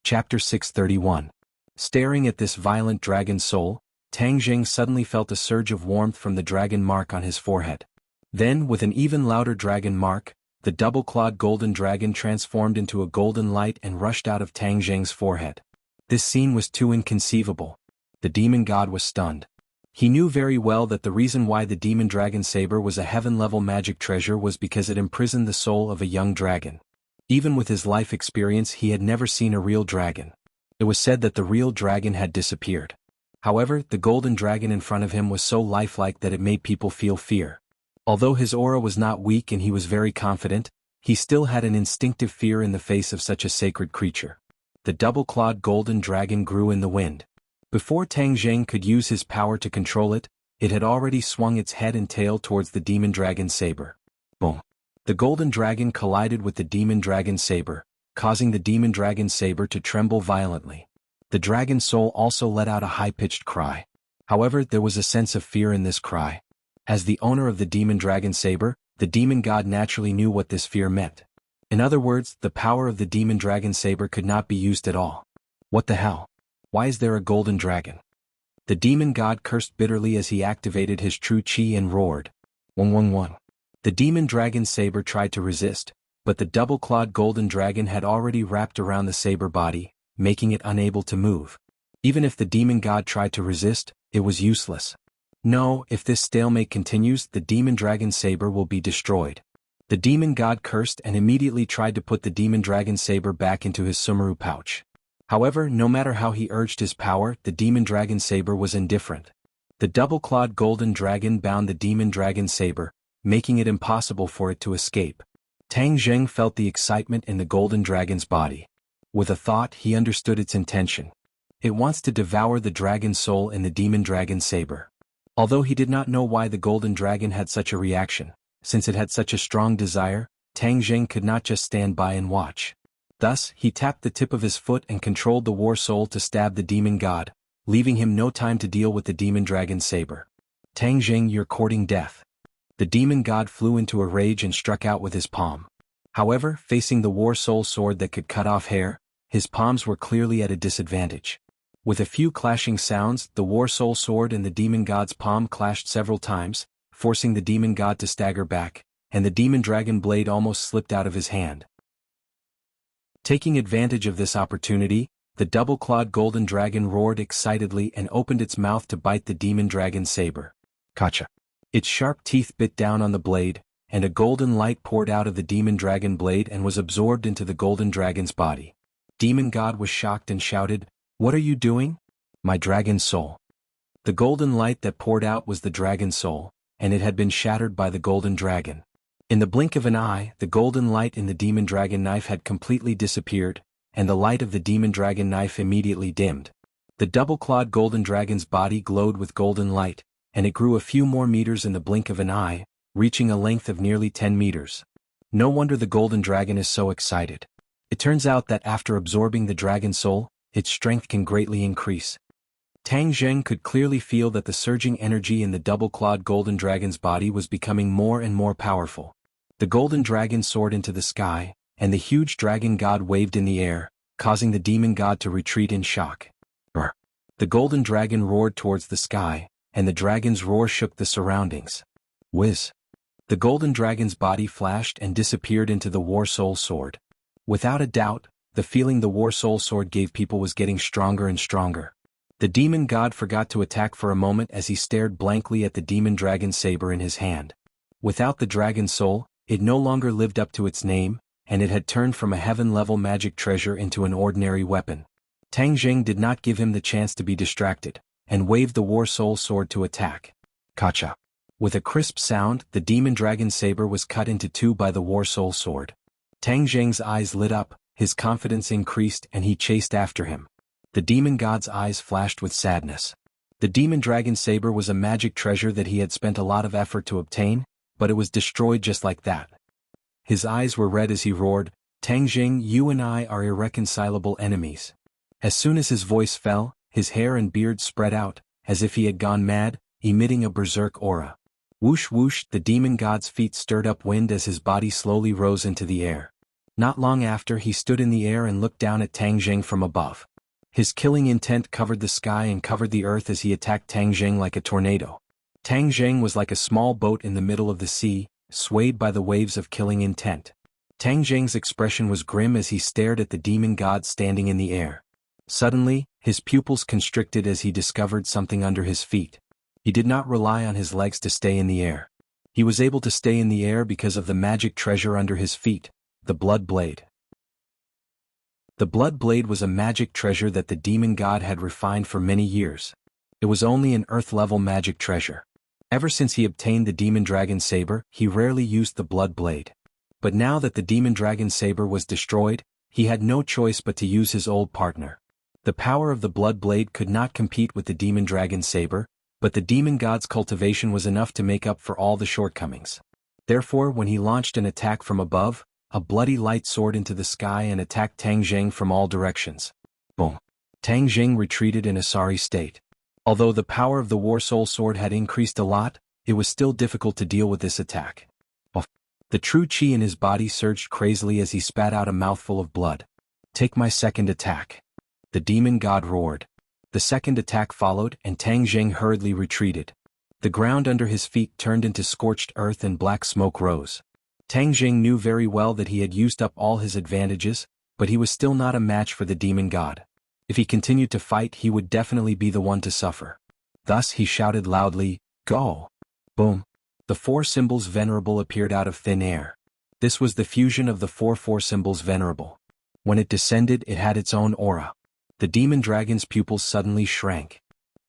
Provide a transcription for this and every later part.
Chapter 631. Staring at this violent dragon soul, Tang Jing suddenly felt a surge of warmth from the dragon mark on his forehead. Then, with an even louder dragon mark, the double-clawed golden dragon transformed into a golden light and rushed out of Tang Jing's forehead. This scene was too inconceivable. The demon god was stunned. He knew very well that the reason why the demon dragon saber was a heaven-level magic treasure was because it imprisoned the soul of a young dragon. Even with his life experience, he had never seen a real dragon. It was said that the real dragon had disappeared. However, the golden dragon in front of him was so lifelike that it made people feel fear. Although his aura was not weak and he was very confident, he still had an instinctive fear in the face of such a sacred creature. The double-clawed golden dragon grew in the wind. Before Tang Jing could use his power to control it, it had already swung its head and tail towards the demon dragon saber. Boom! The golden dragon collided with the demon dragon saber, causing the demon dragon saber to tremble violently. The dragon soul also let out a high-pitched cry. However, there was a sense of fear in this cry. As the owner of the demon dragon saber, the demon god naturally knew what this fear meant. In other words, the power of the demon dragon saber could not be used at all. What the hell? Why is there a golden dragon? The demon god cursed bitterly as he activated his true chi and roared. 111. The demon dragon saber tried to resist, but the double-clawed golden dragon had already wrapped around the saber body, making it unable to move. Even if the demon god tried to resist, it was useless. No, if this stalemate continues, the demon dragon saber will be destroyed. The demon god cursed and immediately tried to put the demon dragon saber back into his sumeru pouch. However, no matter how he urged his power, the demon dragon saber was indifferent. The double-clawed golden dragon bound the demon dragon saber, making it impossible for it to escape. Tang Jing felt the excitement in the golden dragon's body. With a thought, he understood its intention. It wants to devour the dragon soul in the demon dragon saber. Although he did not know why the golden dragon had such a reaction, since it had such a strong desire, Tang Jing could not just stand by and watch. Thus, he tapped the tip of his foot and controlled the war soul to stab the demon god, leaving him no time to deal with the demon dragon saber. Tang Jing, you're courting death. The demon god flew into a rage and struck out with his palm. However, facing the war soul sword that could cut off hair, his palms were clearly at a disadvantage. With a few clashing sounds, the war soul sword and the demon god's palm clashed several times, forcing the demon god to stagger back, and the demon dragon blade almost slipped out of his hand. Taking advantage of this opportunity, the double-clawed golden dragon roared excitedly and opened its mouth to bite the demon dragon saber. Gotcha! Its sharp teeth bit down on the blade, and a golden light poured out of the demon dragon blade and was absorbed into the golden dragon's body. Demon god was shocked and shouted, "What are you doing? My dragon soul." The golden light that poured out was the dragon soul, and it had been shattered by the golden dragon. In the blink of an eye, the golden light in the demon dragon knife had completely disappeared, and the light of the demon dragon knife immediately dimmed. The double-clawed golden dragon's body glowed with golden light, and it grew a few more meters in the blink of an eye, reaching a length of nearly 10 meters. No wonder the golden dragon is so excited. It turns out that after absorbing the dragon soul, its strength can greatly increase. Tang Jing could clearly feel that the surging energy in the double-clawed golden dragon's body was becoming more and more powerful. The golden dragon soared into the sky, and the huge dragon god waved in the air, causing the demon god to retreat in shock. Brr! The golden dragon roared towards the sky, and the dragon's roar shook the surroundings. Whiz! The golden dragon's body flashed and disappeared into the war soul sword. Without a doubt, the feeling the war soul sword gave people was getting stronger and stronger. The demon god forgot to attack for a moment as he stared blankly at the demon dragon saber in his hand. Without the dragon soul, it no longer lived up to its name, and it had turned from a heaven-level magic treasure into an ordinary weapon. Tang Jing did not give him the chance to be distracted, and waved the war soul sword to attack. Gotcha! With a crisp sound, the demon dragon saber was cut into two by the war soul sword. Tang Jing's eyes lit up, his confidence increased and he chased after him. The demon god's eyes flashed with sadness. The demon dragon saber was a magic treasure that he had spent a lot of effort to obtain, but it was destroyed just like that. His eyes were red as he roared, "Tang Jing, you and I are irreconcilable enemies." As soon as his voice fell, his hair and beard spread out, as if he had gone mad, emitting a berserk aura. Whoosh whoosh, the demon god's feet stirred up wind as his body slowly rose into the air. Not long after, he stood in the air and looked down at Tang Jing from above. His killing intent covered the sky and covered the earth as he attacked Tang Jing like a tornado. Tang Jing was like a small boat in the middle of the sea, swayed by the waves of killing intent. Tang Jing's expression was grim as he stared at the demon god standing in the air. Suddenly, his pupils constricted as he discovered something under his feet. He did not rely on his legs to stay in the air. He was able to stay in the air because of the magic treasure under his feet, the blood blade. The blood blade was a magic treasure that the demon god had refined for many years. It was only an earth-level magic treasure. Ever since he obtained the demon dragon saber, he rarely used the blood blade. But now that the demon dragon saber was destroyed, he had no choice but to use his old partner. The power of the blood blade could not compete with the demon dragon saber, but the demon god's cultivation was enough to make up for all the shortcomings. Therefore, when he launched an attack from above, a bloody light soared into the sky and attacked Tang Jing from all directions. Boom! Tang Jing retreated in a sorry state. Although the power of the War Soul Sword had increased a lot, it was still difficult to deal with this attack. The true chi in his body surged crazily as he spat out a mouthful of blood. "Take my second attack." The demon god roared. The second attack followed, and Tang Jing hurriedly retreated. The ground under his feet turned into scorched earth and black smoke rose. Tang Jing knew very well that he had used up all his advantages, but he was still not a match for the demon god. If he continued to fight, he would definitely be the one to suffer. Thus he shouted loudly, "Go!" Boom! The four symbols venerable appeared out of thin air. This was the fusion of the four symbols venerable. When it descended, it had its own aura. The demon dragon's pupils suddenly shrank.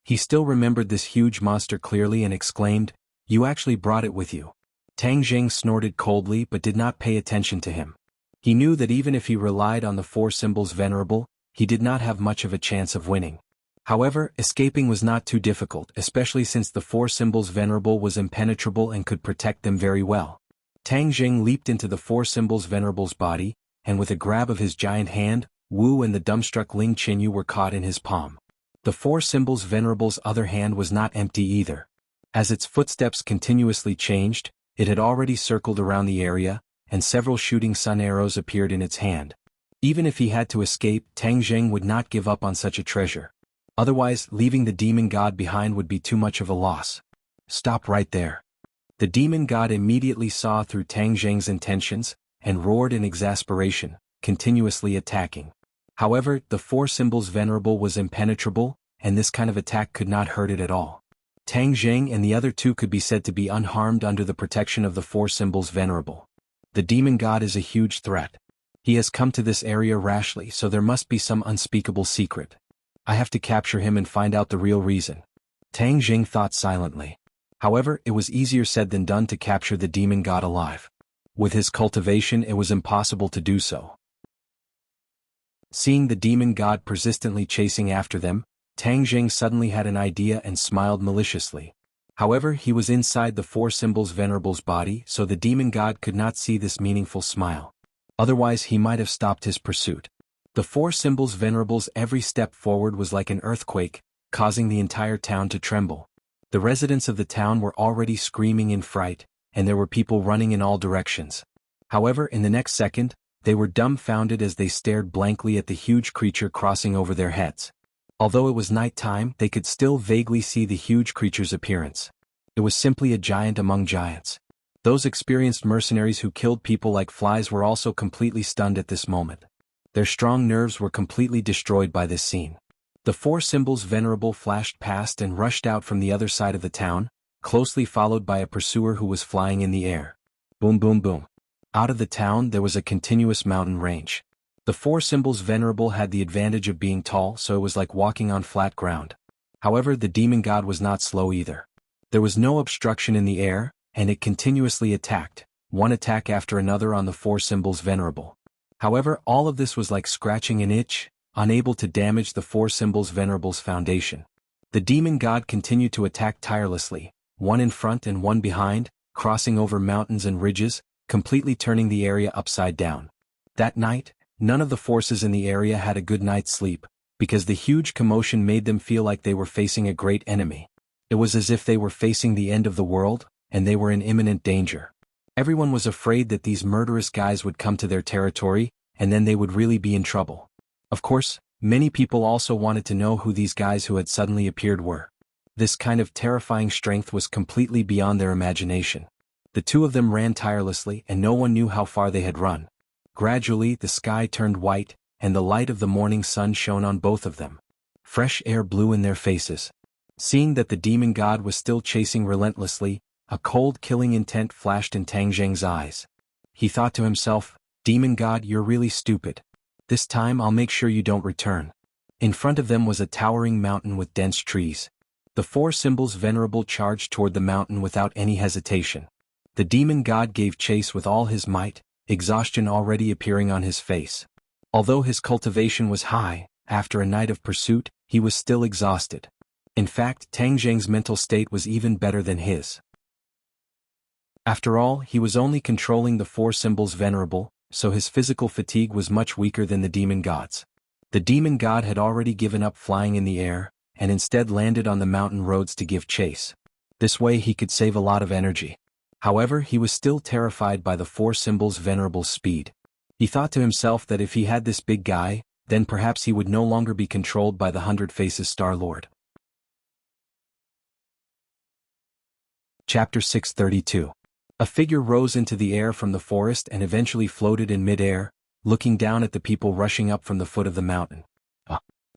He still remembered this huge monster clearly and exclaimed, "You actually brought it with you." Tang Jing snorted coldly but did not pay attention to him. He knew that even if he relied on the four symbols venerable, he did not have much of a chance of winning. However, escaping was not too difficult, especially since the four symbols venerable was impenetrable and could protect them very well. Tang Jing leaped into the four symbols venerable's body, and with a grab of his giant hand, Wu and the dumbstruck Ling Qinyu were caught in his palm. The four symbols venerable's other hand was not empty either. As its footsteps continuously changed, it had already circled around the area, and several shooting sun arrows appeared in its hand. Even if he had to escape, Tang Jing would not give up on such a treasure. Otherwise, leaving the demon god behind would be too much of a loss. "Stop right there." The demon god immediately saw through Tang Jing's intentions, and roared in exasperation, continuously attacking. However, the four symbols venerable was impenetrable, and this kind of attack could not hurt it at all. Tang Jing and the other two could be said to be unharmed under the protection of the four symbols venerable. The demon god is a huge threat. He has come to this area rashly, so there must be some unspeakable secret. I have to capture him and find out the real reason. Tang Jing thought silently. However, it was easier said than done to capture the demon god alive. With his cultivation, it was impossible to do so. Seeing the demon god persistently chasing after them, Tang Jing suddenly had an idea and smiled maliciously. However, he was inside the four symbols venerable's body, so the demon god could not see this meaningful smile. Otherwise, he might have stopped his pursuit. The four symbols venerable's every step forward was like an earthquake, causing the entire town to tremble. The residents of the town were already screaming in fright, and there were people running in all directions. However, in the next second, they were dumbfounded as they stared blankly at the huge creature crossing over their heads. Although it was night time, they could still vaguely see the huge creature's appearance. It was simply a giant among giants. Those experienced mercenaries who killed people like flies were also completely stunned at this moment. Their strong nerves were completely destroyed by this scene. The four symbols venerable flashed past and rushed out from the other side of the town, closely followed by a pursuer who was flying in the air. Boom boom boom. Out of the town there was a continuous mountain range. The four symbols venerable had the advantage of being tall, so it was like walking on flat ground. However, the demon god was not slow either. There was no obstruction in the air, and it continuously attacked, one attack after another on the four symbols venerable. However, all of this was like scratching an itch, unable to damage the four symbols venerable's foundation. The demon god continued to attack tirelessly, one in front and one behind, crossing over mountains and ridges, completely turning the area upside down. That night, none of the forces in the area had a good night's sleep, because the huge commotion made them feel like they were facing a great enemy. It was as if they were facing the end of the world, and they were in imminent danger. Everyone was afraid that these murderous guys would come to their territory, and then they would really be in trouble. Of course, many people also wanted to know who these guys who had suddenly appeared were. This kind of terrifying strength was completely beyond their imagination. The two of them ran tirelessly, and no one knew how far they had run. Gradually, the sky turned white, and the light of the morning sun shone on both of them. Fresh air blew in their faces. Seeing that the demon god was still chasing relentlessly, a cold, killing intent flashed in Tang Zheng's eyes. He thought to himself, "Demon god, you're really stupid. This time I'll make sure you don't return." In front of them was a towering mountain with dense trees. The four symbols venerable charged toward the mountain without any hesitation. The demon god gave chase with all his might, exhaustion already appearing on his face. Although his cultivation was high, after a night of pursuit, he was still exhausted. In fact, Tang Zheng's mental state was even better than his. After all, he was only controlling the four symbols venerable, so his physical fatigue was much weaker than the demon god's. The demon god had already given up flying in the air, and instead landed on the mountain roads to give chase. This way he could save a lot of energy. However, he was still terrified by the four symbols' venerable speed. He thought to himself that if he had this big guy, then perhaps he would no longer be controlled by the 100 Faces Star-Lord. Chapter 632. A figure rose into the air from the forest and eventually floated in mid-air, looking down at the people rushing up from the foot of the mountain.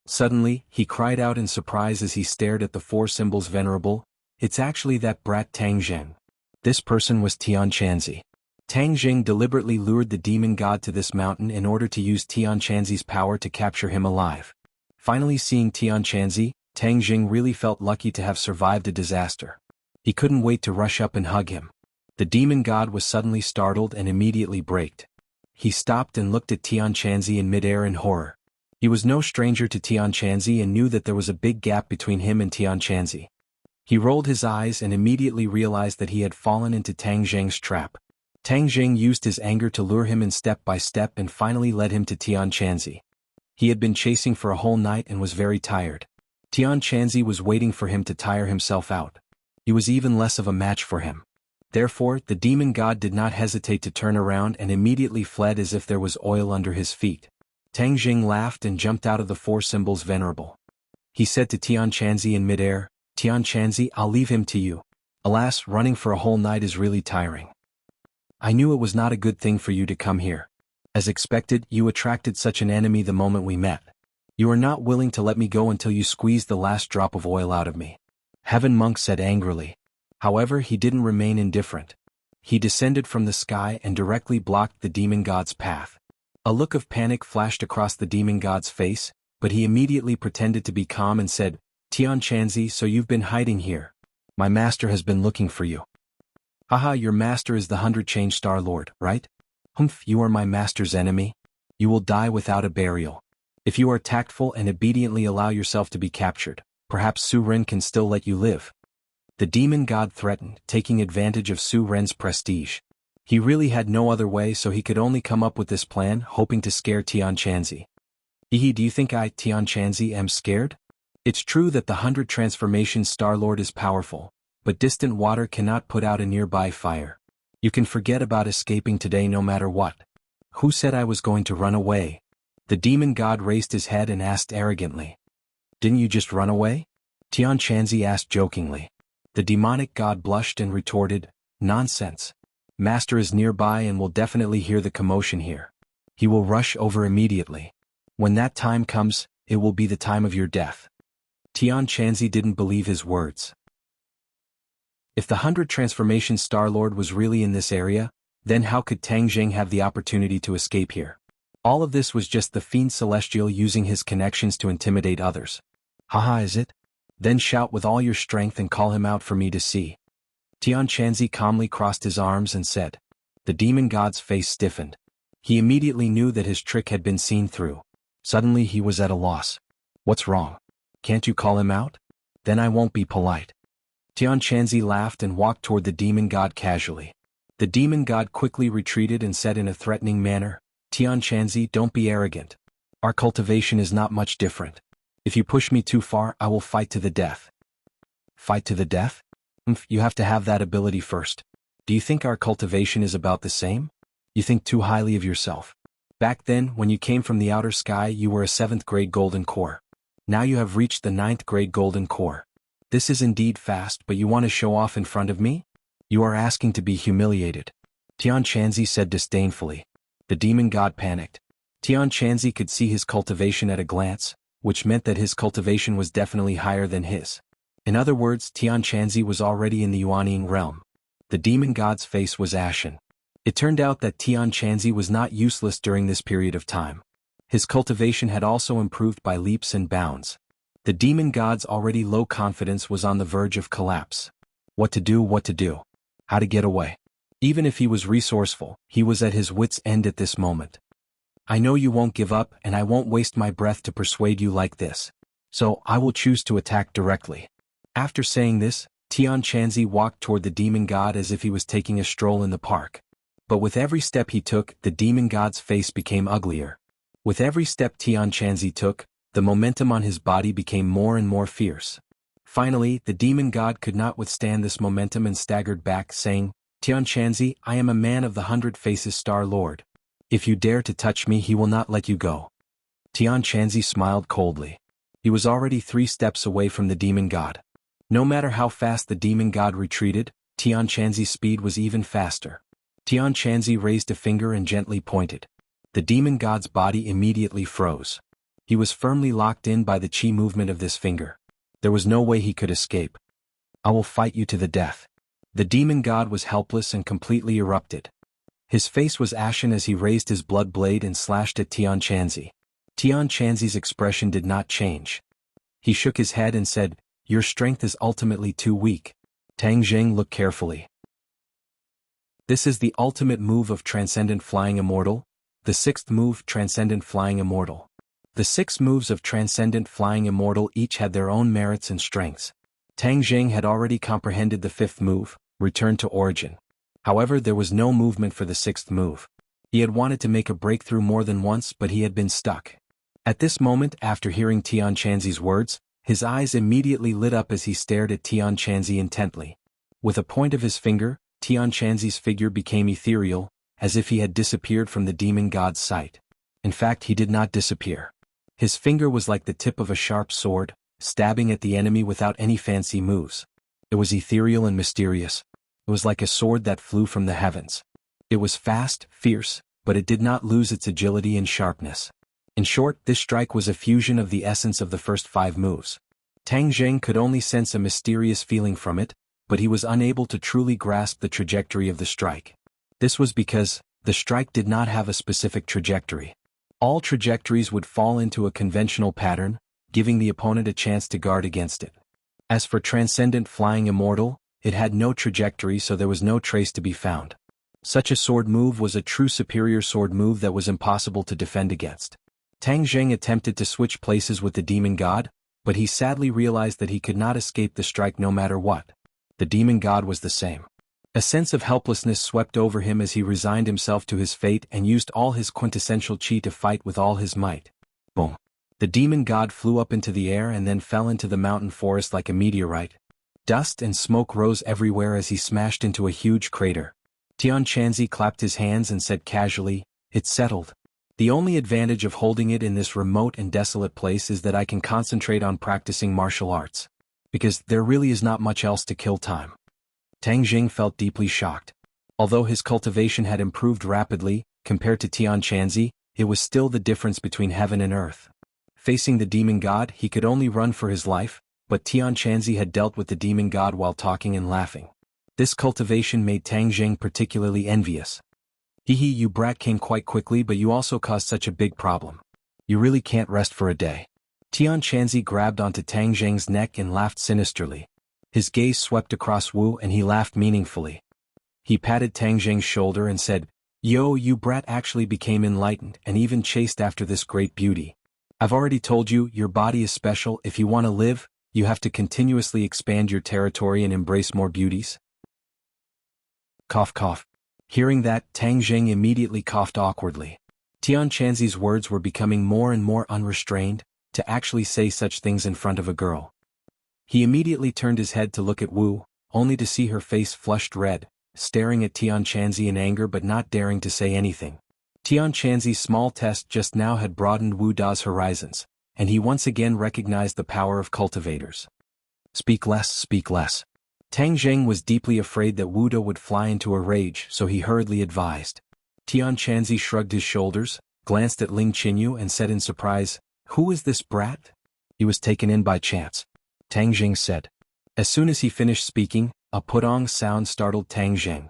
Suddenly, he cried out in surprise as he stared at the four symbols venerable, "It's actually that brat Tang Zheng." This person was Tian Chanzi. Tang Zheng deliberately lured the demon god to this mountain in order to use Tian Chanzi's power to capture him alive. Finally seeing Tian Chanzi, Tang Zheng really felt lucky to have survived a disaster. He couldn't wait to rush up and hug him. The demon god was suddenly startled and immediately braked. He stopped and looked at Tian Chanzi in midair in horror. He was no stranger to Tian Chanzi and knew that there was a big gap between him and Tian Chanzi. He rolled his eyes and immediately realized that he had fallen into Tang Zheng's trap. Tang Zheng used his anger to lure him in step by step and finally led him to Tian Chanzi. He had been chasing for a whole night and was very tired. Tian Chanzi was waiting for him to tire himself out. He was even less of a match for him. Therefore, the demon god did not hesitate to turn around and immediately fled as if there was oil under his feet. Tang Zheng laughed and jumped out of the four symbols venerable. He said to Tian Chanzi in midair, "Tian Chanzi, I'll leave him to you. Alas, running for a whole night is really tiring. I knew it was not a good thing for you to come here. As expected, you attracted such an enemy the moment we met. You are not willing to let me go until you squeeze the last drop of oil out of me." Heaven Monk said angrily. However, he didn't remain indifferent. He descended from the sky and directly blocked the demon god's path. A look of panic flashed across the demon god's face, but he immediately pretended to be calm and said, "Tian Chanzi, so you've been hiding here. My master has been looking for you." "Haha, your master is the 100 Star-Lord, right? Humph, you are my master's enemy. You will die without a burial. If you are tactful and obediently allow yourself to be captured, perhaps Su Ren can still let you live." The demon god threatened, taking advantage of Su Ren's prestige. He really had no other way, so he could only come up with this plan, hoping to scare Tian Chanzi. "Ehe, do you think I, Tian Chanzi, am scared? It's true that the 100 Transformation Star-Lord is powerful, but distant water cannot put out a nearby fire. You can forget about escaping today no matter what. Who said I was going to run away?" The demon god raised his head and asked arrogantly. "Didn't you just run away?" Tian Chanzi asked jokingly. The demonic god blushed and retorted, "Nonsense. Master is nearby and will definitely hear the commotion here. He will rush over immediately. When that time comes, it will be the time of your death." Tian Chanzi didn't believe his words. If the 100 Transformation Star-Lord was really in this area, then how could Tang Zheng have the opportunity to escape here? All of this was just the Fiend Celestial using his connections to intimidate others. "Haha, is it? Then shout with all your strength and call him out for me to see." Tian Chanzi calmly crossed his arms and said. The demon god's face stiffened. He immediately knew that his trick had been seen through. Suddenly he was at a loss. "What's wrong? Can't you call him out? Then I won't be polite." Tian Chanzi laughed and walked toward the demon god casually. The demon god quickly retreated and said in a threatening manner, "Tian Chanzi, don't be arrogant. Our cultivation is not much different. If you push me too far, I will fight to the death." "Fight to the death? You have to have that ability first. Do you think our cultivation is about the same? You think too highly of yourself. Back then, when you came from the outer sky, you were a 7th grade golden core. Now you have reached the 9th grade golden core. This is indeed fast, but you want to show off in front of me? You are asking to be humiliated. Tian Shanzi said disdainfully. The demon god panicked. Tian Shanzi could see his cultivation at a glance, which meant that his cultivation was definitely higher than his. In other words, Tian Shanzi was already in the Yuanying realm. The demon god's face was ashen. It turned out that Tian Shanzi was not useless during this period of time. His cultivation had also improved by leaps and bounds. The demon god's already low confidence was on the verge of collapse. What to do, how to get away. Even if he was resourceful, he was at his wits' end at this moment. I know you won't give up, and I won't waste my breath to persuade you like this. So I will choose to attack directly. After saying this, Tian Shanzi walked toward the demon god as if he was taking a stroll in the park. But with every step he took, the demon god's face became uglier. With every step Tian Shanzi took, the momentum on his body became more and more fierce. Finally, the demon god could not withstand this momentum and staggered back, saying, Tian Shanzi, I am a man of the 100 Faces Star Lord. If you dare to touch me, he will not let you go. Tian Shanzi smiled coldly. He was already 3 steps away from the demon god. No matter how fast the demon god retreated, Tian Shanzi's speed was even faster. Tian Shanzi raised a finger and gently pointed. The demon god's body immediately froze. He was firmly locked in by the chi movement of this finger. There was no way he could escape. I will fight you to the death. The demon god was helpless and completely erupted. His face was ashen as he raised his blood blade and slashed at Tian Shanzi. Tian Shanzi's expression did not change. He shook his head and said, Your strength is ultimately too weak. Tang Jing looked carefully. This is the ultimate move of Transcendent Flying Immortal, the 6th move Transcendent Flying Immortal. The 6 moves of Transcendent Flying Immortal each had their own merits and strengths. Tang Jing had already comprehended the 5th move, Return to Origin. However, there was no movement for the 6th move. He had wanted to make a breakthrough more than once, but he had been stuck. At this moment, after hearing Tian Shanzi's words, his eyes immediately lit up as he stared at Tian Shanzi intently. With a point of his finger, Tian Shanzi's figure became ethereal, as if he had disappeared from the demon god's sight. In fact, he did not disappear. His finger was like the tip of a sharp sword, stabbing at the enemy without any fancy moves. It was ethereal and mysterious. It was like a sword that flew from the heavens. It was fast, fierce, but it did not lose its agility and sharpness. In short, this strike was a fusion of the essence of the first 5 moves. Tang Jing could only sense a mysterious feeling from it, but he was unable to truly grasp the trajectory of the strike. This was because the strike did not have a specific trajectory. All trajectories would fall into a conventional pattern, giving the opponent a chance to guard against it. As for Transcendent Flying Immortal, it had no trajectory, so there was no trace to be found. Such a sword move was a true superior sword move that was impossible to defend against. Tang Jing attempted to switch places with the demon god, but he sadly realized that he could not escape the strike no matter what. The demon god was the same. A sense of helplessness swept over him as he resigned himself to his fate and used all his quintessential chi to fight with all his might. Boom! The demon god flew up into the air and then fell into the mountain forest like a meteorite. Dust and smoke rose everywhere as he smashed into a huge crater. Tian Shanzi clapped his hands and said casually, It's settled. The only advantage of holding it in this remote and desolate place is that I can concentrate on practicing martial arts. Because there really is not much else to kill time. Tang Jing felt deeply shocked. Although his cultivation had improved rapidly, compared to Tian Shanzi, it was still the difference between heaven and earth. Facing the demon god, he could only run for his life, but Tian Shanzi had dealt with the demon god while talking and laughing. This cultivation made Tang Jing particularly envious. You brat came quite quickly, but you also caused such a big problem. You really can't rest for a day. Tian Shanzi grabbed onto Tang Jing's neck and laughed sinisterly. His gaze swept across Wu and he laughed meaningfully. He patted Tang Jing's shoulder and said, Yo, you brat actually became enlightened and even chased after this great beauty. I've already told you, your body is special. If you want to live, you have to continuously expand your territory and embrace more beauties. Cough cough. Hearing that, Tang Jing immediately coughed awkwardly. Tian Shanzi's words were becoming more and more unrestrained, to actually say such things in front of a girl. He immediately turned his head to look at Wu, only to see her face flushed red, staring at Tianchanzi in anger but not daring to say anything. Tianchanzi's small test just now had broadened Wu Da's horizons, and he once again recognized the power of cultivators. Speak less, speak less. Tang Zheng was deeply afraid that Wu Da would fly into a rage, so he hurriedly advised. Tianchanzi shrugged his shoulders, glanced at Ling Qinyu and said in surprise, "Who is this brat?" "He was taken in by chance," Tang Zheng said. As soon as he finished speaking, a pudong sound startled Tang Zheng.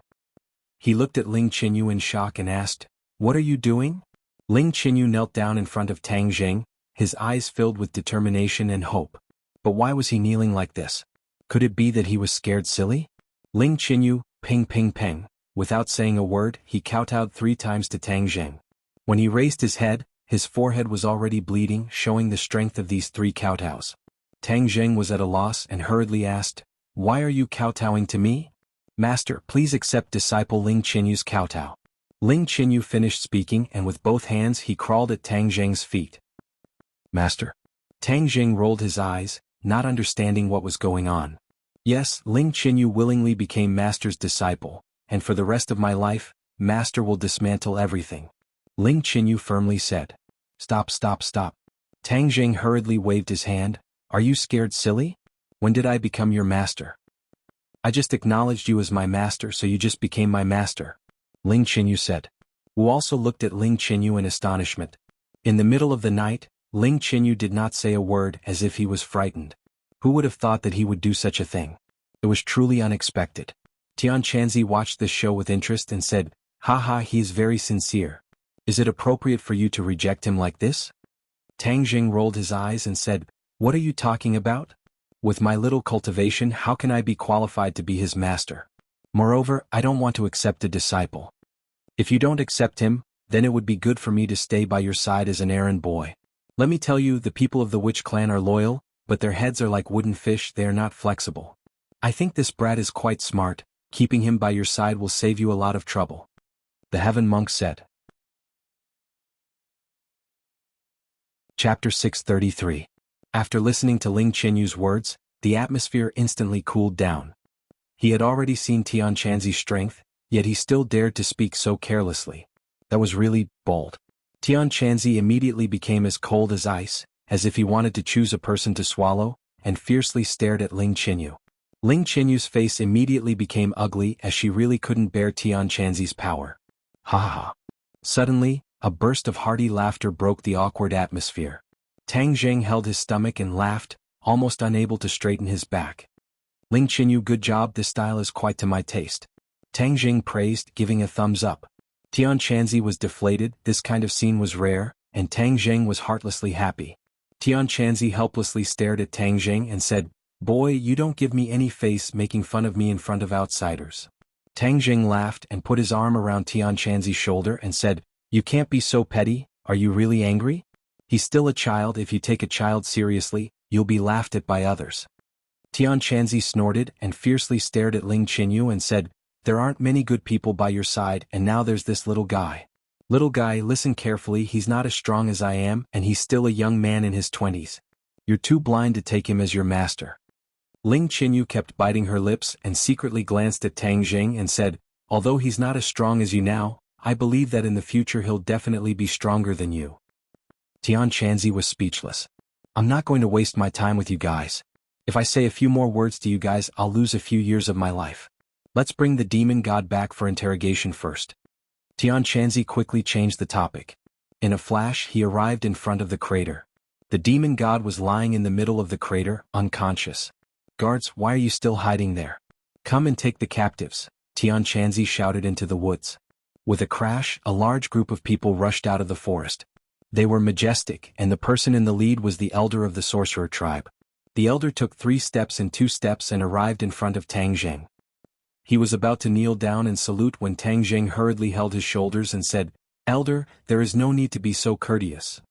He looked at Ling Qinyu in shock and asked, "What are you doing?" Ling Qinyu knelt down in front of Tang Zheng, his eyes filled with determination and hope. But why was he kneeling like this? Could it be that he was scared silly? Ling Qinyu, ping ping ping, without saying a word, he kowtowed 3 times to Tang Zheng. When he raised his head, his forehead was already bleeding, showing the strength of these 3 kowtows. Tang Zheng was at a loss and hurriedly asked, "Why are you kowtowing to me?" "Master, please accept disciple Ling Qinyu's kowtow." Ling Qinyu finished speaking and with both hands he crawled at Tang Zheng's feet. "Master." Tang Zheng rolled his eyes, not understanding what was going on. "Yes, Ling Qinyu willingly became Master's disciple, and for the rest of my life, Master will dismantle everything," Ling Qinyu firmly said. "Stop, stop, stop." Tang Zheng hurriedly waved his hand. "Are you scared silly? When did I become your master?" "I just acknowledged you as my master, so you just became my master," Ling Qinyu said. Wu also looked at Ling Qinyu in astonishment. In the middle of the night, Ling Qinyu did not say a word, as if he was frightened. Who would have thought that he would do such a thing? It was truly unexpected. Tianchanzi watched this show with interest and said, "Haha, he is very sincere. Is it appropriate for you to reject him like this?" Tang Zheng rolled his eyes and said, "What are you talking about? With my little cultivation, how can I be qualified to be his master? Moreover, I don't want to accept a disciple. If you don't accept him, then it would be good for me to stay by your side as an errand boy. Let me tell you, the people of the Witch clan are loyal, but their heads are like wooden fish, they are not flexible. I think this brat is quite smart, keeping him by your side will save you a lot of trouble," the Heaven Monk said. Chapter 633. After listening to Ling Qinyu's words, the atmosphere instantly cooled down. He had already seen Tianchanzi's strength, yet he still dared to speak so carelessly. That was really bold. Tianchanzi immediately became as cold as ice, as if he wanted to choose a person to swallow, and fiercely stared at Ling Qinyu. Ling Qinyu's face immediately became ugly as she really couldn't bear Tianchanzi's power. Ha ha. Suddenly, a burst of hearty laughter broke the awkward atmosphere. Tang Zheng held his stomach and laughed, almost unable to straighten his back. "Ling Qinyu, good job, this style is quite to my taste," Tang Zheng praised, giving a thumbs up. Tianchanzi was deflated, this kind of scene was rare, and Tang Zheng was heartlessly happy. Tianchanzi helplessly stared at Tang Zheng and said, "Boy, you don't give me any face making fun of me in front of outsiders." Tang Zheng laughed and put his arm around Tianchanzi's shoulder and said, "You can't be so petty, are you really angry? He's still a child, if you take a child seriously, you'll be laughed at by others." Tianchanzi snorted and fiercely stared at Ling Qinyu and said, "There aren't many good people by your side, and now there's this little guy. Little guy, listen carefully, he's not as strong as I am, and he's still a young man in his 20s. You're too blind to take him as your master." Ling Qinyu kept biting her lips and secretly glanced at Tang Zheng and said, "Although he's not as strong as you now, I believe that in the future he'll definitely be stronger than you." Tianchanzi was speechless. "I'm not going to waste my time with you guys. If I say a few more words to you guys, I'll lose a few years of my life. Let's bring the demon god back for interrogation first." Tianchanzi quickly changed the topic. In a flash, he arrived in front of the crater. The demon god was lying in the middle of the crater, unconscious. "Guards, why are you still hiding there? Come and take the captives," Tianchanzi shouted into the woods. With a crash, a large group of people rushed out of the forest. They were majestic, and the person in the lead was the elder of the sorcerer tribe. The elder took 3 steps and 2 steps and arrived in front of Tang Zheng. He was about to kneel down and salute when Tang Zheng hurriedly held his shoulders and said, "Elder, there is no need to be so courteous.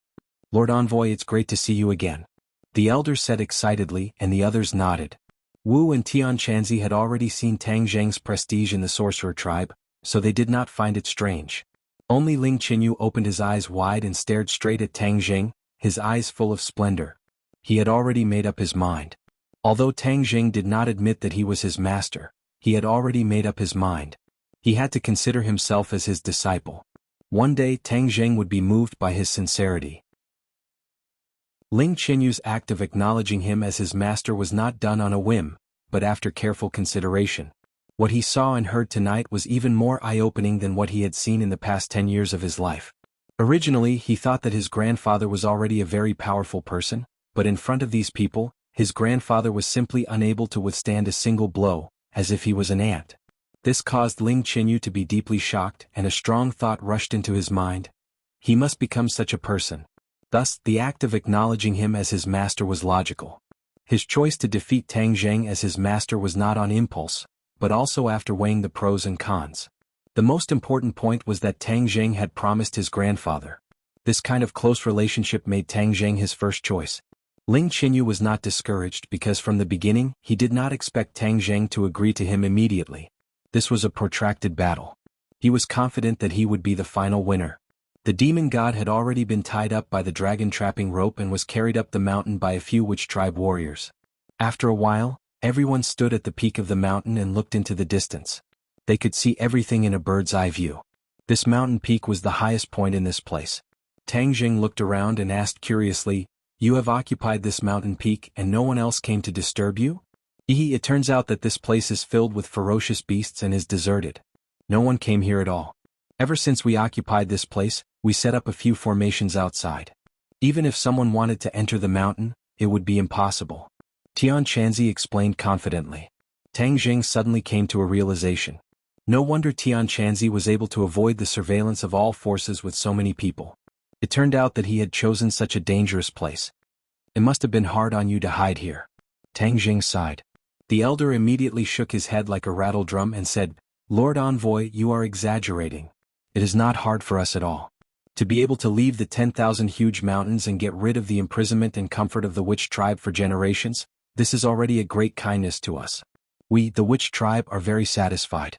Lord Envoy, it's great to see you again," the elder said excitedly, and the others nodded. Wu and Tianchanzi had already seen Tang Zheng's prestige in the sorcerer tribe, so they did not find it strange. Only Ling Qinyu opened his eyes wide and stared straight at Tang Zheng, his eyes full of splendor. He had already made up his mind. Although Tang Zheng did not admit that he was his master, he had already made up his mind. He had to consider himself as his disciple. One day Tang Zheng would be moved by his sincerity. Ling Qinyu's act of acknowledging him as his master was not done on a whim, but after careful consideration. What he saw and heard tonight was even more eye-opening than what he had seen in the past 10 years of his life. Originally, he thought that his grandfather was already a very powerful person, but in front of these people, his grandfather was simply unable to withstand a single blow, as if he was an ant. This caused Ling Qinyu to be deeply shocked, and a strong thought rushed into his mind. He must become such a person. Thus, the act of acknowledging him as his master was logical. His choice to defeat Tang Zheng as his master was not on impulse, but also after weighing the pros and cons. The most important point was that Tang Zheng had promised his grandfather. This kind of close relationship made Tang Zheng his first choice. Ling Qinyu was not discouraged because from the beginning he did not expect Tang Zheng to agree to him immediately. This was a protracted battle. He was confident that he would be the final winner. The demon god had already been tied up by the dragon-trapping rope and was carried up the mountain by a few witch tribe warriors. After a while, everyone stood at the peak of the mountain and looked into the distance. They could see everything in a bird's-eye view. This mountain peak was the highest point in this place. Tang Zheng looked around and asked curiously, "You have occupied this mountain peak and no one else came to disturb you?" It turns out that this place is filled with ferocious beasts and is deserted. No one came here at all. Ever since we occupied this place, we set up a few formations outside. Even if someone wanted to enter the mountain, it would be impossible. Tian Chanzi explained confidently. Tang Zheng suddenly came to a realization. No wonder Tian Chanzi was able to avoid the surveillance of all forces with so many people. It turned out that he had chosen such a dangerous place. It must have been hard on you to hide here. Tang Zheng sighed. The elder immediately shook his head like a rattle drum and said, "Lord Envoy, you are exaggerating. It is not hard for us at all. To be able to leave the 10,000 huge mountains and get rid of the imprisonment and comfort of the witch tribe for generations, this is already a great kindness to us. We, the witch tribe, are very satisfied."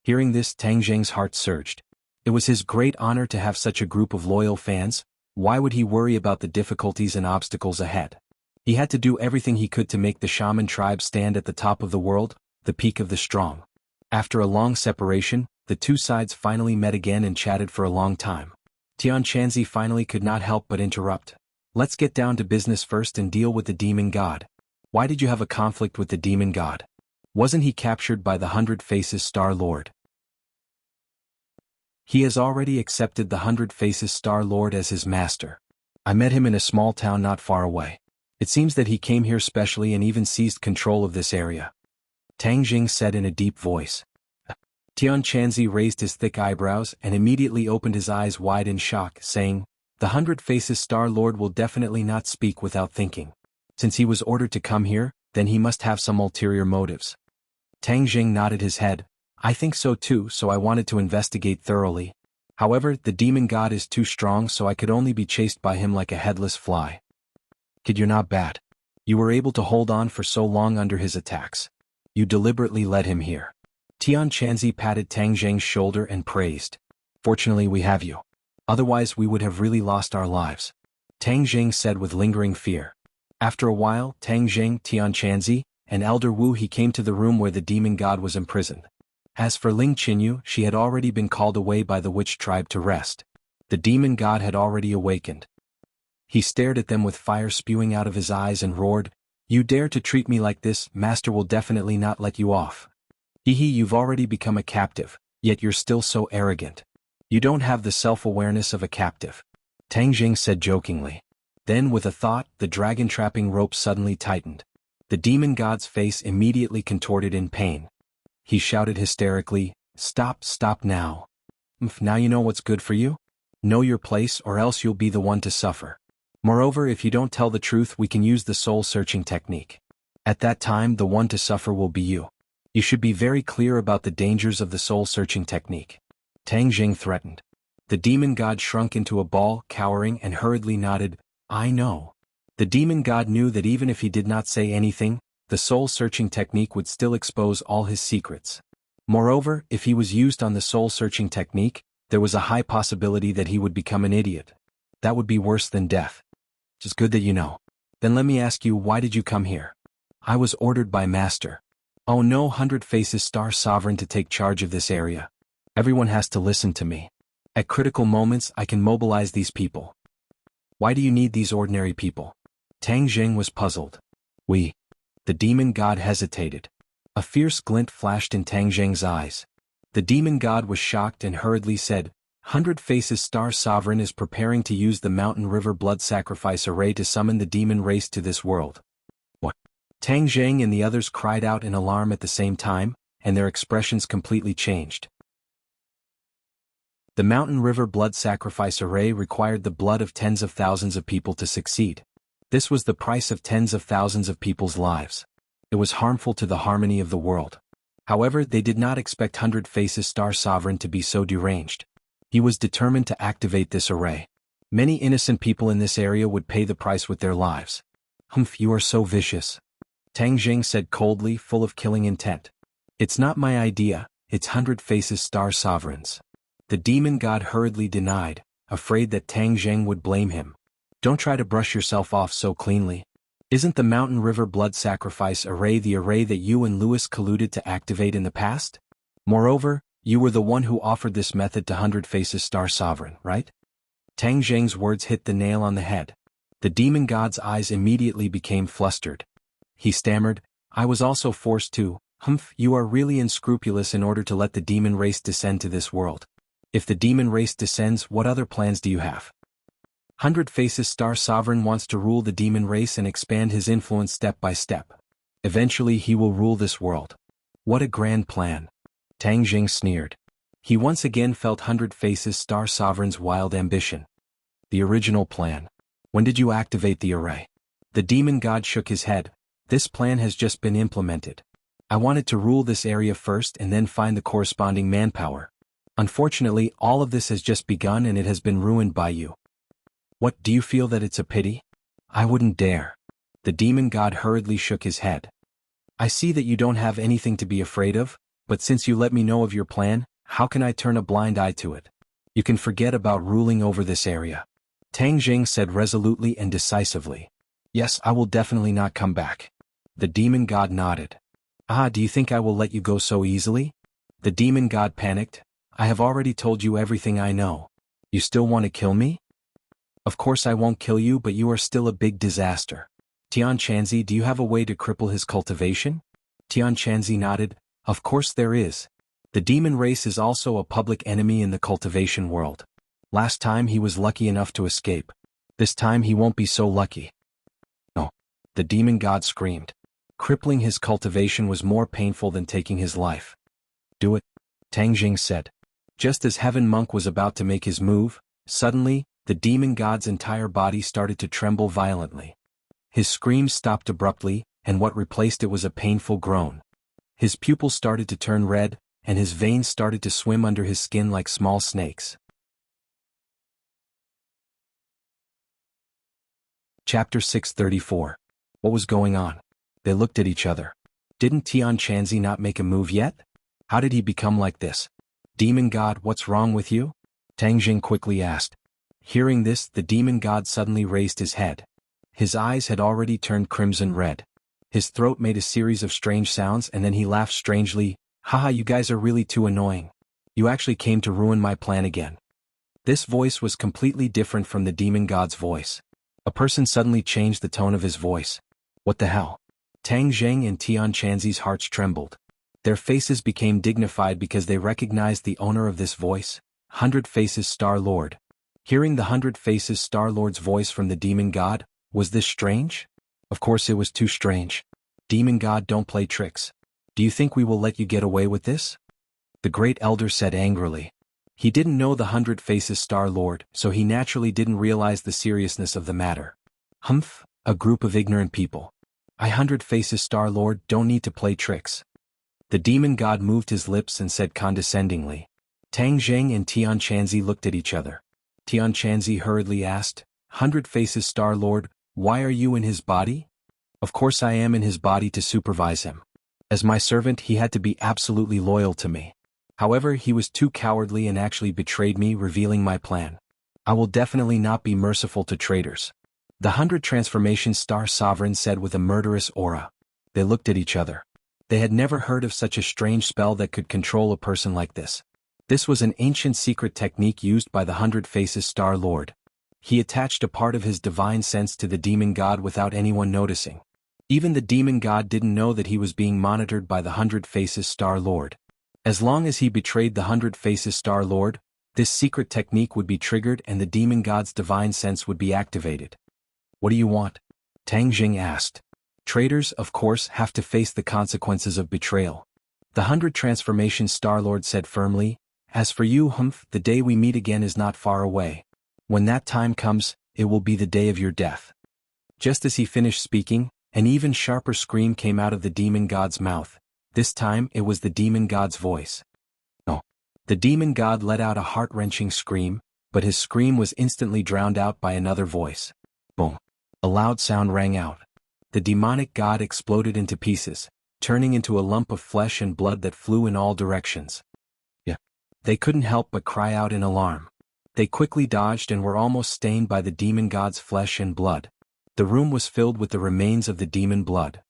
Hearing this, Tang Zheng's heart surged. It was his great honor to have such a group of loyal fans. Why would he worry about the difficulties and obstacles ahead? He had to do everything he could to make the shaman tribe stand at the top of the world, the peak of the strong. After a long separation, the two sides finally met again and chatted for a long time. Tian Chanzi finally could not help but interrupt. "Let's get down to business first and deal with the demon god. Why did you have a conflict with the demon god? Wasn't he captured by the 100 Faces Star Lord?" "He has already accepted the 100 Faces Star Lord as his master. I met him in a small town not far away. It seems that he came here specially and even seized control of this area," Tang Zheng said in a deep voice. Tian Chanzi raised his thick eyebrows and immediately opened his eyes wide in shock, saying, "The 100 Faces Star Lord will definitely not speak without thinking. Since he was ordered to come here, then he must have some ulterior motives." Tang Zheng nodded his head. "I think so too, so I wanted to investigate thoroughly. However, the demon god is too strong, so I could only be chased by him like a headless fly." "Kid, you're not bad. You were able to hold on for so long under his attacks. You deliberately led him here." Tian Chanzi patted Tang Zheng's shoulder and praised. "Fortunately we have you. Otherwise we would have really lost our lives," Tang Zheng said with lingering fear. After a while, Tang Zheng, Tian Chanzi, and Elder Wu he came to the room where the demon god was imprisoned. As for Ling Qinyu, she had already been called away by the witch tribe to rest. The demon god had already awakened. He stared at them with fire spewing out of his eyes and roared, "You dare to treat me like this, master will definitely not let you off. You've already become a captive, yet you're still so arrogant. You don't have the self-awareness of a captive," Tang Zheng said jokingly. Then with a thought, the dragon-trapping rope suddenly tightened. The demon god's face immediately contorted in pain. He shouted hysterically, "Stop, stop now. Now you know what's good for you? Know your place or else you'll be the one to suffer. Moreover, if you don't tell the truth, we can use the soul-searching technique. At that time, the one to suffer will be you. You should be very clear about the dangers of the soul-searching technique," Tang Zheng threatened. The demon god shrunk into a ball, cowering, and hurriedly nodded, "I know." The demon god knew that even if he did not say anything, the soul-searching technique would still expose all his secrets. Moreover, if he was used on the soul-searching technique, there was a high possibility that he would become an idiot. That would be worse than death. "It's good that you know. Then let me ask you, why did you come here?" "I was ordered by Master." Oh no, 100 Faces Star Sovereign to take charge of this area. Everyone has to listen to me. At critical moments I can mobilize these people. Why do you need these ordinary people? Tang Jing was puzzled. We. The demon god hesitated. A fierce glint flashed in Tang Jing's eyes. The demon god was shocked and hurriedly said, 100 Faces Star Sovereign is preparing to use the Mountain River Blood Sacrifice Array to summon the demon race to this world. What? Tang Jing and the others cried out in alarm at the same time, and their expressions completely changed. The Mountain River Blood Sacrifice Array required the blood of tens of thousands of people to succeed. This was the price of tens of thousands of people's lives. It was harmful to the harmony of the world. However, they did not expect 100 Faces Star Sovereign to be so deranged. He was determined to activate this array. Many innocent people in this area would pay the price with their lives. Humph, you are so vicious. Tang Jing said coldly, full of killing intent. It's not my idea, it's 100 Faces Star Sovereign's. The demon god hurriedly denied, afraid that Tang Jing would blame him. Don't try to brush yourself off so cleanly. Isn't the Mountain River Blood Sacrifice Array the array that you and Lewis colluded to activate in the past? Moreover, you were the one who offered this method to 100 Faces Star Sovereign, right? Tang Jing's words hit the nail on the head. The demon god's eyes immediately became flustered. He stammered, I was also forced to. Humph, you are really unscrupulous in order to let the demon race descend to this world. If the demon race descends, what other plans do you have? 100 Faces Star Sovereign wants to rule the demon race and expand his influence step by step. Eventually he will rule this world. What a grand plan. Tang Jing sneered. He once again felt 100 Faces Star Sovereign's wild ambition. The original plan. When did you activate the array? The demon god shook his head. This plan has just been implemented. I wanted to rule this area first and then find the corresponding manpower. Unfortunately, all of this has just begun and it has been ruined by you. What, do you feel that it's a pity? I wouldn't dare. The demon god hurriedly shook his head. I see that you don't have anything to be afraid of, but since you let me know of your plan, how can I turn a blind eye to it? You can forget about ruling over this area. Tang Jing said resolutely and decisively. Yes, I will definitely not come back. The demon god nodded. Ah, do you think I will let you go so easily? The demon god panicked. I have already told you everything I know. You still want to kill me? Of course I won't kill you, but you are still a big disaster. Tian Chanzi, do you have a way to cripple his cultivation? Tian Chanzi nodded. Of course there is. The demon race is also a public enemy in the cultivation world. Last time he was lucky enough to escape. This time he won't be so lucky. No. The demon god screamed. Crippling his cultivation was more painful than taking his life. Do it, Tang Jing said. Just as Heaven Monk was about to make his move, suddenly, the demon god's entire body started to tremble violently. His screams stopped abruptly, and what replaced it was a painful groan. His pupils started to turn red, and his veins started to swim under his skin like small snakes. Chapter 634. What was going on? They looked at each other. Didn't Tian Chanzi not make a move yet? How did he become like this? Demon god, what's wrong with you? Tang Jing quickly asked. Hearing this, the demon god suddenly raised his head. His eyes had already turned crimson red. His throat made a series of strange sounds and then he laughed strangely. Haha, you guys are really too annoying. You actually came to ruin my plan again. This voice was completely different from the demon god's voice. A person suddenly changed the tone of his voice. What the hell? Tang Jing and Tian Chanzi's hearts trembled. Their faces became dignified because they recognized the owner of this voice, 100 Faces Star Lord. Hearing the 100 Faces Star Lord's voice from the demon god, was this strange? Of course it was too strange. Demon god, don't play tricks. Do you think we will let you get away with this? The great elder said angrily. He didn't know the 100 Faces Star Lord, so he naturally didn't realize the seriousness of the matter. Humph, a group of ignorant people. 100 Faces Star Lord don't need to play tricks. The demon god moved his lips and said condescendingly. Tang Jing and Tian Chanzi looked at each other. Tian Chanzi hurriedly asked, 100 Faces Star Lord, why are you in his body? Of course I am in his body to supervise him. As my servant he had to be absolutely loyal to me. However, he was too cowardly and actually betrayed me, revealing my plan. I will definitely not be merciful to traitors. The 100 Transformation Star Sovereign said with a murderous aura. They looked at each other. They had never heard of such a strange spell that could control a person like this. This was an ancient secret technique used by the 100 Faces Star Lord. He attached a part of his divine sense to the demon god without anyone noticing. Even the demon god didn't know that he was being monitored by the 100 Faces Star Lord. As long as he betrayed the 100 Faces Star Lord, this secret technique would be triggered and the demon god's divine sense would be activated. "What do you want?" Tang Jing asked. "Traitors, of course, have to face the consequences of betrayal." The 100 Transformation Star Lord said firmly, "As for you, the day we meet again is not far away. When that time comes, it will be the day of your death." Just as he finished speaking, an even sharper scream came out of the demon god's mouth. This time it was the demon god's voice. "Oh!" The demon god let out a heart-wrenching scream, but his scream was instantly drowned out by another voice. Boom! A loud sound rang out. The demonic god exploded into pieces, turning into a lump of flesh and blood that flew in all directions. They couldn't help but cry out in alarm. They quickly dodged and were almost stained by the demon god's flesh and blood. The room was filled with the remains of the demon blood.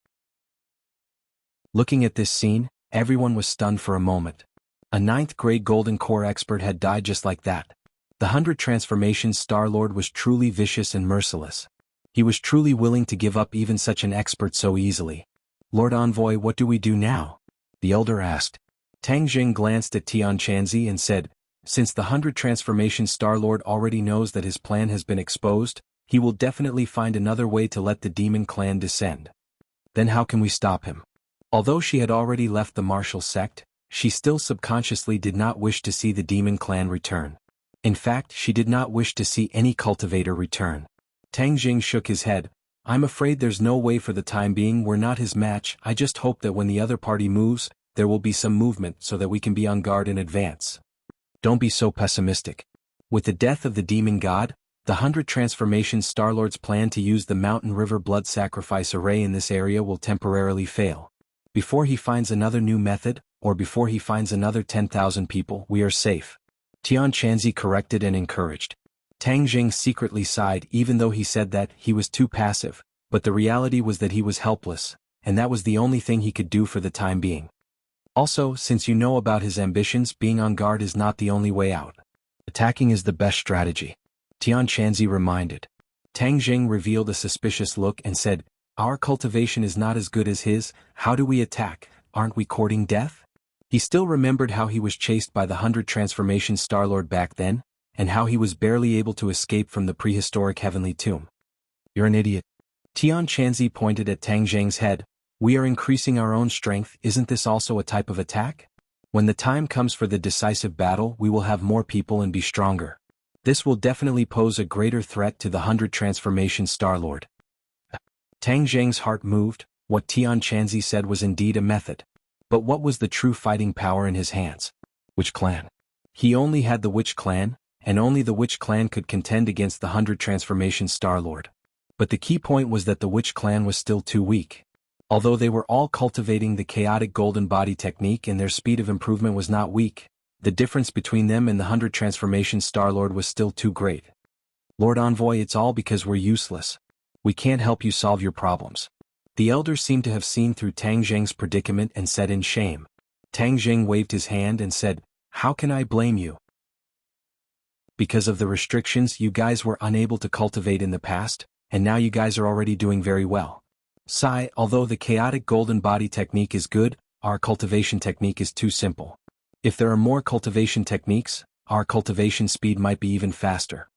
Looking at this scene, everyone was stunned for a moment. A 9th-grade Golden Core expert had died just like that. The 100 Transformations Star Lord was truly vicious and merciless. He was truly willing to give up even such an expert so easily. "Lord Envoy, what do we do now?" the elder asked. Tang Jing glanced at Tian Chanzi and said, "Since the 100 Transformation Star Lord already knows that his plan has been exposed, he will definitely find another way to let the demon clan descend. Then how can we stop him?" Although she had already left the martial sect, she still subconsciously did not wish to see the demon clan return. In fact, she did not wish to see any cultivator return. Tang Jing shook his head. "I'm afraid there's no way for the time being. We're not his match. I just hope that when the other party moves, there will be some movement so that we can be on guard in advance." "Don't be so pessimistic. With the death of the demon god, the 100 Transformation Star Lord's plan to use the Mountain River blood sacrifice array in this area will temporarily fail. Before he finds another new method, or before he finds another 10,000 people, we are safe." Tian Chanzi corrected and encouraged. Tang Jing secretly sighed even though he said that he was too passive, but the reality was that he was helpless, and that was the only thing he could do for the time being. "Also, since you know about his ambitions, being on guard is not the only way out. Attacking is the best strategy," Tian Chanzi reminded. Tang Jing revealed a suspicious look and said, "Our cultivation is not as good as his. How do we attack? Aren't we courting death?" He still remembered how he was chased by the 100 Transformation Star Lord back then, and how he was barely able to escape from the prehistoric heavenly tomb. "You're an idiot." Tian Chanzi pointed at Tang Jing's head. "We are increasing our own strength. Isn't this also a type of attack? When the time comes for the decisive battle, we will have more people and be stronger. This will definitely pose a greater threat to the 100 Transformation Star Lord." Tang Jing's heart moved. What Tian Chanzi said was indeed a method. But what was the true fighting power in his hands? Which clan? He only had the Witch clan, and only the Witch clan could contend against the 100 Transformation Star Lord. But the key point was that the Witch clan was still too weak. Although they were all cultivating the chaotic golden body technique and their speed of improvement was not weak, the difference between them and the 100 Transformation Star Lord was still too great. "Lord Envoy, it's all because we're useless. We can't help you solve your problems." The elder seemed to have seen through Tang Jing's predicament and said in shame. Tang Jing waved his hand and said, "How can I blame you? Because of the restrictions you guys were unable to cultivate in the past, and now you guys are already doing very well. Sigh, although the chaotic golden body technique is good, our cultivation technique is too simple. If there are more cultivation techniques, our cultivation speed might be even faster."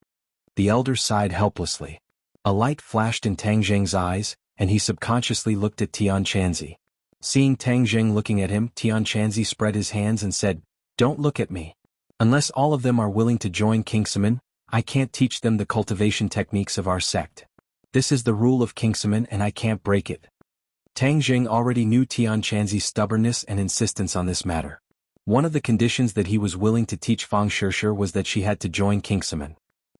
The elder sighed helplessly. A light flashed in Tang Jing's eyes, and he subconsciously looked at Tian Chanzi. Seeing Tang Jing looking at him, Tian Chanzi spread his hands and said, "Don't look at me. Unless all of them are willing to join Kingsaman, I can't teach them the cultivation techniques of our sect. This is the rule of Kingsaman and I can't break it." Tang Jing already knew Tian Chanzi's stubbornness and insistence on this matter. One of the conditions that he was willing to teach Fang Shishir was that she had to join Kingsaman.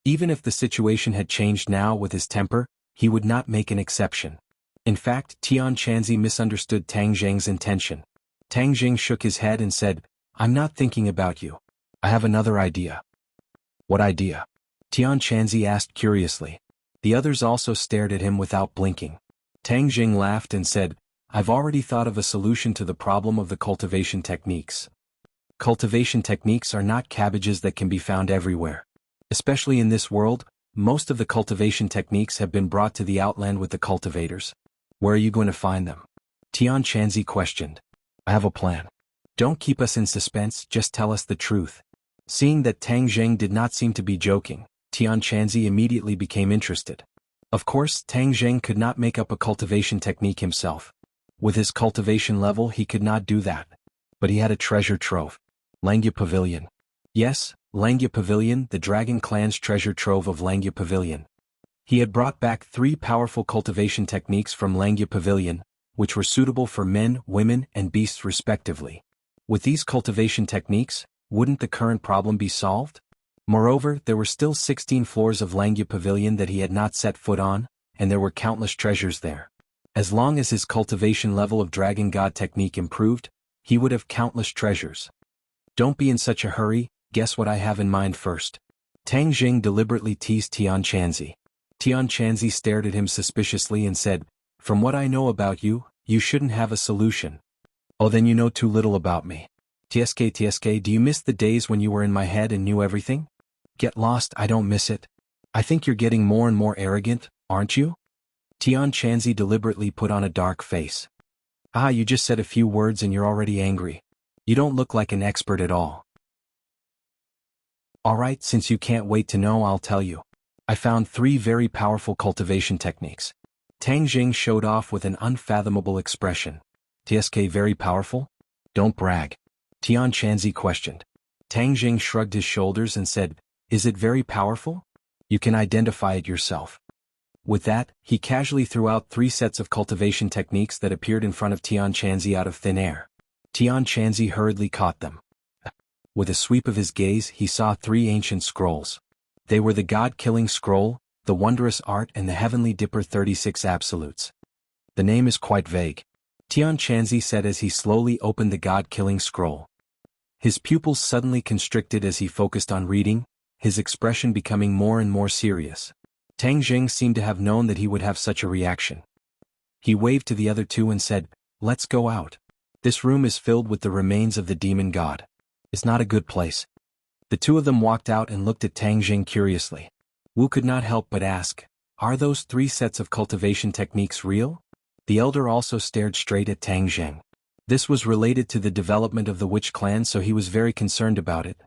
Even if the situation had changed now with his temper, he would not make an exception. In fact, Tian Chanzi misunderstood Tang Jing's intention. Tang Jing shook his head and said, "I'm not thinking about you. I have another idea." "What idea?" Tian Chanzi asked curiously. The others also stared at him without blinking. Tang Jing laughed and said, I've already thought of a solution to the problem of the cultivation techniques. Cultivation techniques are not cabbages that can be found everywhere. Especially in this world, most of the cultivation techniques have been brought to the outland with the cultivators. Where are you going to find them? Tian Chanzi questioned. I have a plan. Don't keep us in suspense, just tell us the truth. Seeing that Tang Zheng did not seem to be joking, Tian Chanzi immediately became interested. Of course, Tang Zheng could not make up a cultivation technique himself. With his cultivation level he could not do that. But he had a treasure trove. Langya Pavilion. Yes, Langya Pavilion, the Dragon Clan's treasure trove of Langya Pavilion. He had brought back 3 powerful cultivation techniques from Langya Pavilion, which were suitable for men, women, and beasts respectively. With these cultivation techniques, wouldn't the current problem be solved? Moreover, there were still 16 floors of Langya Pavilion that he had not set foot on, and there were countless treasures there. As long as his cultivation level of Dragon God technique improved, he would have countless treasures. Don't be in such a hurry, guess what I have in mind first. Tang Jing deliberately teased Tian Chanzi. Tian Chanzi stared at him suspiciously and said, From what I know about you, you shouldn't have a solution. Oh, then you know too little about me. TSK, do you miss the days when you were in my head and knew everything? Get lost, I don't miss it. I think you're getting more and more arrogant, aren't you? Tian Chanzi deliberately put on a dark face. Ah, you just said a few words and you're already angry. You don't look like an expert at all. Alright, since you can't wait to know, I'll tell you. I found 3 very powerful cultivation techniques. Tang Jing showed off with an unfathomable expression. TSK very powerful? Don't brag. Tian Chanzi questioned. Tang Jing shrugged his shoulders and said, Is it very powerful? You can identify it yourself. With that, he casually threw out 3 sets of cultivation techniques that appeared in front of Tian Chanzi out of thin air. Tian Chanzi hurriedly caught them. With a sweep of his gaze he saw 3 ancient scrolls. They were the God-Killing Scroll, the Wondrous Art and the Heavenly Dipper 36 Absolutes. The name is quite vague. Tian Chanzi said as he slowly opened the God-Killing Scroll. His pupils suddenly constricted as he focused on reading, his expression becoming more and more serious. Tang Jing seemed to have known that he would have such a reaction. He waved to the other 2 and said, Let's go out. This room is filled with the remains of the demon god. It's not a good place. The 2 of them walked out and looked at Tang Jing curiously. Wu could not help but ask, Are those 3 sets of cultivation techniques real? The elder also stared straight at Tang Jing. This was related to the development of the witch clan, so he was very concerned about it.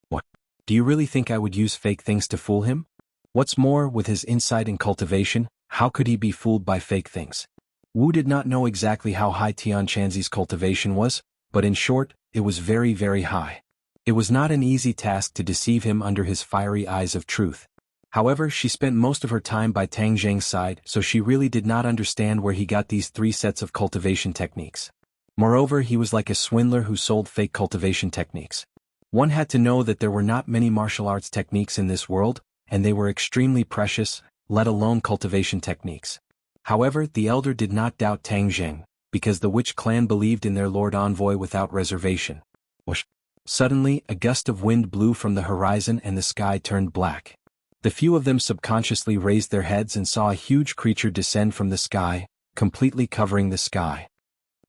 What? Do you really think I would use fake things to fool him? What's more, with his insight in cultivation, how could he be fooled by fake things? Wu did not know exactly how high Tian Chanzi's cultivation was, but in short, it was very, very high. It was not an easy task to deceive him under his fiery eyes of truth. However, she spent most of her time by Tang Jing's side, so she really did not understand where he got these 3 sets of cultivation techniques. Moreover, he was like a swindler who sold fake cultivation techniques. One had to know that there were not many martial arts techniques in this world, and they were extremely precious, let alone cultivation techniques. However, the elder did not doubt Tang Jing, because the witch clan believed in their lord envoy without reservation. Whoosh! Suddenly, a gust of wind blew from the horizon and the sky turned black. The few of them subconsciously raised their heads and saw a huge creature descend from the sky, completely covering the sky.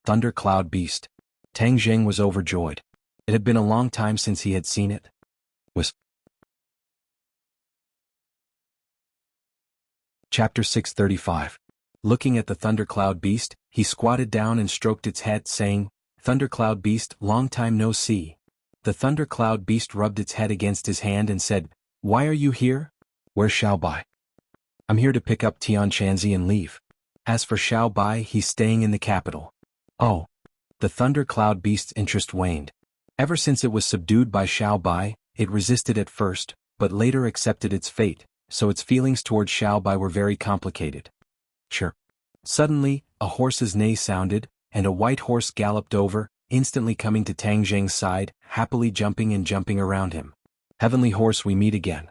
Thundercloud Beast. Tang Jing was overjoyed. It had been a long time since he had seen it. Chapter 635. Looking at the Thundercloud Beast, he squatted down and stroked its head, saying, Thundercloud Beast, long time no see. The Thundercloud Beast rubbed its head against his hand and said, Why are you here? Where's Xiao Bai? I'm here to pick up Tian Chanzi and leave. As for Xiao Bai, he's staying in the capital. Oh. The Thundercloud Beast's interest waned. Ever since it was subdued by Xiao Bai, it resisted at first, but later accepted its fate, so its feelings toward Xiao Bai were very complicated. Sure. Suddenly, a horse's neigh sounded, and a white horse galloped over, instantly coming to Tang Jing's side, happily jumping and jumping around him. Heavenly Horse, we meet again.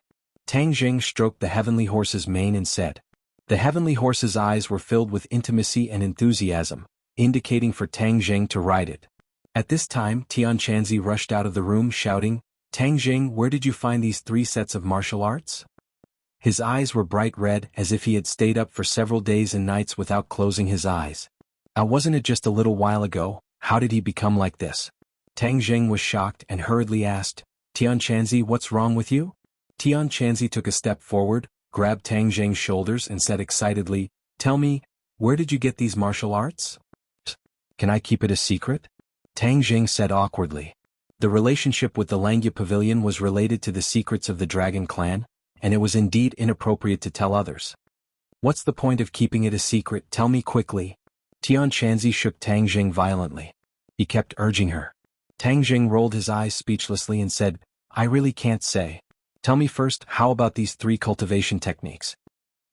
Tang Jing stroked the heavenly horse's mane and said. The heavenly horse's eyes were filled with intimacy and enthusiasm, indicating for Tang Jing to ride it. At this time, Tian Chanzi rushed out of the room shouting, Tang Jing, where did you find these 3 sets of martial arts? His eyes were bright red, as if he had stayed up for several days and nights without closing his eyes. Wasn't it just a little while ago? How did he become like this? Tang Jing was shocked and hurriedly asked, Tian Chanzi, what's wrong with you? Tian Chanzi took a step forward, grabbed Tang Jing's shoulders and said excitedly, Tell me, where did you get these martial arts? Can I keep it a secret? Tang Jing said awkwardly. The relationship with the Langya Pavilion was related to the secrets of the Dragon Clan, and it was indeed inappropriate to tell others. What's the point of keeping it a secret? Tell me quickly. Tian Chanzi shook Tang Jing violently. He kept urging her. Tang Jing rolled his eyes speechlessly and said, I really can't say. Tell me first, how about these 3 cultivation techniques?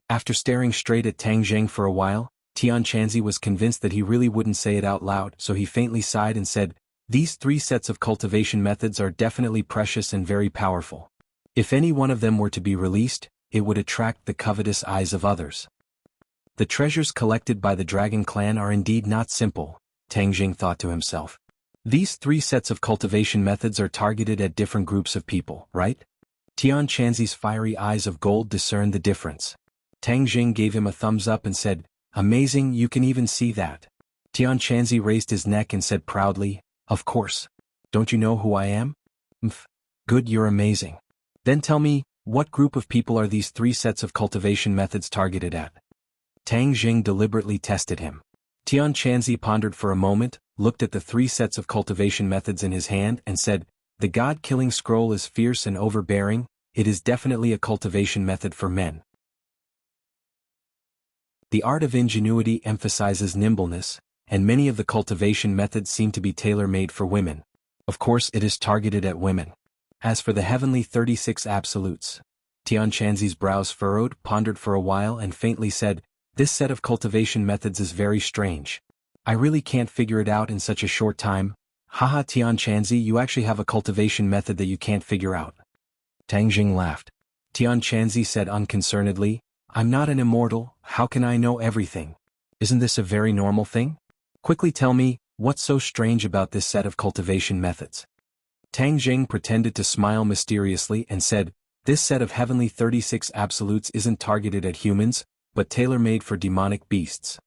After staring straight at Tang Jing for a while, Tian Chanzi was convinced that he really wouldn't say it out loud, so he faintly sighed and said, These 3 sets of cultivation methods are definitely precious and very powerful. If any one of them were to be released, it would attract the covetous eyes of others. The treasures collected by the Dragon Clan are indeed not simple, Tang Jing thought to himself. These 3 sets of cultivation methods are targeted at different groups of people, right? Tian Chanzi's fiery eyes of gold discerned the difference. Tang Jing gave him a thumbs up and said, Amazing, you can even see that. Tian Chanzi raised his neck and said proudly, Of course. Don't you know who I am? Good, you're amazing. Then tell me, what group of people are these 3 sets of cultivation methods targeted at? Tang Jing deliberately tested him. Tian Chanzi pondered for a moment, looked at the 3 sets of cultivation methods in his hand and said, The God-killing scroll is fierce and overbearing, it is definitely a cultivation method for men. The art of ingenuity emphasizes nimbleness, and many of the cultivation methods seem to be tailor-made for women. Of course, it is targeted at women. As for the heavenly 36 absolutes, Tian Chanzi's brows furrowed, pondered for a while and faintly said, This set of cultivation methods is very strange. I really can't figure it out in such a short time. Haha, Tian Chanzi, you actually have a cultivation method that you can't figure out. Tang Jing laughed. Tian Chanzi said unconcernedly, I'm not an immortal, how can I know everything? Isn't this a very normal thing? Quickly tell me, what's so strange about this set of cultivation methods? Tang Jing pretended to smile mysteriously and said, This set of heavenly 36 absolutes isn't targeted at humans, but tailor-made for demonic beasts.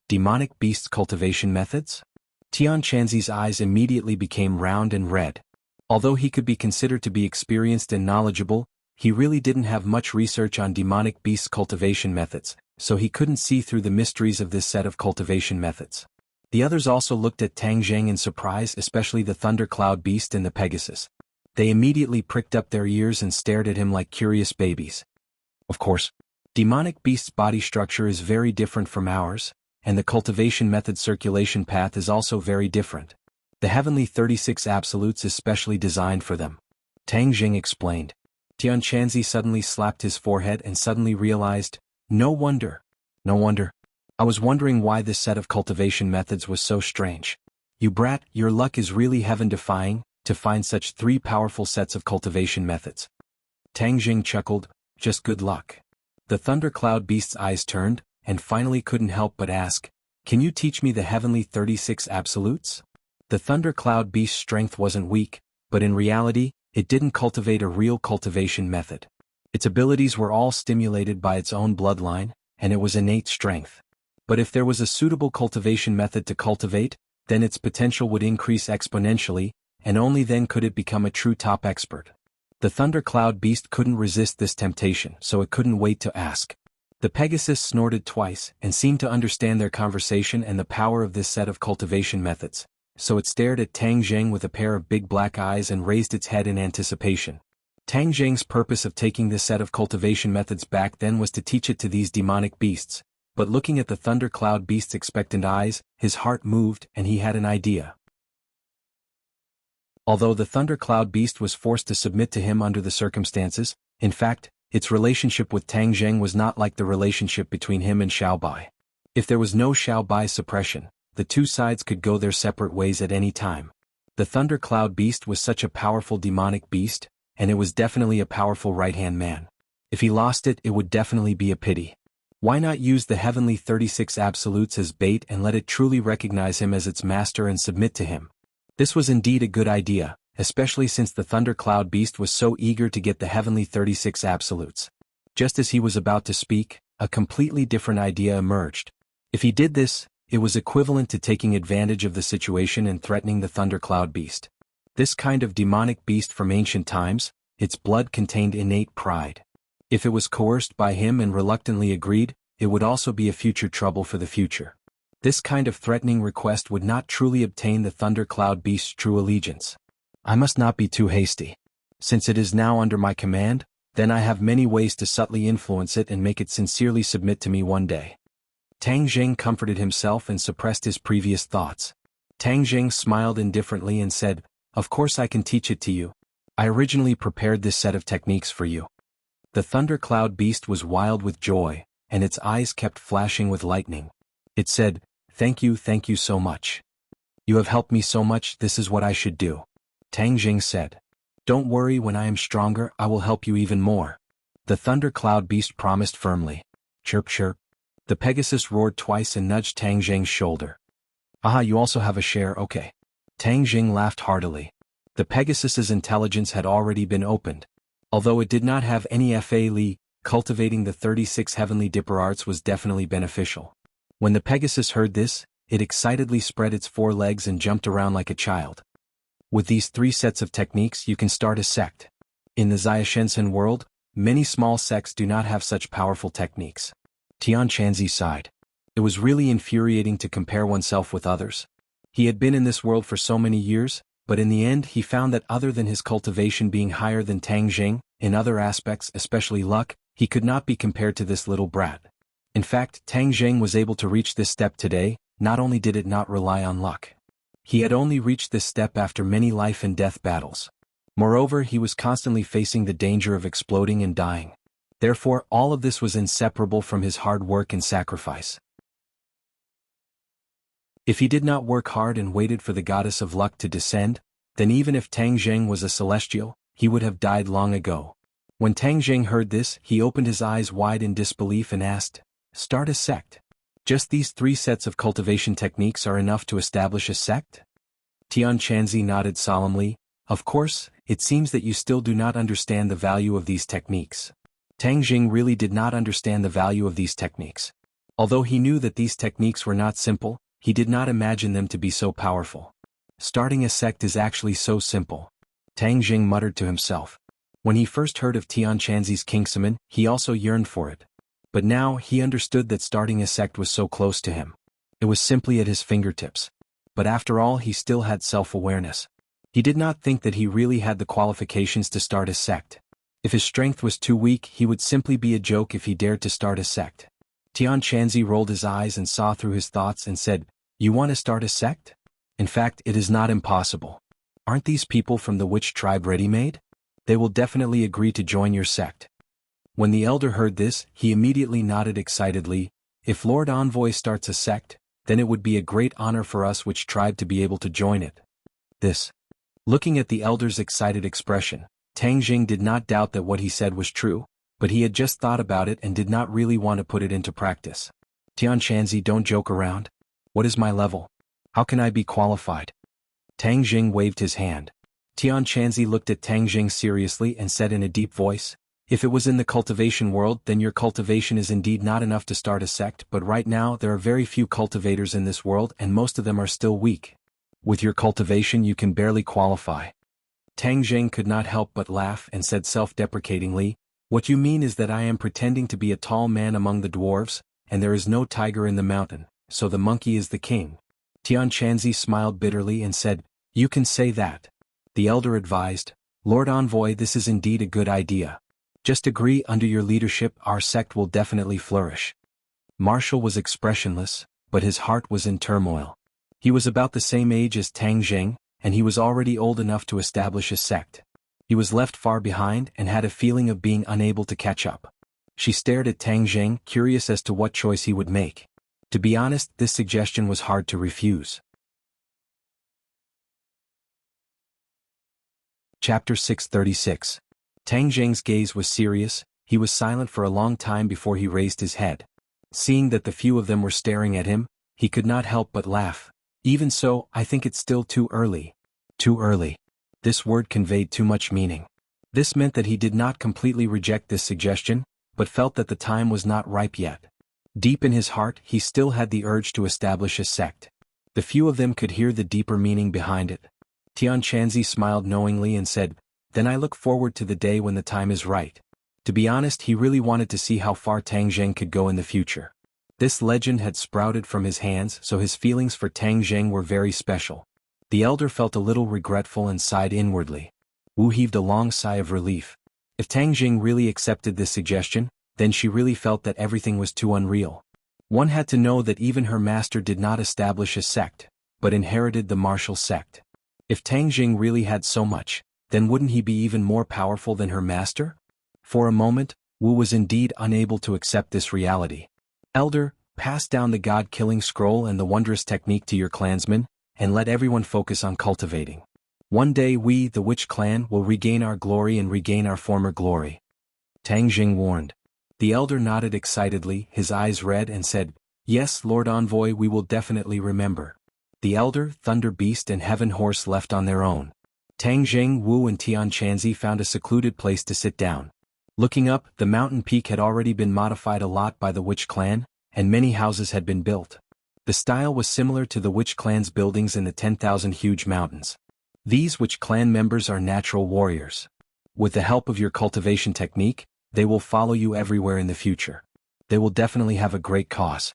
Demonic beasts cultivation methods? Tian Chanzi's eyes immediately became round and red. Although he could be considered to be experienced and knowledgeable, he really didn't have much research on demonic beasts cultivation methods, so he couldn't see through the mysteries of this set of cultivation methods. The others also looked at Tang Jing in surprise, especially the thundercloud beast and the Pegasus. They immediately pricked up their ears and stared at him like curious babies. Of course, demonic beast's body structure is very different from ours, and the cultivation method circulation path is also very different. The heavenly 36 absolutes is specially designed for them. Tang Jing explained. Tian Chanzi suddenly slapped his forehead and suddenly realized, No wonder. I was wondering why this set of cultivation methods was so strange. You brat, your luck is really heaven-defying, to find such 3 powerful sets of cultivation methods. Tang Jing chuckled, Just good luck. The thundercloud beast's eyes turned, and finally couldn't help but ask, Can you teach me the heavenly 36 absolutes? The thundercloud beast's strength wasn't weak, but in reality, it didn't cultivate a real cultivation method. Its abilities were all stimulated by its own bloodline, and it was innate strength. But if there was a suitable cultivation method to cultivate, then its potential would increase exponentially, and only then could it become a true top expert. The thundercloud beast couldn't resist this temptation, so it couldn't wait to ask. The Pegasus snorted twice and seemed to understand their conversation and the power of this set of cultivation methods, so it stared at Tang Jing with a pair of big black eyes and raised its head in anticipation. Tang Jing's purpose of taking this set of cultivation methods back then was to teach it to these demonic beasts, but looking at the thundercloud beast's expectant eyes, his heart moved and he had an idea. Although the thundercloud beast was forced to submit to him under the circumstances, in fact, its relationship with Tang Jing was not like the relationship between him and Xiao Bai. If there was no Xiao Bai suppression, the 2 sides could go their separate ways at any time. The thundercloud beast was such a powerful demonic beast, and it was definitely a powerful right-hand man. If he lost it, it would definitely be a pity. Why not use the heavenly 36 absolutes as bait and let it truly recognize him as its master and submit to him? This was indeed a good idea, especially since the thundercloud beast was so eager to get the heavenly 36 absolutes. Just as he was about to speak, a completely different idea emerged. If he did this, It was equivalent to taking advantage of the situation and threatening the thundercloud beast. This kind of demonic beast from ancient times, its blood contained innate pride. If it was coerced by him and reluctantly agreed, it would also be a future trouble for the future. This kind of threatening request would not truly obtain the thundercloud beast's true allegiance. I must not be too hasty. Since it is now under my command, then I have many ways to subtly influence it and make it sincerely submit to me one day. Tang Jing comforted himself and suppressed his previous thoughts. Tang Jing smiled indifferently and said, "Of course I can teach it to you. I originally prepared this set of techniques for you." The thundercloud beast was wild with joy, and its eyes kept flashing with lightning. It said, thank you so much. You have helped me so much, this is what I should do." Tang Jing said, "Don't worry, when I am stronger I will help you even more." The thundercloud beast promised firmly. Chirp chirp. The Pegasus roared twice and nudged Tang Jing's shoulder. "Aha, you also have a share, okay." Tang Jing laughed heartily. The Pegasus's intelligence had already been opened. Although it did not have any Fa Li, cultivating the 36 heavenly dipper arts was definitely beneficial. When the Pegasus heard this, it excitedly spread its 4 legs and jumped around like a child. With these 3 sets of techniques you can start a sect. In the Xiaoshensen world, many small sects do not have such powerful techniques. Tian Chanzi sighed. It was really infuriating to compare oneself with others. He had been in this world for so many years, but in the end he found that other than his cultivation being higher than Tang Jing, in other aspects, especially luck, he could not be compared to this little brat. In fact, Tang Jing was able to reach this step today. Not only did it not rely on luck. He had only reached this step after many life and death battles. Moreover, he was constantly facing the danger of exploding and dying. Therefore, all of this was inseparable from his hard work and sacrifice. If he did not work hard and waited for the goddess of luck to descend, then even if Tang Jing was a celestial, he would have died long ago. When Tang Jing heard this, he opened his eyes wide in disbelief and asked, "Start a sect? Just these 3 sets of cultivation techniques are enough to establish a sect?" Tian Chanzi nodded solemnly. "Of course, it seems that you still do not understand the value of these techniques." Tang Jing really did not understand the value of these techniques. Although he knew that these techniques were not simple, he did not imagine them to be so powerful. Starting a sect is actually so simple. Tang Jing muttered to himself. When he first heard of Tian Chanzi's Kingsummon, he also yearned for it. But now he understood that starting a sect was so close to him. It was simply at his fingertips. But after all, he still had self-awareness. He did not think that he really had the qualifications to start a sect. If his strength was too weak, he would simply be a joke if he dared to start a sect. Tian Chanzi rolled his eyes and saw through his thoughts and said, "You want to start a sect? In fact, it is not impossible. Aren't these people from the witch tribe ready-made? They will definitely agree to join your sect." When the elder heard this, he immediately nodded excitedly. "If Lord Envoy starts a sect, then it would be a great honor for us which tribe to be able to join it." This. Looking at the elder's excited expression, Tang Jing did not doubt that what he said was true, but he had just thought about it and did not really want to put it into practice. "Tian Chanzi, don't joke around. What is my level? How can I be qualified?" Tang Jing waved his hand. Tian Chanzi looked at Tang Jing seriously and said in a deep voice, "If it was in the cultivation world, then your cultivation is indeed not enough to start a sect, but right now there are very few cultivators in this world and most of them are still weak. With your cultivation you can barely qualify." Tang Jing could not help but laugh and said self-deprecatingly, "What you mean is that I am pretending to be a tall man among the dwarves, and there is no tiger in the mountain, so the monkey is the king." Tian Chanzi smiled bitterly and said, "You can say that." The elder advised, "Lord Envoy, this is indeed a good idea. Just agree under your leadership, our sect will definitely flourish." Marshall was expressionless, but his heart was in turmoil. He was about the same age as Tang Jing, and he was already old enough to establish a sect. He was left far behind and had a feeling of being unable to catch up. She stared at Tang Jing, curious as to what choice he would make. To be honest, this suggestion was hard to refuse. Chapter 636. Tang Jing's gaze was serious. He was silent for a long time before he raised his head. Seeing that the few of them were staring at him, he could not help but laugh. "Even so, I think it's still too early." Too early. This word conveyed too much meaning. This meant that he did not completely reject this suggestion, but felt that the time was not ripe yet. Deep in his heart, he still had the urge to establish a sect. The few of them could hear the deeper meaning behind it. Tian Chanzi smiled knowingly and said, "Then I look forward to the day when the time is right." To be honest, he really wanted to see how far Tang Zheng could go in the future. This legend had sprouted from his hands, so his feelings for Tang Zheng were very special. The elder felt a little regretful and sighed inwardly. Wu heaved a long sigh of relief. If Tang Zheng really accepted this suggestion, then she really felt that everything was too unreal. One had to know that even her master did not establish a sect, but inherited the martial sect. If Tang Zheng really had so much, then wouldn't he be even more powerful than her master? For a moment, Wu was indeed unable to accept this reality. "Elder, pass down the god-killing scroll and the wondrous technique to your clansmen, and let everyone focus on cultivating. One day we, the Witch clan, will regain our glory and regain our former glory," Tang Jing warned. The elder nodded excitedly, his eyes red, and said, "Yes, Lord Envoy, we will definitely remember." The elder, Thunder Beast and Heaven Horse left on their own. Tang Jing, Wu and Tian Chanzi found a secluded place to sit down. Looking up, the mountain peak had already been modified a lot by the Witch clan, and many houses had been built. The style was similar to the Witch clan's buildings in the 10,000 huge mountains. These Witch clan members are natural warriors. With the help of your cultivation technique, they will follow you everywhere in the future. They will definitely have a great cause.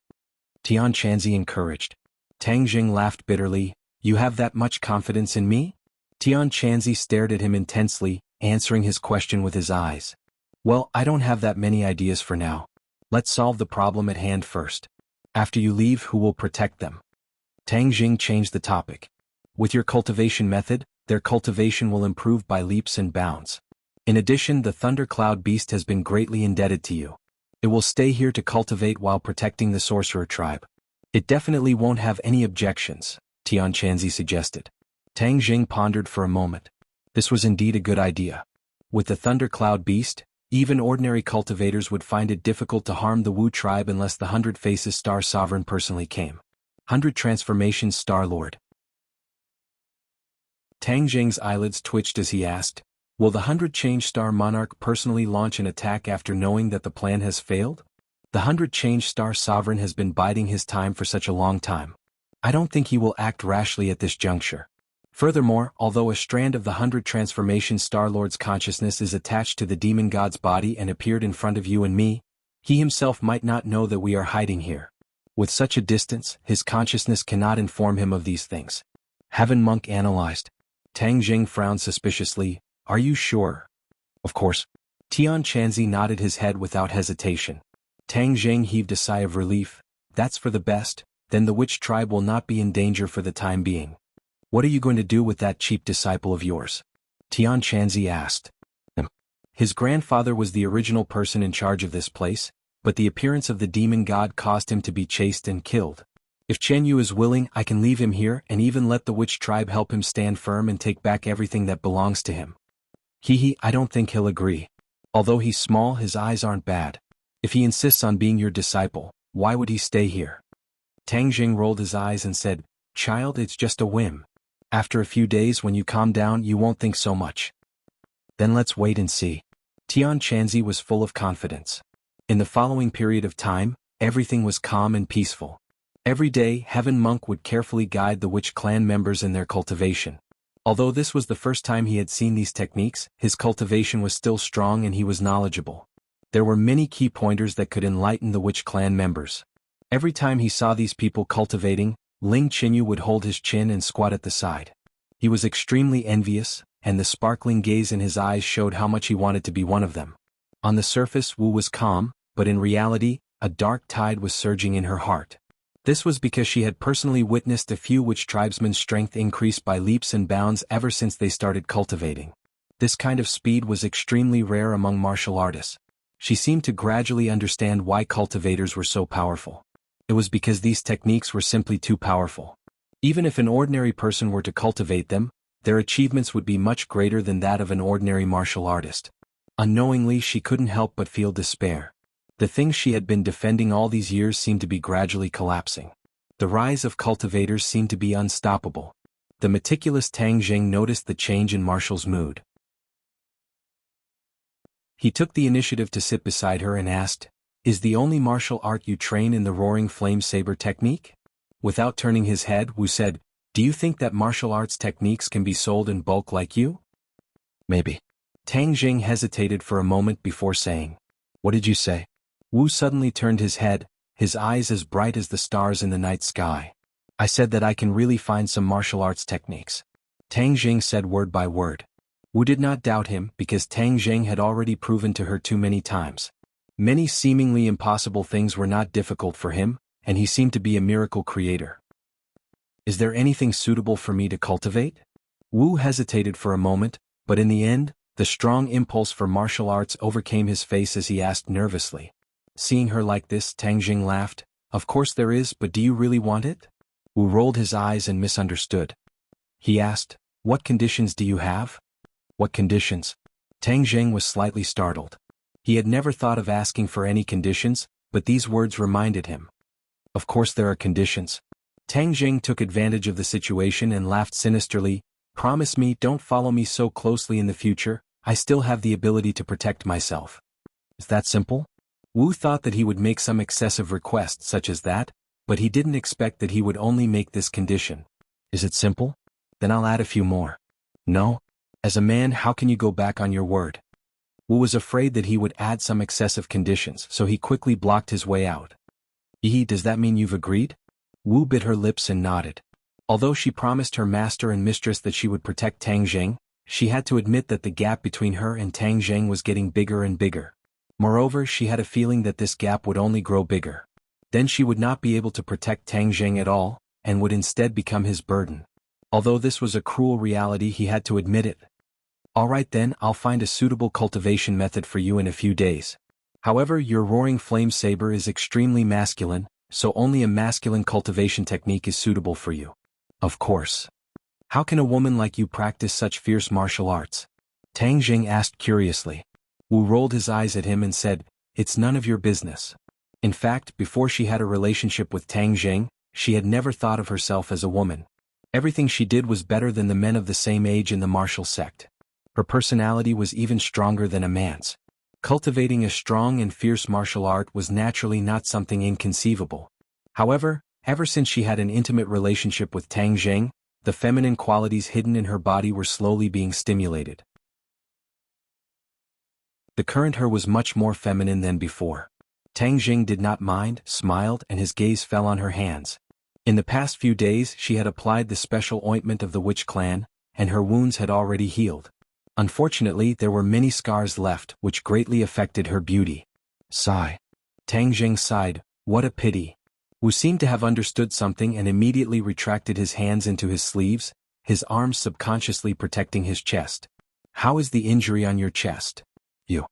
Tian Chanzi encouraged. Tang Jing laughed bitterly. "You have that much confidence in me?" Tian Chanzi stared at him intensely, answering his question with his eyes. "Well, I don't have that many ideas for now. Let's solve the problem at hand first. After you leave, who will protect them?" Tang Jing changed the topic. "With your cultivation method, their cultivation will improve by leaps and bounds. In addition, the Thundercloud Beast has been greatly indebted to you. It will stay here to cultivate while protecting the Sorcerer tribe. It definitely won't have any objections," Tian Chanzi suggested. Tang Jing pondered for a moment. This was indeed a good idea. With the Thundercloud Beast, even ordinary cultivators would find it difficult to harm the Wu tribe unless the 100 Faces Star Sovereign personally came. 100 Transformations Star Lord. Tang Jing's eyelids twitched as he asked, "Will the 100 Change Star Monarch personally launch an attack after knowing that the plan has failed? The 100 Change Star Sovereign has been biding his time for such a long time. I don't think he will act rashly at this juncture. Furthermore, although a strand of the 100 Transformation Star Lord's consciousness is attached to the demon god's body and appeared in front of you and me, he himself might not know that we are hiding here. With such a distance, his consciousness cannot inform him of these things." Heaven Monk analyzed. Tang Jing frowned suspiciously. "Are you sure?" "Of course." Tian Chanzi nodded his head without hesitation. Tang Jing heaved a sigh of relief. "That's for the best, then the Witch tribe will not be in danger for the time being. What are you going to do with that cheap disciple of yours?" Tian Chanzi asked. His grandfather was the original person in charge of this place, but the appearance of the demon god caused him to be chased and killed. If Chen Yu is willing, I can leave him here and even let the Witch tribe help him stand firm and take back everything that belongs to him. I don't think he'll agree. Although he's small, his eyes aren't bad. If he insists on being your disciple, why would he stay here?" Tang Jing rolled his eyes and said, "Child, it's just a whim. After a few days when you calm down you won't think so much." "Then let's wait and see." Tian Chanzi was full of confidence. In the following period of time, everything was calm and peaceful. Every day, Heaven Monk would carefully guide the Witch clan members in their cultivation. Although this was the first time he had seen these techniques, his cultivation was still strong and he was knowledgeable. There were many key pointers that could enlighten the Witch clan members. Every time he saw these people cultivating, Ling Qinyu would hold his chin and squat at the side. He was extremely envious, and the sparkling gaze in his eyes showed how much he wanted to be one of them. On the surface, Wu was calm, but in reality, a dark tide was surging in her heart. This was because she had personally witnessed a few Witch tribesmen's strength increase by leaps and bounds ever since they started cultivating. This kind of speed was extremely rare among martial artists. She seemed to gradually understand why cultivators were so powerful. It was because these techniques were simply too powerful. Even if an ordinary person were to cultivate them, their achievements would be much greater than that of an ordinary martial artist. Unknowingly, she couldn't help but feel despair. The things she had been defending all these years seemed to be gradually collapsing. The rise of cultivators seemed to be unstoppable. The meticulous Tang Jing noticed the change in Marshall's mood. He took the initiative to sit beside her and asked, Is the only martial art you train in the roaring flame saber technique? Without turning his head, Wu said, do you think that martial arts techniques can be sold in bulk like you? Maybe. Tang Jing hesitated for a moment before saying, what did you say? Wu suddenly turned his head, his eyes as bright as the stars in the night sky. I said that I can really find some martial arts techniques. Tang Jing said word by word. Wu did not doubt him because Tang Jing had already proven to her too many times. Many seemingly impossible things were not difficult for him, and he seemed to be a miracle creator. Is there anything suitable for me to cultivate? Wu hesitated for a moment, but in the end, the strong impulse for martial arts overcame his face as he asked nervously. Seeing her like this, Tang Jing laughed. Of course there is, but do you really want it? Wu rolled his eyes and misunderstood. He asked, what conditions do you have? What conditions? Tang Jing was slightly startled. He had never thought of asking for any conditions, but these words reminded him. Of course there are conditions. Tang Jing took advantage of the situation and laughed sinisterly. Promise me don't follow me so closely in the future, I still have the ability to protect myself. Is that simple? Wu thought that he would make some excessive request such as that, but he didn't expect that he would only make this condition. Is it simple? Then I'll add a few more. No? As a man, how can you go back on your word? Wu was afraid that he would add some excessive conditions, so he quickly blocked his way out. Does that mean you've agreed? Wu bit her lips and nodded. Although she promised her master and mistress that she would protect Tang Jing, she had to admit that the gap between her and Tang Jing was getting bigger and bigger. Moreover, she had a feeling that this gap would only grow bigger. Then she would not be able to protect Tang Jing at all, and would instead become his burden. Although this was a cruel reality, he had to admit it. All right then, I'll find a suitable cultivation method for you in a few days. However, your roaring flame saber is extremely masculine, so only a masculine cultivation technique is suitable for you. Of course. How can a woman like you practice such fierce martial arts? Tang Jing asked curiously. Wu rolled his eyes at him and said, it's none of your business. In fact, before she had a relationship with Tang Jing, she had never thought of herself as a woman. Everything she did was better than the men of the same age in the martial sect. Her personality was even stronger than a man's. Cultivating a strong and fierce martial art was naturally not something inconceivable. However, ever since she had an intimate relationship with Tang Jing, the feminine qualities hidden in her body were slowly being stimulated. The current her was much more feminine than before. Tang Jing did not mind, smiled, and his gaze fell on her hands. In the past few days she had applied the special ointment of the witch clan, and her wounds had already healed. Unfortunately, there were many scars left, which greatly affected her beauty. Sigh. Tang Jing sighed, what a pity. Wu seemed to have understood something and immediately retracted his hands into his sleeves, his arms subconsciously protecting his chest. How is the injury on your chest? You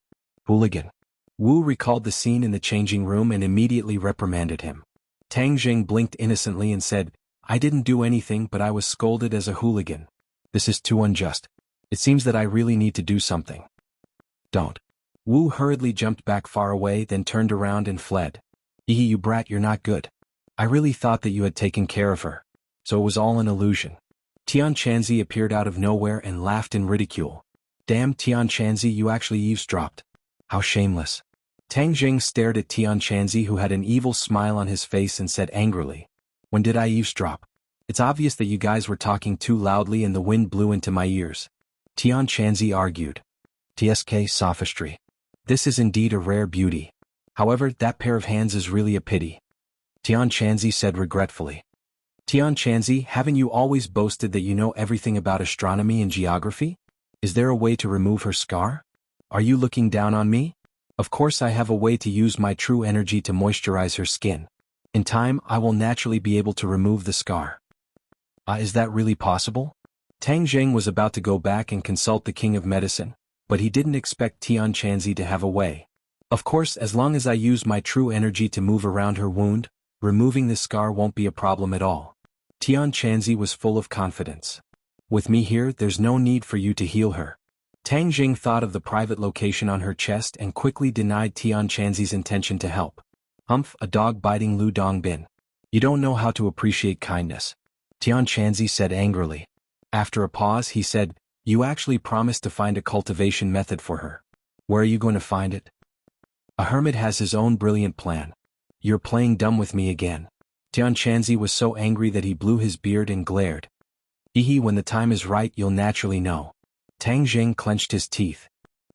hooligan. Wu recalled the scene in the changing room and immediately reprimanded him. Tang Jing blinked innocently and said, I didn't do anything, but I was scolded as a hooligan. This is too unjust. It seems that I really need to do something. Don't. Wu hurriedly jumped back far away, then turned around and fled. You brat, you're not good. I really thought that you had taken care of her. So it was all an illusion. Tian Chanzi appeared out of nowhere and laughed in ridicule. Damn, Tian Chanzi, you actually eavesdropped. How shameless. Tang Jing stared at Tian Chanzi, who had an evil smile on his face, and said angrily, when did I eavesdrop? It's obvious that you guys were talking too loudly and the wind blew into my ears. Tian Chanzi argued. TSK sophistry. This is indeed a rare beauty. However, that pair of hands is really a pity. Tian Chanzi said regretfully. Tian Chanzi, haven't you always boasted that you know everything about astronomy and geography? Is there a way to remove her scar? Are you looking down on me? Of course I have a way to use my true energy to moisturize her skin. In time, I will naturally be able to remove the scar. Is that really possible? Tang Jing was about to go back and consult the king of medicine, but he didn't expect Tian Chanzi to have a way. Of course, as long as I use my true energy to move around her wound, removing the scar won't be a problem at all. Tian Chanzi was full of confidence. With me here, there's no need for you to heal her. Tang Jing thought of the private location on her chest and quickly denied Tian Chanzi's intention to help. Humph, a dog biting Lu Dongbin. You don't know how to appreciate kindness. Tian Chanzi said angrily. After a pause he said, you actually promised to find a cultivation method for her. Where are you going to find it? A hermit has his own brilliant plan. You're playing dumb with me again. Tian Chanzi was so angry that he blew his beard and glared. When the time is right you'll naturally know. Tang Jing clenched his teeth.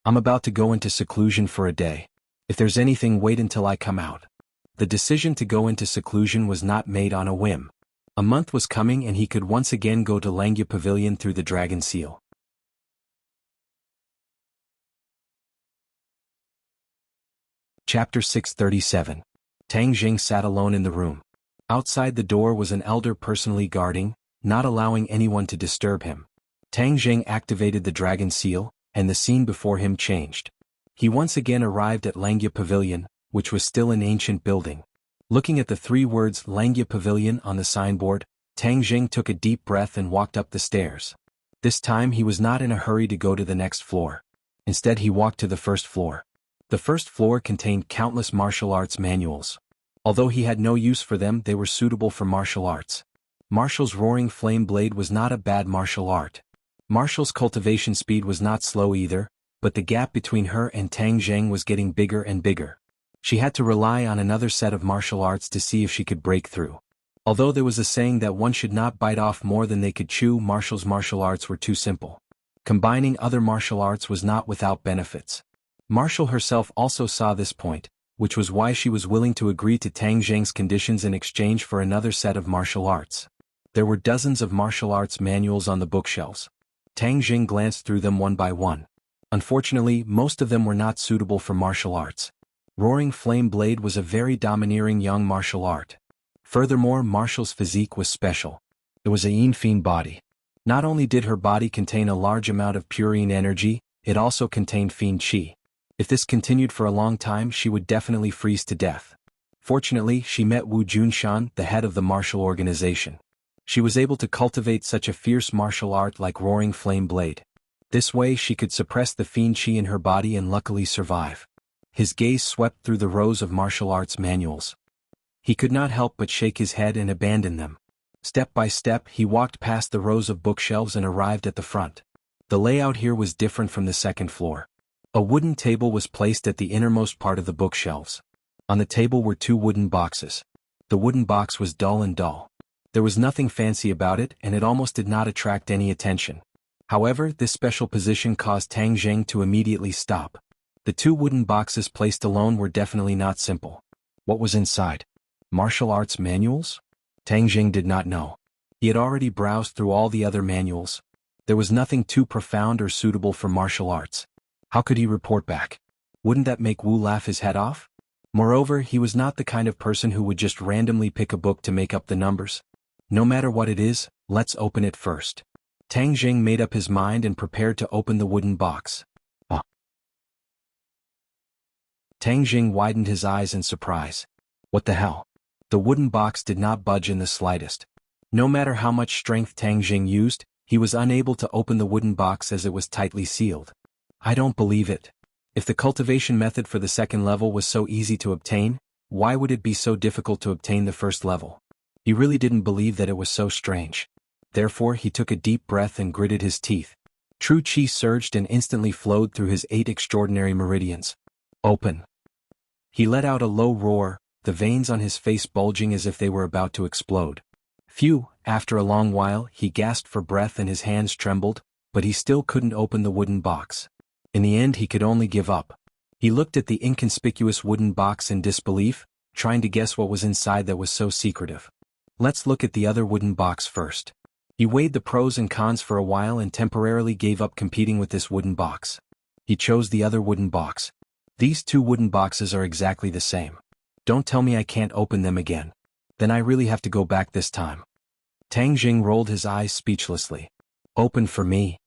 I'm about to go into seclusion for a day. If there's anything, wait until I come out. The decision to go into seclusion was not made on a whim. A month was coming and he could once again go to Langya Pavilion through the Dragon Seal. Chapter 637. Tang Jing sat alone in the room. Outside the door was an elder personally guarding, not allowing anyone to disturb him. Tang Jing activated the Dragon Seal, and the scene before him changed. He once again arrived at Langya Pavilion, which was still an ancient building. Looking at the 3 words Langya Pavilion on the signboard, Tang Jing took a deep breath and walked up the stairs. This time he was not in a hurry to go to the next floor. Instead he walked to the first floor. The first floor contained countless martial arts manuals. Although he had no use for them, they were suitable for martial arts. Martial's Roaring Flame Blade was not a bad martial art. Martial's cultivation speed was not slow either, but the gap between her and Tang Jing was getting bigger and bigger. She had to rely on another set of martial arts to see if she could break through. Although there was a saying that one should not bite off more than they could chew, Martial's martial arts were too simple. Combining other martial arts was not without benefits. Martial herself also saw this point, which was why she was willing to agree to Tang Jing's conditions in exchange for another set of martial arts. There were dozens of martial arts manuals on the bookshelves. Tang Jing glanced through them one by one. Unfortunately, most of them were not suitable for martial arts. Roaring Flame Blade was a very domineering young martial art. Furthermore, Martial's physique was special. It was a yin fiend body. Not only did her body contain a large amount of pure yin energy, it also contained fiend qi. If this continued for a long time, she would definitely freeze to death. Fortunately, she met Wu Junshan, the head of the martial organization. She was able to cultivate such a fierce martial art like Roaring Flame Blade. This way she could suppress the fiend qi in her body and luckily survive. His gaze swept through the rows of martial arts manuals. He could not help but shake his head and abandon them. Step by step he walked past the rows of bookshelves and arrived at the front. The layout here was different from the second floor. A wooden table was placed at the innermost part of the bookshelves. On the table were 2 wooden boxes. The wooden box was dull and dull. There was nothing fancy about it and it almost did not attract any attention. However, this special position caused Tang Jing to immediately stop. The 2 wooden boxes placed alone were definitely not simple. What was inside? Martial arts manuals? Tang Jing did not know. He had already browsed through all the other manuals. There was nothing too profound or suitable for martial arts. How could he report back? Wouldn't that make Wu laugh his head off? Moreover, he was not the kind of person who would just randomly pick a book to make up the numbers. No matter what it is, let's open it first. Tang Jing made up his mind and prepared to open the wooden box. Tang Jing widened his eyes in surprise. What the hell? The wooden box did not budge in the slightest. No matter how much strength Tang Jing used, he was unable to open the wooden box as it was tightly sealed. I don't believe it. If the cultivation method for the second level was so easy to obtain, why would it be so difficult to obtain the first level? He really didn't believe that it was so strange. Therefore he took a deep breath and gritted his teeth. True qi surged and instantly flowed through his 8 extraordinary meridians. Open. He let out a low roar, the veins on his face bulging as if they were about to explode. Phew, after a long while he gasped for breath and his hands trembled, but he still couldn't open the wooden box. In the end he could only give up. He looked at the inconspicuous wooden box in disbelief, trying to guess what was inside that was so secretive. Let's look at the other wooden box first. He weighed the pros and cons for a while and temporarily gave up competing with this wooden box. He chose the other wooden box. These 2 wooden boxes are exactly the same. Don't tell me I can't open them again. Then I really have to go back this time. Tang Jing rolled his eyes speechlessly. Open for me.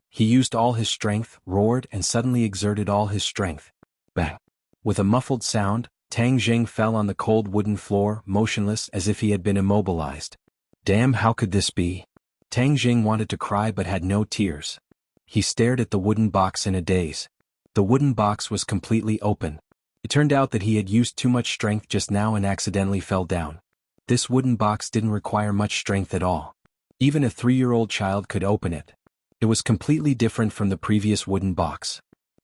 He used all his strength, roared and suddenly exerted all his strength. Bang! With a muffled sound, Tang Jing fell on the cold wooden floor, motionless as if he had been immobilized. Damn, how could this be? Tang Jing wanted to cry but had no tears. He stared at the wooden box in a daze. The wooden box was completely open. It turned out that he had used too much strength just now and accidentally fell down. This wooden box didn't require much strength at all. Even a 3-year-old child could open it. It was completely different from the previous wooden box.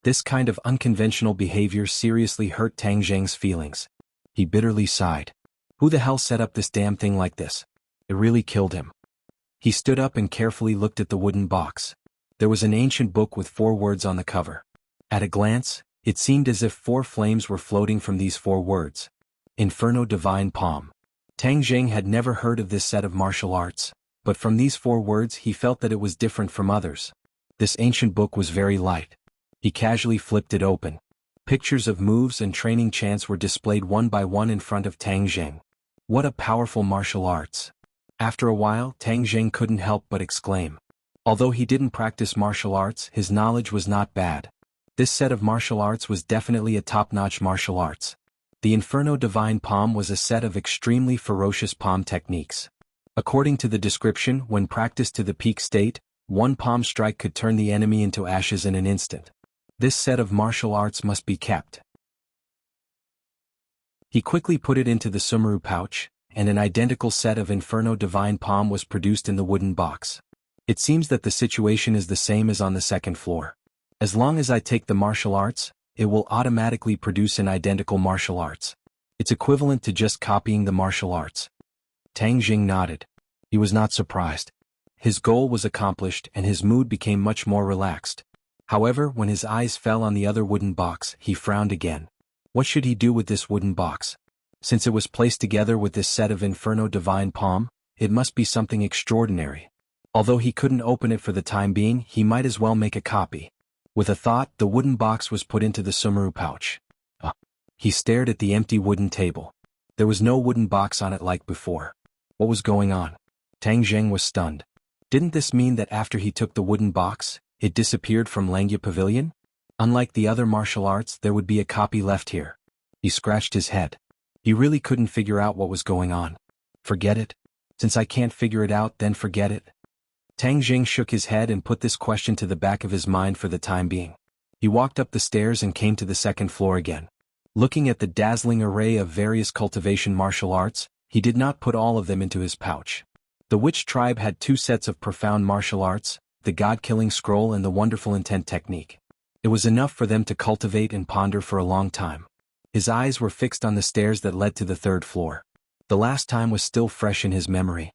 This kind of unconventional behavior seriously hurt Tang Zheng's feelings. He bitterly sighed. Who the hell set up this damn thing like this? It really killed him. He stood up and carefully looked at the wooden box. There was an ancient book with 4 words on the cover. At a glance, it seemed as if 4 flames were floating from these 4 words. Inferno Divine Palm. Tang Zheng had never heard of this set of martial arts, but from these 4 words he felt that it was different from others. This ancient book was very light. He casually flipped it open. Pictures of moves and training chants were displayed one by one in front of Tang Zheng. What a powerful martial arts! After a while, Tang Zheng couldn't help but exclaim. Although he didn't practice martial arts, his knowledge was not bad. This set of martial arts was definitely a top-notch martial arts. The Inferno Divine Palm was a set of extremely ferocious palm techniques. According to the description, when practiced to the peak state, one palm strike could turn the enemy into ashes in an instant. This set of martial arts must be kept. He quickly put it into the sumaru pouch, and an identical set of Inferno Divine Palm was produced in the wooden box. It seems that the situation is the same as on the second floor. As long as I take the martial arts, it will automatically produce an identical martial arts. It's equivalent to just copying the martial arts. Tang Zheng nodded. He was not surprised. His goal was accomplished and his mood became much more relaxed. However, when his eyes fell on the other wooden box, he frowned again. What should he do with this wooden box? Since it was placed together with this set of Inferno Divine Palm, it must be something extraordinary. Although he couldn't open it for the time being, he might as well make a copy. With a thought, the wooden box was put into the sumaru pouch. He stared at the empty wooden table. There was no wooden box on it like before. What was going on? Tang Zheng was stunned. Didn't this mean that after he took the wooden box, it disappeared from Langya Pavilion? Unlike the other martial arts, there would be a copy left here. He scratched his head. He really couldn't figure out what was going on. Forget it? Since I can't figure it out, then forget it. Tang Zheng shook his head and put this question to the back of his mind for the time being. He walked up the stairs and came to the second floor again. Looking at the dazzling array of various cultivation martial arts, he did not put all of them into his pouch. The witch tribe had 2 sets of profound martial arts, the God-killing scroll and the wonderful intent technique. It was enough for them to cultivate and ponder for a long time. His eyes were fixed on the stairs that led to the 3rd floor. The last time was still fresh in his memory.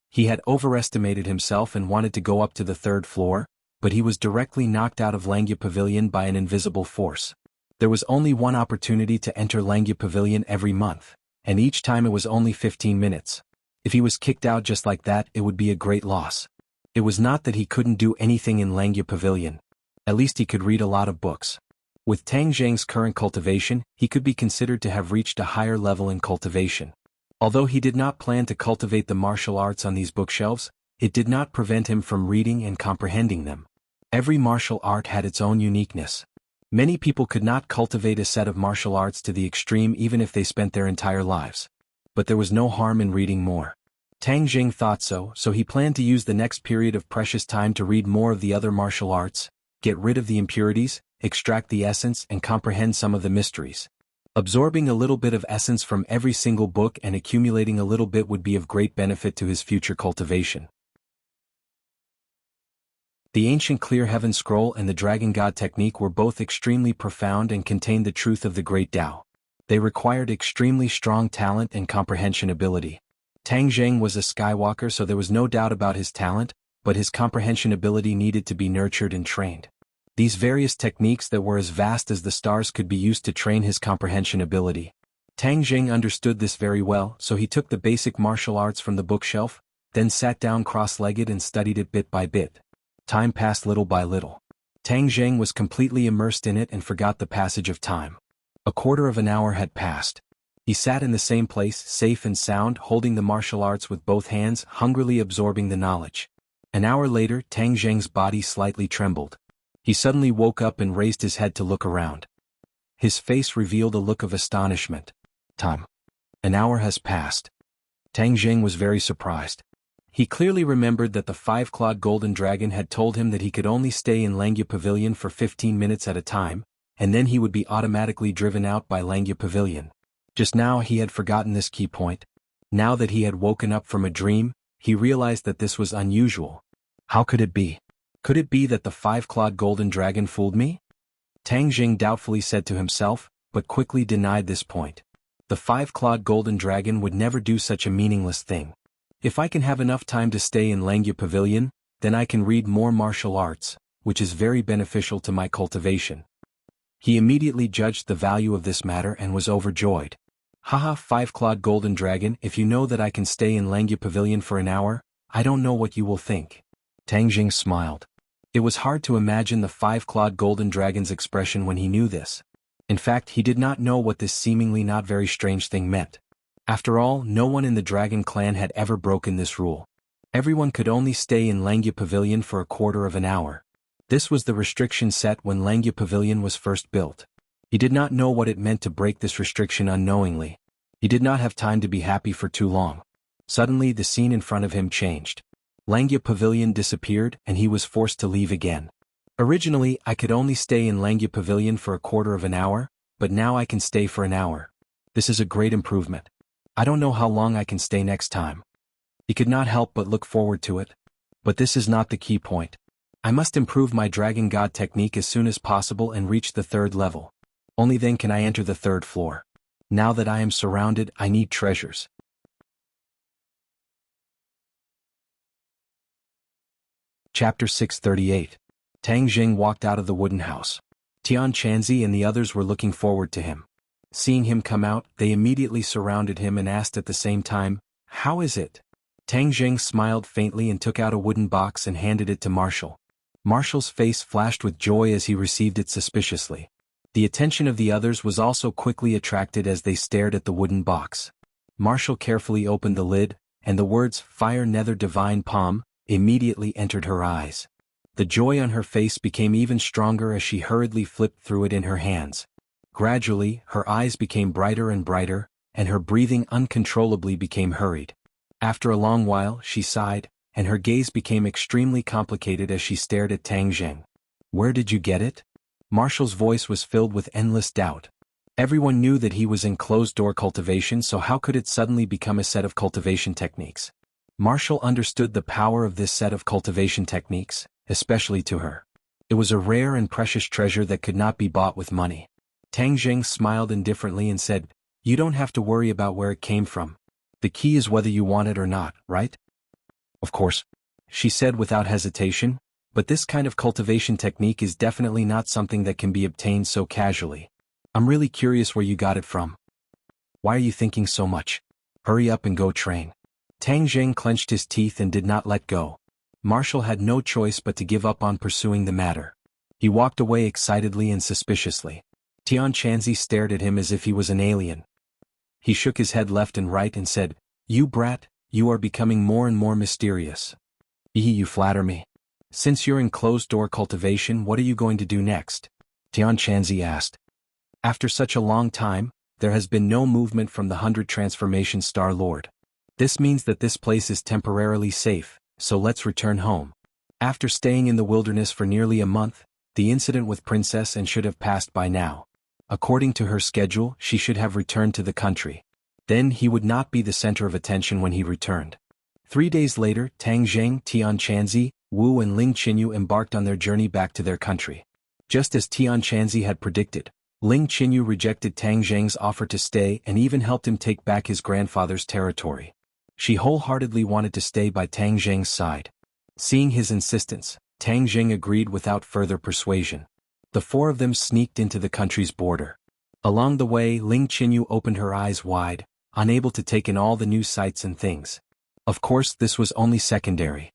He had overestimated himself and wanted to go up to the 3rd floor, but he was directly knocked out of Langya Pavilion by an invisible force. There was only one opportunity to enter Langya Pavilion every month, and each time it was only 15 minutes. If he was kicked out just like that, it would be a great loss. It was not that he couldn't do anything in Langya Pavilion. At least he could read a lot of books. With Tang Zheng's current cultivation, he could be considered to have reached a higher level in cultivation. Although he did not plan to cultivate the martial arts on these bookshelves, it did not prevent him from reading and comprehending them. Every martial art had its own uniqueness. Many people could not cultivate a set of martial arts to the extreme even if they spent their entire lives. But there was no harm in reading more. Tang Zheng thought so he planned to use the next period of precious time to read more of the other martial arts, get rid of the impurities, extract the essence and comprehend some of the mysteries. Absorbing a little bit of essence from every single book and accumulating a little bit would be of great benefit to his future cultivation. The ancient Clear Heaven Scroll and the Dragon God technique were both extremely profound and contained the truth of the Great Tao. They required extremely strong talent and comprehension ability. Tang Zheng was a Skywalker, so there was no doubt about his talent, but his comprehension ability needed to be nurtured and trained. These various techniques that were as vast as the stars could be used to train his comprehension ability. Tang Zheng understood this very well, so he took the basic martial arts from the bookshelf, then sat down cross-legged and studied it bit by bit. Time passed little by little. Tang Zheng was completely immersed in it and forgot the passage of time. A quarter of an hour had passed. He sat in the same place, safe and sound, holding the martial arts with both hands, hungrily absorbing the knowledge. An hour later, Tang Zheng's body slightly trembled. He suddenly woke up and raised his head to look around. His face revealed a look of astonishment. Time. An hour has passed. Tang Zheng was very surprised. He clearly remembered that the 5-clawed golden dragon had told him that he could only stay in Langya Pavilion for 15 minutes at a time, and then he would be automatically driven out by Langya Pavilion. Just now he had forgotten this key point. Now that he had woken up from a dream, he realized that this was unusual. How could it be? Could it be that the 5-clawed golden dragon fooled me? Tang Jing doubtfully said to himself, but quickly denied this point. The five-clawed golden dragon would never do such a meaningless thing. If I can have enough time to stay in Langya Pavilion, then I can read more martial arts, which is very beneficial to my cultivation. He immediately judged the value of this matter and was overjoyed. Haha, five-clawed golden dragon, if you know that I can stay in Langya Pavilion for an hour, I don't know what you will think. Tang Jing smiled. It was hard to imagine the five-clawed golden dragon's expression when he knew this. In fact, he did not know what this seemingly not very strange thing meant. After all, no one in the dragon clan had ever broken this rule. Everyone could only stay in Langya Pavilion for a quarter of an hour. This was the restriction set when Langya Pavilion was first built. He did not know what it meant to break this restriction unknowingly. He did not have time to be happy for too long. Suddenly the scene in front of him changed. Langya Pavilion disappeared and he was forced to leave again. Originally, I could only stay in Langya Pavilion for a quarter of an hour, but now I can stay for an hour. This is a great improvement. I don't know how long I can stay next time. He could not help but look forward to it. But this is not the key point. I must improve my Dragon God technique as soon as possible and reach the 3rd level. Only then can I enter the 3rd floor. Now that I am surrounded, I need treasures. Chapter 638. Tang Jing walked out of the wooden house. Tian Chanzi and the others were looking forward to him. Seeing him come out, they immediately surrounded him and asked at the same time, "How is it?" Tang Jing smiled faintly and took out a wooden box and handed it to Marshall. Marshall's face flashed with joy as he received it suspiciously. The attention of the others was also quickly attracted as they stared at the wooden box. Marshall carefully opened the lid, and the words "Fire Nether Divine Palm" immediately entered her eyes. The joy on her face became even stronger as she hurriedly flipped through it in her hands. Gradually, her eyes became brighter and brighter, and her breathing uncontrollably became hurried. After a long while, she sighed, and her gaze became extremely complicated as she stared at Tang Jing. "Where did you get it?" Marshall's voice was filled with endless doubt. Everyone knew that he was in closed-door cultivation, so how could it suddenly become a set of cultivation techniques? Marshall understood the power of this set of cultivation techniques, especially to her. It was a rare and precious treasure that could not be bought with money. Tang Jing smiled indifferently and said, "You don't have to worry about where it came from. The key is whether you want it or not, right?" "Of course," she said without hesitation, "but this kind of cultivation technique is definitely not something that can be obtained so casually. I'm really curious where you got it from. Why are you thinking so much? Hurry up and go train." Tang Jing clenched his teeth and did not let go. Marshall had no choice but to give up on pursuing the matter. He walked away excitedly and suspiciously. Tian Chanzi stared at him as if he was an alien. He shook his head left and right and said, "You brat, you are becoming more and more mysterious. You flatter me. Since you're in closed-door cultivation, what are you going to do next?" Tian Chanzi asked. "After such a long time, there has been no movement from the 100 Transformation Star Lord. This means that this place is temporarily safe, so let's return home." After staying in the wilderness for nearly a month, the incident with Princess N should have passed by now. According to her schedule, she should have returned to the country. Then he would not be the center of attention when he returned. 3 days later, Tang Jing, Tian Chanzi, Wu and Ling Qinyu embarked on their journey back to their country. Just as Tian Chanzi had predicted, Ling Qinyu rejected Tang Jing's offer to stay and even helped him take back his grandfather's territory. She wholeheartedly wanted to stay by Tang Jing's side. Seeing his insistence, Tang Jing agreed without further persuasion. The 4 of them sneaked into the country's border. Along the way, Ling Qinyu opened her eyes wide, unable to take in all the new sights and things. Of course, this was only secondary.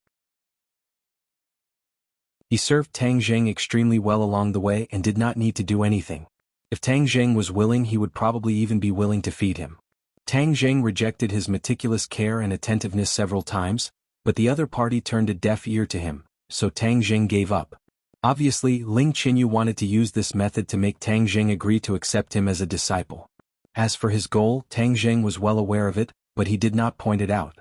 He served Tang Jing extremely well along the way and did not need to do anything. If Tang Jing was willing, he would probably even be willing to feed him. Tang Jing rejected his meticulous care and attentiveness several times, but the other party turned a deaf ear to him, so Tang Jing gave up. Obviously, Ling Qinyu wanted to use this method to make Tang Jing agree to accept him as a disciple. As for his goal, Tang Jing was well aware of it, but he did not point it out.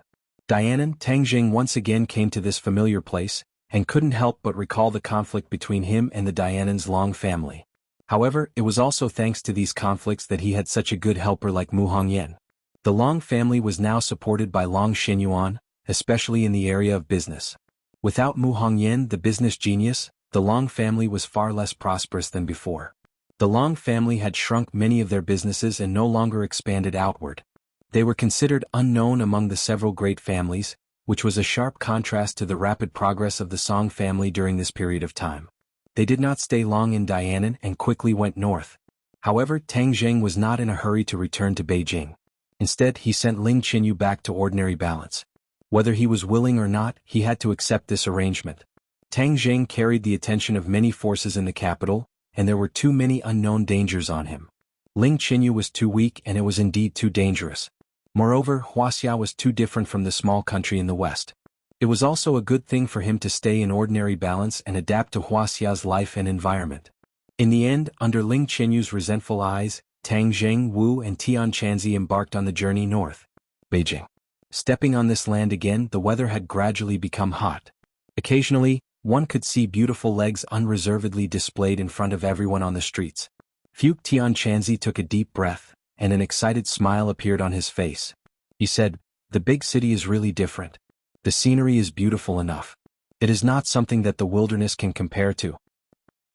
Dianan, Tang Jing once again came to this familiar place, and couldn't help but recall the conflict between him and the Dianan's Long family. However, it was also thanks to these conflicts that he had such a good helper like Mu Hongyan. The Long family was now supported by Long Xinyuan, especially in the area of business. Without Mu Hongyan, the business genius, the Long family was far less prosperous than before. The Long family had shrunk many of their businesses and no longer expanded outward. They were considered unknown among the several great families, which was a sharp contrast to the rapid progress of the Song family during this period of time. They did not stay long in Dianan and quickly went north. However, Tang Zheng was not in a hurry to return to Beijing. Instead, he sent Ling Qinyu back to ordinary balance. Whether he was willing or not, he had to accept this arrangement. Tang Zheng carried the attention of many forces in the capital, and there were too many unknown dangers on him. Ling Qinyu was too weak and it was indeed too dangerous. Moreover, Wuxia was too different from the small country in the west. It was also a good thing for him to stay in ordinary balance and adapt to Wuxia's life and environment. In the end, under Ling Qinyu's resentful eyes, Tang Zheng, Wu and Tian Chanzi embarked on the journey north. Beijing. Stepping on this land again, the weather had gradually become hot. Occasionally, one could see beautiful legs unreservedly displayed in front of everyone on the streets. Tian Chanzi took a deep breath, and an excited smile appeared on his face. He said, "The big city is really different. The scenery is beautiful enough. It is not something that the wilderness can compare to."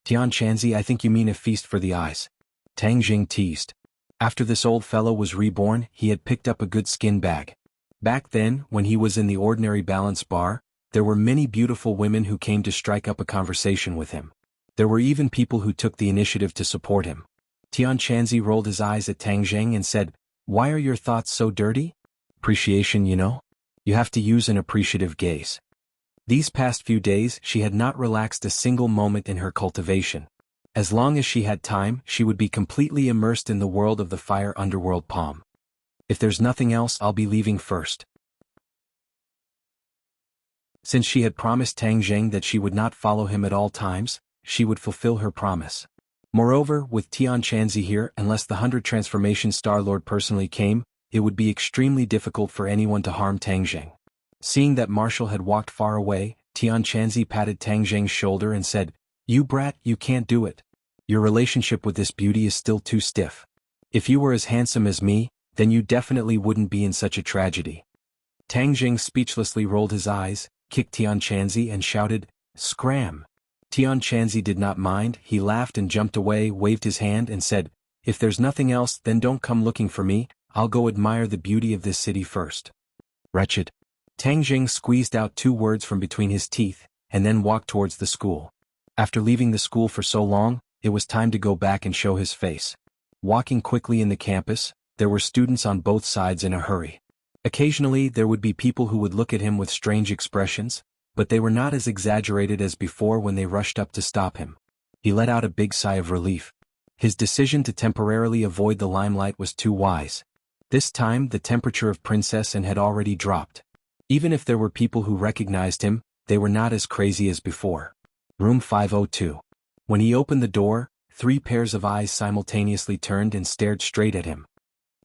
"Tian Chanzi, I think you mean a feast for the eyes," Tang Jing teased. After this old fellow was reborn, he had picked up a good skin bag. Back then, when he was in the ordinary balance bar, there were many beautiful women who came to strike up a conversation with him. There were even people who took the initiative to support him. Tian Chanzi rolled his eyes at Tang Zheng and said, "Why are your thoughts so dirty?" "Appreciation, you know? You have to use an appreciative gaze." These past few days she had not relaxed a single moment in her cultivation. As long as she had time, she would be completely immersed in the world of the fire underworld palm. "If there's nothing else, I'll be leaving first." Since she had promised Tang Zheng that she would not follow him at all times, she would fulfill her promise. Moreover, with Tian Chanzi here, unless the 100 Transformation Star Lord personally came, it would be extremely difficult for anyone to harm Tang Zheng. Seeing that Marshall had walked far away, Tian Chanzi patted Tang Zheng's shoulder and said, "You brat, you can't do it. Your relationship with this beauty is still too stiff. If you were as handsome as me, then you definitely wouldn't be in such a tragedy." Tang Zheng speechlessly rolled his eyes, kicked Tian Chanzi and shouted, "Scram!" Tian Chanzi did not mind, he laughed and jumped away, waved his hand and said, "If there's nothing else, then don't come looking for me, I'll go admire the beauty of this city first." "Wretched." Tang Zheng squeezed out 2 words from between his teeth, and then walked towards the school. After leaving the school for so long, it was time to go back and show his face. Walking quickly in the campus, there were students on both sides in a hurry. Occasionally there would be people who would look at him with strange expressions, but they were not as exaggerated as before when they rushed up to stop him. He let out a big sigh of relief. His decision to temporarily avoid the limelight was too wise. This time the temperature of Princess Anne had already dropped. Even if there were people who recognized him, they were not as crazy as before. Room 502. When he opened the door, 3 pairs of eyes simultaneously turned and stared straight at him.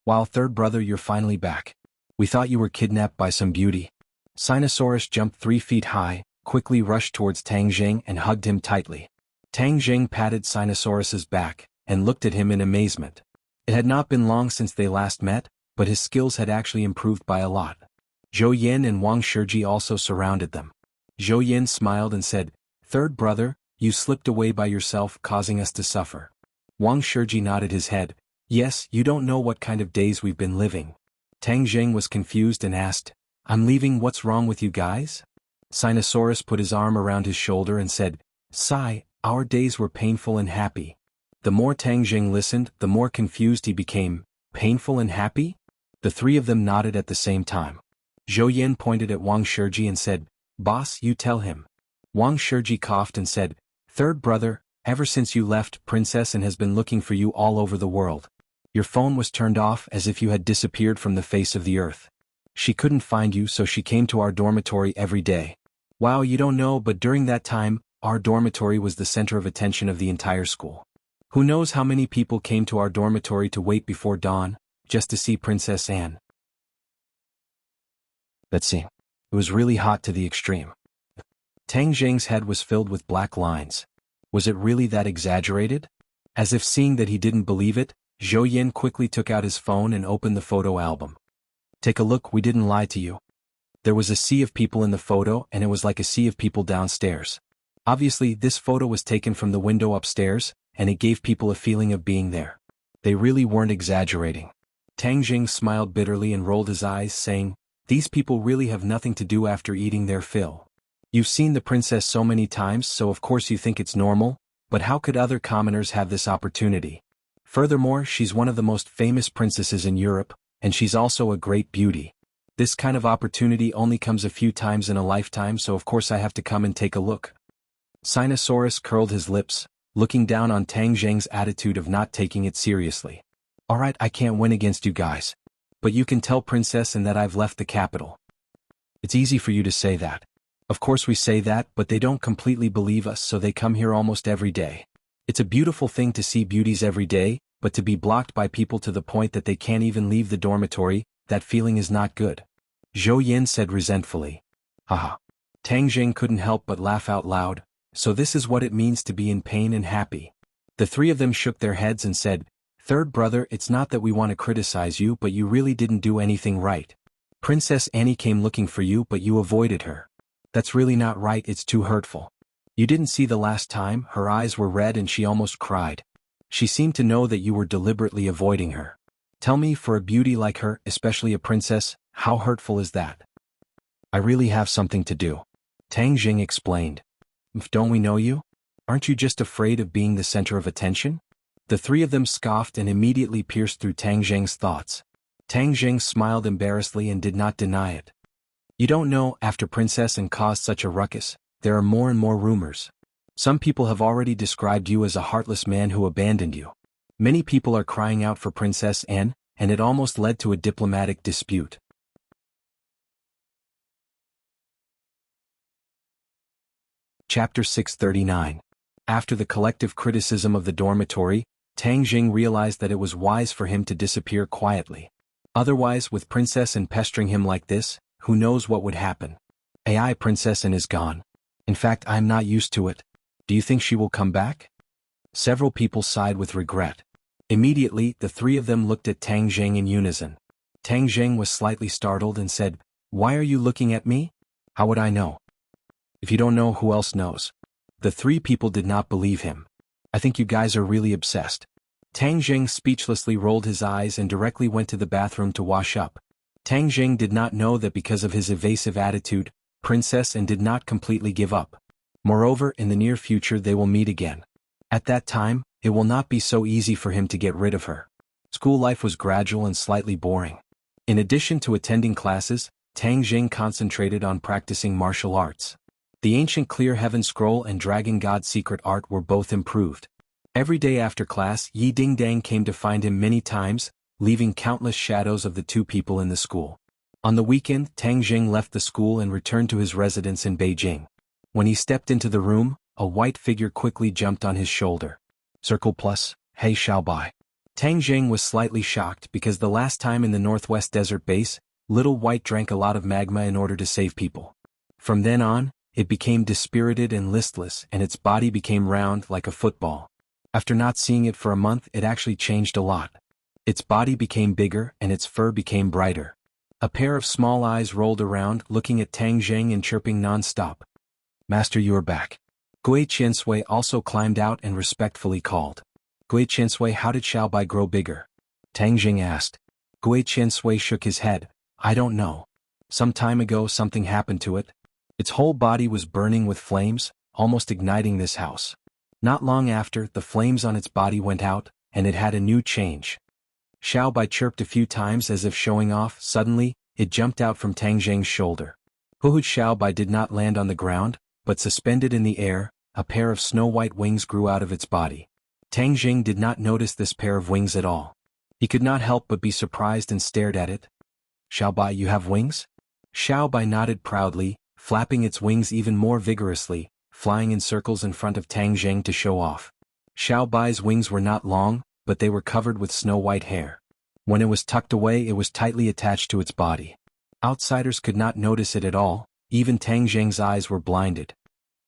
"Wow, third brother, you're finally back. We thought you were kidnapped by some beauty." Sinosaurus jumped 3 feet high, quickly rushed towards Tang Zheng and hugged him tightly. Tang Zheng patted Sinosaurus's back, and looked at him in amazement. It had not been long since they last met, but his skills had actually improved by a lot. Zhou Yin and Wang Shiji also surrounded them. Zhou Yin smiled and said, "Third brother, you slipped away by yourself, causing us to suffer." Wang Shiji nodded his head. "Yes, you don't know what kind of days we've been living." Tang Zheng was confused and asked, "I'm leaving, what's wrong with you guys?" Sinosaurus put his arm around his shoulder and said, "Sai, our days were painful and happy." The more Tang Zheng listened, the more confused he became. Painful and happy? The 3 of them nodded at the same time. Zhou Yin pointed at Wang Shiji and said, "Boss, you tell him." Wang Shiji coughed and said, "Third brother, ever since you left, Princess Anne has been looking for you all over the world. Your phone was turned off as if you had disappeared from the face of the earth. She couldn't find you, so she came to our dormitory every day. Wow, you don't know, but during that time, our dormitory was the center of attention of the entire school. Who knows how many people came to our dormitory to wait before dawn, just to see Princess Anne." Let's see. It was really hot to the extreme. Tang Zheng's head was filled with black lines. Was it really that exaggerated? As if seeing that he didn't believe it, Zhou Yin quickly took out his phone and opened the photo album. "Take a look, we didn't lie to you." There was a sea of people in the photo and it was like a sea of people downstairs. Obviously, this photo was taken from the window upstairs, and it gave people a feeling of being there. They really weren't exaggerating. Tang Jing smiled bitterly and rolled his eyes, saying, "These people really have nothing to do after eating their fill. You've seen the princess so many times, so of course you think it's normal, but how could other commoners have this opportunity? Furthermore, she's one of the most famous princesses in Europe, and she's also a great beauty. This kind of opportunity only comes a few times in a lifetime, so of course I have to come and take a look." Sinosaurus curled his lips, looking down on Tang Jing's attitude of not taking it seriously. "Alright, I can't win against you guys. But you can tell Princess and that I've left the capital." "It's easy for you to say that. Of course we say that, but they don't completely believe us, so they come here almost every day. It's a beautiful thing to see beauties every day, but to be blocked by people to the point that they can't even leave the dormitory, that feeling is not good," Zhou Yin said resentfully. Haha. Tang Jing couldn't help but laugh out loud. So this is what it means to be in pain and happy. The three of them shook their heads and said, "Third brother, it's not that we want to criticize you, but you really didn't do anything right. Princess Annie came looking for you, but you avoided her. That's really not right, it's too hurtful. You didn't see the last time, her eyes were red and she almost cried. She seemed to know that you were deliberately avoiding her. Tell me, for a beauty like her, especially a princess, how hurtful is that?" "I really have something to do," Tang Jing explained. "Don't we know you? Aren't you just afraid of being the center of attention?" The three of them scoffed and immediately pierced through Tang Jing's thoughts. Tang Jing smiled embarrassedly and did not deny it. "You don't know, after Princess and caused such a ruckus, there are more and more rumors. Some people have already described you as a heartless man who abandoned you. Many people are crying out for Princess Anne, and it almost led to a diplomatic dispute." Chapter 639. After the collective criticism of the dormitory, Tang Jing realized that it was wise for him to disappear quietly. Otherwise, with Princess Anne pestering him like this, who knows what would happen. AI Princess Anne is gone. In fact, I'm not used to it. Do you think she will come back? Several people sighed with regret. Immediately, the three of them looked at Tang Jing in unison. Tang Jing was slightly startled and said, "Why are you looking at me? How would I know? If you don't know, who else knows?" The three people did not believe him. "I think you guys are really obsessed." Tang Jing speechlessly rolled his eyes and directly went to the bathroom to wash up. Tang Jing did not know that because of his evasive attitude, Princess Anne did not completely give up. Moreover, in the near future they will meet again. At that time, it will not be so easy for him to get rid of her. School life was gradual and slightly boring. In addition to attending classes, Tang Jing concentrated on practicing martial arts. The ancient Clear Heaven Scroll and Dragon God Secret Art were both improved. Every day after class, Yi Dingdang came to find him many times, leaving countless shadows of the two people in the school. On the weekend, Tang Jing left the school and returned to his residence in Beijing. When he stepped into the room, a white figure quickly jumped on his shoulder. Circle plus, "Hey Xiaobai." Tang Jing was slightly shocked because the last time in the Northwest Desert Base, Little White drank a lot of magma in order to save people. From then on, it became dispirited and listless, and its body became round like a football. After not seeing it for a month, it actually changed a lot. Its body became bigger and its fur became brighter. A pair of small eyes rolled around, looking at Tang Jing and chirping non-stop. "Master, you are back." Gui Qiansui also climbed out and respectfully called. "Gui Qiansui, how did Xiaobai grow bigger?" Tang Jing asked. Gui Qiansui shook his head. "I don't know. Some time ago something happened to it. Its whole body was burning with flames, almost igniting this house. Not long after, the flames on its body went out, and it had a new change." Xiaobai chirped a few times as if showing off. Suddenly, it jumped out from Tang Jing's shoulder. Huhud Xiaobai did not land on the ground, but suspended in the air, a pair of snow-white wings grew out of its body. Tang Jing did not notice this pair of wings at all. He could not help but be surprised and stared at it. "Xiaobai, you have wings?" Xiaobai nodded proudly, flapping its wings even more vigorously, flying in circles in front of Tang Jing to show off. Xiaobai's wings were not long, but they were covered with snow-white hair. When it was tucked away, it was tightly attached to its body. Outsiders could not notice it at all, even Tang Jing's eyes were blinded.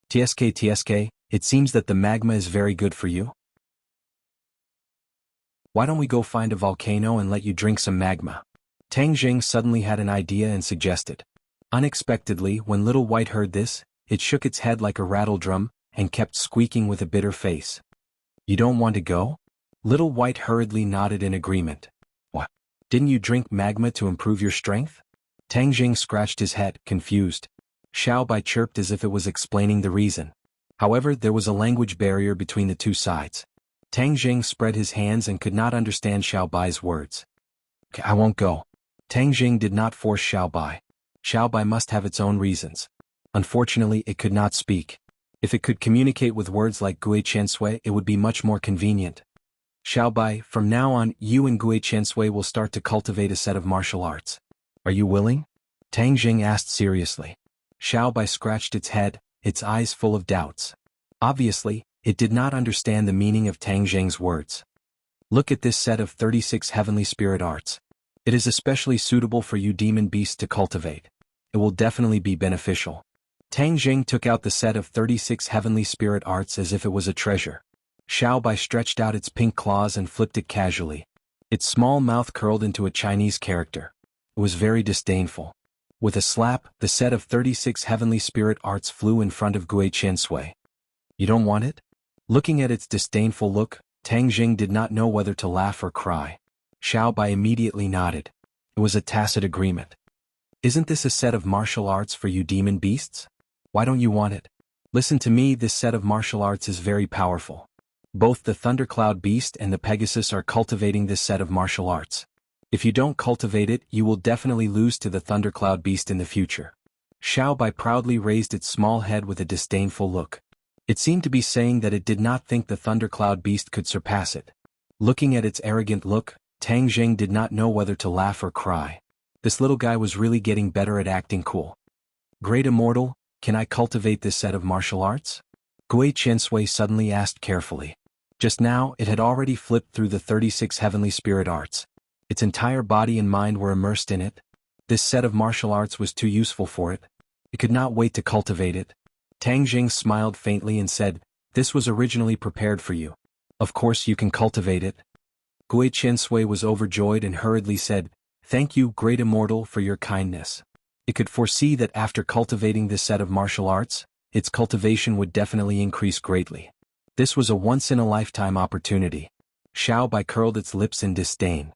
TSK, it seems that the magma is very good for you. Why don't we go find a volcano and let you drink some magma?" Tang Jing suddenly had an idea and suggested. Unexpectedly, when Little White heard this, it shook its head like a rattle drum, and kept squeaking with a bitter face. You don't want to go? Little White hurriedly nodded in agreement. What? Didn't you drink magma to improve your strength? Tang Jing scratched his head, confused. Xiao Bai chirped as if it was explaining the reason. However, there was a language barrier between the two sides. Tang Jing spread his hands and could not understand Xiao Bai's words. I won't go. Tang Jing did not force Xiao Bai. Xiao Bai must have its own reasons. Unfortunately, it could not speak. If it could communicate with words like Gui Qiansui, it would be much more convenient. Xiao Bai, from now on, you and Gui Qiansui will start to cultivate a set of martial arts. Are you willing? Tang Jing asked seriously. Xiao Bai scratched its head, its eyes full of doubts. Obviously, it did not understand the meaning of Tang Jing's words. Look at this set of 36 heavenly spirit arts. It is especially suitable for you demon beasts to cultivate. It will definitely be beneficial. Tang Jing took out the set of 36 heavenly spirit arts as if it was a treasure. Xiao Bai stretched out its pink claws and flipped it casually. Its small mouth curled into a Chinese character. It was very disdainful. With a slap, the set of 36 heavenly spirit arts flew in front of Gui Qiansui. You don't want it? Looking at its disdainful look, Tang Jing did not know whether to laugh or cry. Xiao Bai immediately nodded. It was a tacit agreement. Isn't this a set of martial arts for you demon beasts? Why don't you want it? Listen to me, this set of martial arts is very powerful. Both the Thundercloud Beast and the Pegasus are cultivating this set of martial arts. If you don't cultivate it, you will definitely lose to the Thundercloud Beast in the future. Xiao Bai proudly raised its small head with a disdainful look. It seemed to be saying that it did not think the Thundercloud Beast could surpass it. Looking at its arrogant look, Tang Jing did not know whether to laugh or cry. This little guy was really getting better at acting cool. Great Immortal, can I cultivate this set of martial arts? Gui Qiansui suddenly asked carefully. Just now, it had already flipped through the 36 heavenly spirit arts. Its entire body and mind were immersed in it. This set of martial arts was too useful for it. It could not wait to cultivate it. Tang Jing smiled faintly and said, this was originally prepared for you. Of course you can cultivate it. Gui Qiansui was overjoyed and hurriedly said, thank you, Great Immortal, for your kindness. It could foresee that after cultivating this set of martial arts, its cultivation would definitely increase greatly. This was a once-in-a-lifetime opportunity. Xiao Bai curled its lips in disdain.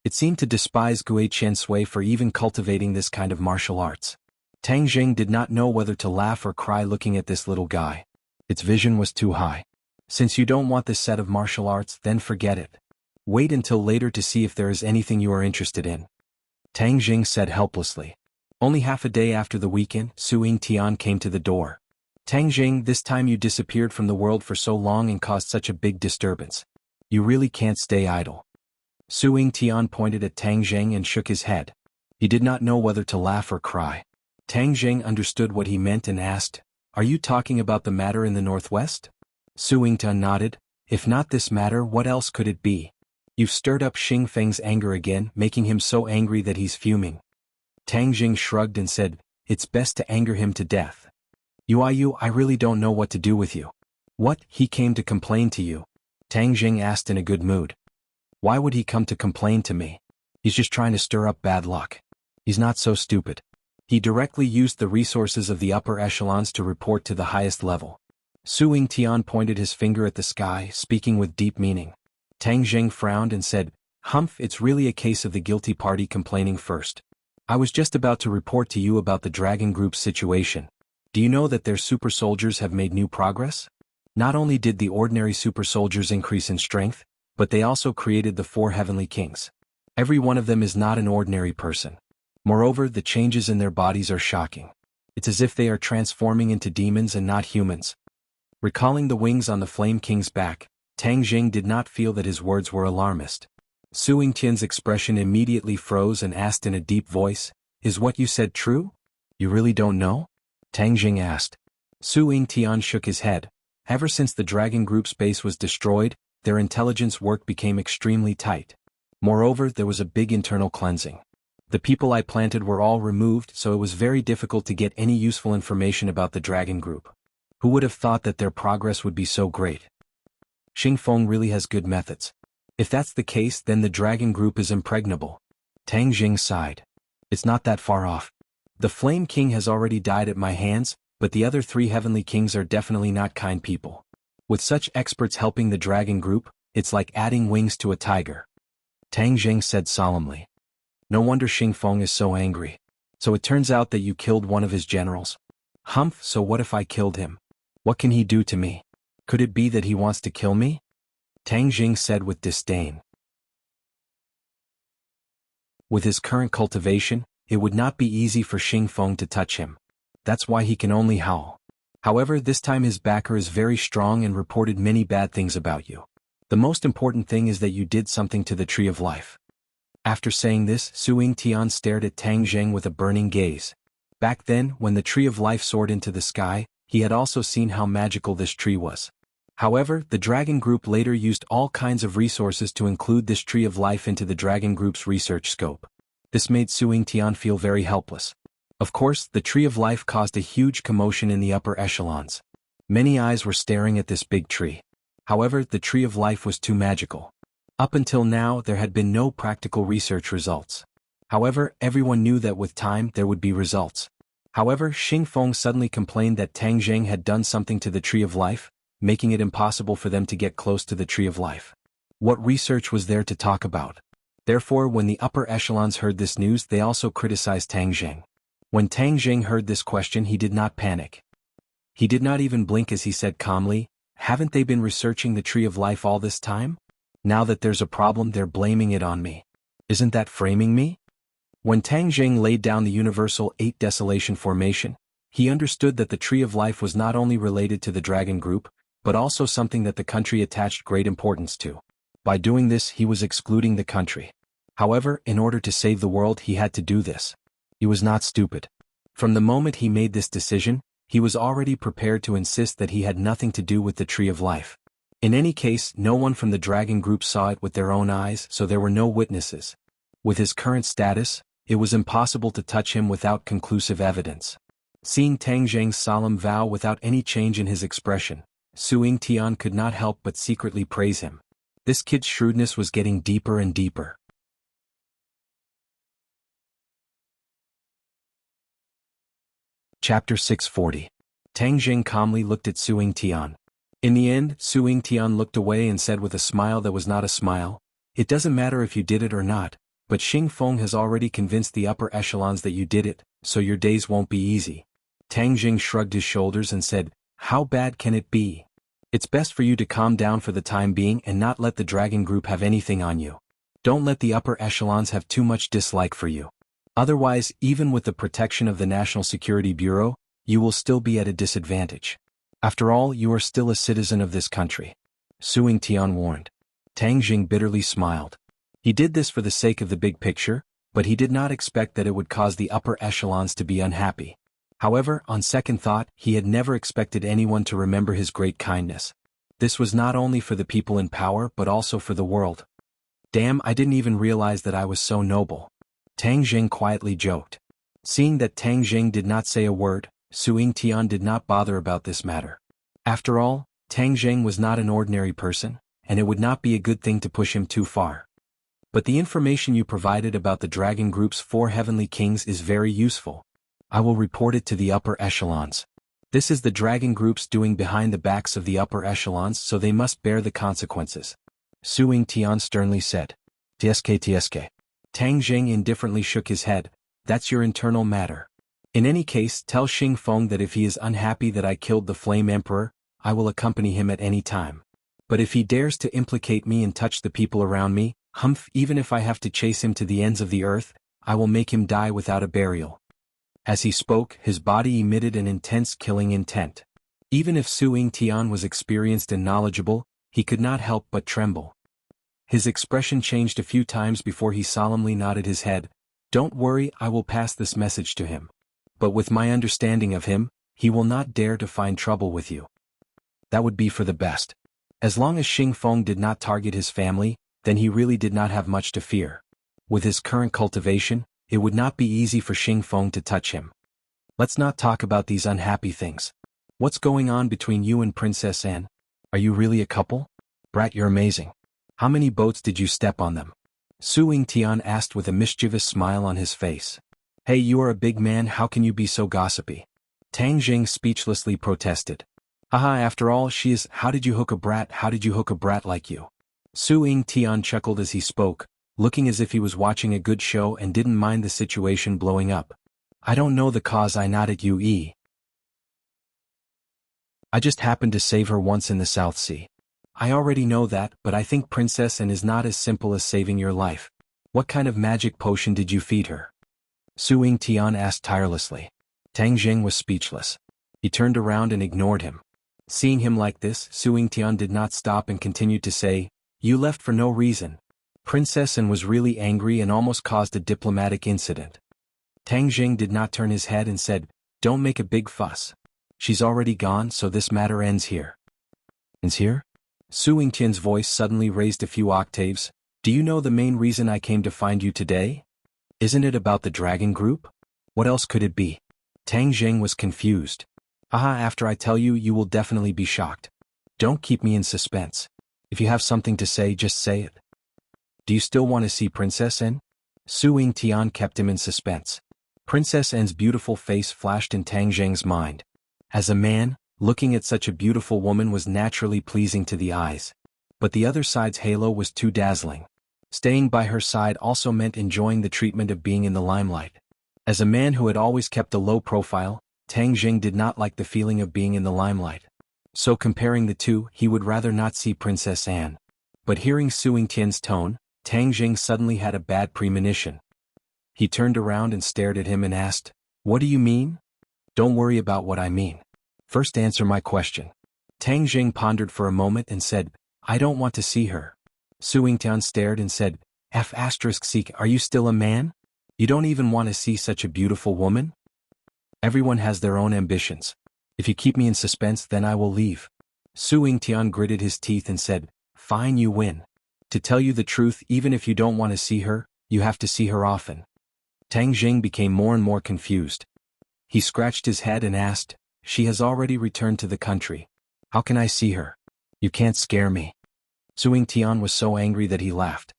It seemed to despise Gui Qiansui for even cultivating this kind of martial arts. Tang Jing did not know whether to laugh or cry looking at this little guy. Its vision was too high. Since you don't want this set of martial arts, then forget it. Wait until later to see if there is anything you are interested in. Tang Jing said helplessly. Only half a day after the weekend, Su Yingtian came to the door. Tang Jing, this time you disappeared from the world for so long and caused such a big disturbance. You really can't stay idle. Su Yingtian pointed at Tang Jing and shook his head. He did not know whether to laugh or cry. Tang Jing understood what he meant and asked, are you talking about the matter in the northwest? Su Yingtian nodded. If not this matter, what else could it be? You've stirred up Xing Feng's anger again, making him so angry that he's fuming. Tang Jing shrugged and said, it's best to anger him to death. I really don't know what to do with you. What, he came to complain to you? Tang Jing asked in a good mood. Why would he come to complain to me? He's just trying to stir up bad luck. He's not so stupid. He directly used the resources of the upper echelons to report to the highest level. Su Yingtian pointed his finger at the sky, speaking with deep meaning. Tang Jing frowned and said, Humph, it's really a case of the guilty party complaining first. I was just about to report to you about the Dragon Group's situation. Do you know that their super soldiers have made new progress? Not only did the ordinary super soldiers increase in strength, but they also created the 4 heavenly kings. Every one of them is not an ordinary person. Moreover, the changes in their bodies are shocking. It's as if they are transforming into demons and not humans. Recalling the wings on the Flame King's back, Tang Jing did not feel that his words were alarmist. Su Yingtian's expression immediately froze and asked in a deep voice, is what you said true? You really don't know? Tang Jing asked. Su Yingtian shook his head. Ever since the Dragon Group's base was destroyed, their intelligence work became extremely tight. Moreover, there was a big internal cleansing. The people I planted were all removed, so it was very difficult to get any useful information about the Dragon Group. Who would have thought that their progress would be so great? Xingfeng really has good methods. If that's the case, then the Dragon Group is impregnable. Tang Jing sighed. It's not that far off. The Flame King has already died at my hands, but the other 3 heavenly kings are definitely not kind people. With such experts helping the dragon group, it's like adding wings to a tiger. Tang Jing said solemnly. No wonder Xingfeng is so angry. So it turns out that you killed one of his generals. Humph, so what if I killed him? What can he do to me? Could it be that he wants to kill me? Tang Jing said with disdain. With his current cultivation, it would not be easy for Xingfeng to touch him. That's why he can only howl. However, this time his backer is very strong and reported many bad things about you. The most important thing is that you did something to the Tree of Life. After saying this, Su Tian stared at Tang Zheng with a burning gaze. Back then, when the Tree of Life soared into the sky, he had also seen how magical this tree was. However, the Dragon Group later used all kinds of resources to include this Tree of Life into the Dragon Group's research scope. This made Su Tian feel very helpless. Of course, the Tree of Life caused a huge commotion in the upper echelons. Many eyes were staring at this big tree. However, the Tree of Life was too magical. Up until now, there had been no practical research results. However, everyone knew that with time there would be results. However, Xingfeng suddenly complained that Tang Zheng had done something to the Tree of Life, making it impossible for them to get close to the Tree of Life. What research was there to talk about? Therefore, when the upper echelons heard this news, they also criticized Tang Zheng. When Tang Zheng heard this question, he did not panic. He did not even blink as he said calmly, "Haven't they been researching the Tree of Life all this time? Now that there's a problem, they're blaming it on me. Isn't that framing me?" When Tang Zheng laid down the Universal 8 Desolation Formation, he understood that the Tree of Life was not only related to the Dragon Group, but also something that the country attached great importance to. By doing this, he was excluding the country. However, in order to save the world, he had to do this. He was not stupid. From the moment he made this decision, he was already prepared to insist that he had nothing to do with the Tree of Life. In any case, no one from the Dragon Group saw it with their own eyes, so there were no witnesses. With his current status, it was impossible to touch him without conclusive evidence. Seeing Tang Zheng's solemn vow without any change in his expression, Su Tian could not help but secretly praise him. This kid's shrewdness was getting deeper and deeper. Chapter 640. Tang Zheng calmly looked at Su Tian. In the end, Su Tian looked away and said with a smile that was not a smile, "It doesn't matter if you did it or not, but Xingfeng has already convinced the upper echelons that you did it, so your days won't be easy." Tang Zheng shrugged his shoulders and said, "How bad can it be? It's best for you to calm down for the time being and not let the Dragon Group have anything on you. Don't let the upper echelons have too much dislike for you. Otherwise, even with the protection of the National Security Bureau, you will still be at a disadvantage. After all, you are still a citizen of this country." Su Tian warned. Tang Zheng bitterly smiled. He did this for the sake of the big picture, but he did not expect that it would cause the upper echelons to be unhappy. However, on second thought, he had never expected anyone to remember his great kindness. This was not only for the people in power but also for the world. "Damn, I didn't even realize that I was so noble," Tang Zheng quietly joked. Seeing that Tang Zheng did not say a word, Su Tian did not bother about this matter. After all, Tang Zheng was not an ordinary person, and it would not be a good thing to push him too far. "But the information you provided about the Dragon Group's 4 heavenly kings is very useful. I will report it to the upper echelons. This is the Dragon Group's doing behind the backs of the upper echelons, so they must bear the consequences," Su Tian sternly said. "TSK. Tang Zheng indifferently shook his head. "That's your internal matter. In any case, tell Xingfeng that if he is unhappy that I killed the Flame Emperor, I will accompany him at any time. But if he dares to implicate me and touch the people around me, humph, even if I have to chase him to the ends of the earth, I will make him die without a burial." As he spoke, his body emitted an intense killing intent. Even if Su Tian was experienced and knowledgeable, he could not help but tremble. His expression changed a few times before he solemnly nodded his head. "Don't worry, I will pass this message to him. But with my understanding of him, he will not dare to find trouble with you." That would be for the best. As long as Xingfeng did not target his family, then he really did not have much to fear. With his current cultivation, it would not be easy for Xingfeng to touch him. "Let's not talk about these unhappy things. What's going on between you and Princess Anne? Are you really a couple? Brat, you're amazing. How many boats did you step on them?" Su Tian asked with a mischievous smile on his face. "Hey, you are a big man, how can you be so gossipy? Tang Jing speechlessly protested. Haha, after all, she is. How did you hook a brat? How did you hook a brat like you? Su Ying Tian chuckled as he spoke, looking as if he was watching a good show and didn't mind the situation blowing up. I don't know the cause. I nodded. I just happened to save her once in the South Sea. I already know that, but I think Princess N is not as simple as saving your life. What kind of magic potion did you feed her? Su Ying Tian asked tirelessly. Tang Jing was speechless. He turned around and ignored him. Seeing him like this, Su Ying Tian did not stop and continued to say, You left for no reason. Princess N was really angry and almost caused a diplomatic incident. Tang Jing did not turn his head and said, Don't make a big fuss. She's already gone, so this matter ends here. Ends here? Su Yingtian's voice suddenly raised a few octaves. Do you know the main reason I came to find you today? Isn't it about the dragon group? What else could it be? Tang Jing was confused. Aha, after I tell you, you will definitely be shocked. Don't keep me in suspense. If you have something to say, just say it. Do you still want to see Princess N? Su Yingtian kept him in suspense. Princess N's beautiful face flashed in Tang Jing's mind. As a man, looking at such a beautiful woman was naturally pleasing to the eyes. But the other side's halo was too dazzling. Staying by her side also meant enjoying the treatment of being in the limelight. As a man who had always kept a low profile, Tang Jing did not like the feeling of being in the limelight. So comparing the two, he would rather not see Princess Anne. But hearing Su Yingtian's tone, Tang Jing suddenly had a bad premonition. He turned around and stared at him and asked, What do you mean? Don't worry about what I mean. First answer my question. Tang Jing pondered for a moment and said, I don't want to see her. Su Yingtian stared and said, F***, are you still a man? You don't even want to see such a beautiful woman? Everyone has their own ambitions. If you keep me in suspense, then I will leave. Su Yingtian gritted his teeth and said, Fine, you win. To tell you the truth, even if you don't want to see her, you have to see her often. Tang Jing became more and more confused. He scratched his head and asked, She has already returned to the country. How can I see her? You can't scare me. Su Yingtian was so angry that he laughed.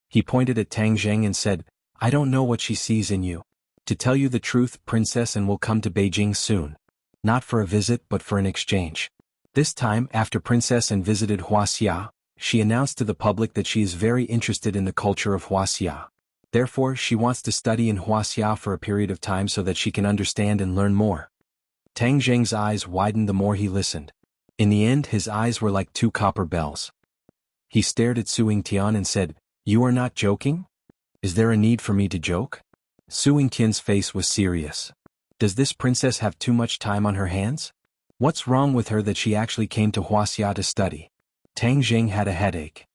He pointed at Tang Jing and said, I don't know what she sees in you. To tell you the truth, Princess Anne will come to Beijing soon. Not for a visit but for an exchange. This time, after Princess Anne visited Wuxia, she announced to the public that she is very interested in the culture of Wuxia. Therefore, she wants to study in Wuxia for a period of time so that she can understand and learn more. Tang Jing's eyes widened the more he listened. In the end, his eyes were like two copper bells. He stared at Su Yingtian and said, You are not joking? Is there a need for me to joke? Su Yingtian's face was serious. Does this princess have too much time on her hands? What's wrong with her that she actually came to Wuxia to study? Tang Jing had a headache.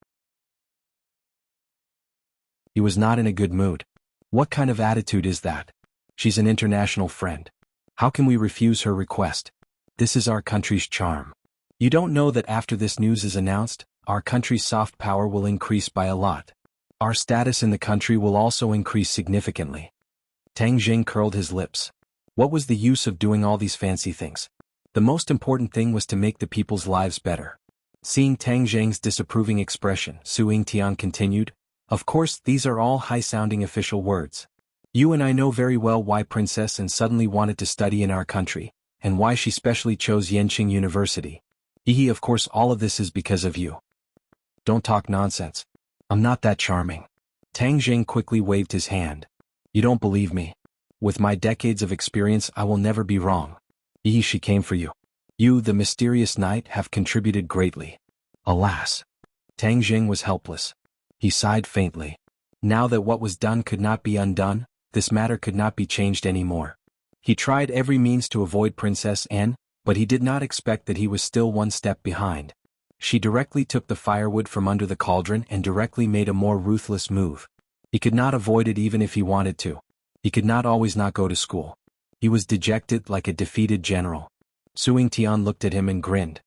He was not in a good mood. What kind of attitude is that? She's an international friend. How can we refuse her request? This is our country's charm. You don't know that after this news is announced, our country's soft power will increase by a lot. Our status in the country will also increase significantly. Tang Jing curled his lips. What was the use of doing all these fancy things? The most important thing was to make the people's lives better. Seeing Tang Jing's disapproving expression, Su Yingtian continued, Of course, these are all high-sounding official words. You and I know very well why Princess Anne suddenly wanted to study in our country, and why she specially chose Yenqing University. Of course all of this is because of you. Don't talk nonsense. I'm not that charming. Tang Jing quickly waved his hand. You don't believe me. With my decades of experience, I will never be wrong. She came for you. You, the mysterious knight, have contributed greatly. Alas. Tang Jing was helpless. He sighed faintly. Now that what was done could not be undone, this matter could not be changed anymore. He tried every means to avoid Princess Anne, but he did not expect that he was still one step behind. She directly took the firewood from under the cauldron and directly made a more ruthless move. He could not avoid it even if he wanted to. He could not always not go to school. He was dejected like a defeated general. Su Yingtian looked at him and grinned.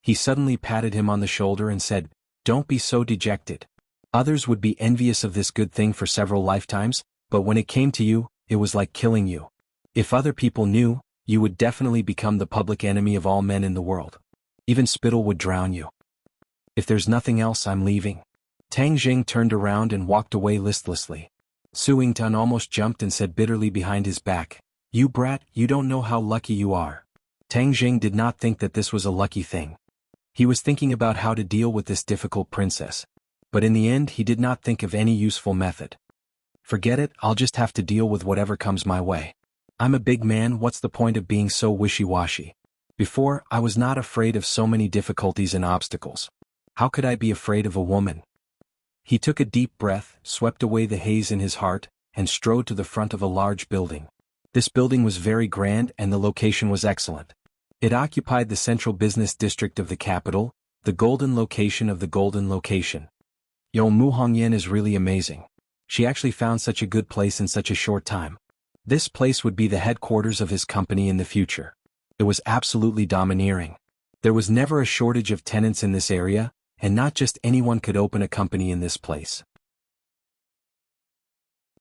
He suddenly patted him on the shoulder and said, Don't be so dejected. Others would be envious of this good thing for several lifetimes, but when it came to you, it was like killing you. If other people knew, you would definitely become the public enemy of all men in the world. Even spittle would drown you. If there's nothing else, I'm leaving. Tang Jing turned around and walked away listlessly. Su Yingtian almost jumped and said bitterly behind his back, You brat, you don't know how lucky you are. Tang Jing did not think that this was a lucky thing. He was thinking about how to deal with this difficult princess. But in the end he did not think of any useful method. Forget it, I'll just have to deal with whatever comes my way. I'm a big man, what's the point of being so wishy-washy? Before, I was not afraid of so many difficulties and obstacles. How could I be afraid of a woman? He took a deep breath, swept away the haze in his heart, and strode to the front of a large building. This building was very grand and the location was excellent. It occupied the central business district of the capital, the golden location of the golden location. Yo, Mu Hongyan is really amazing. She actually found such a good place in such a short time. This place would be the headquarters of his company in the future. It was absolutely domineering. There was never a shortage of tenants in this area, and not just anyone could open a company in this place.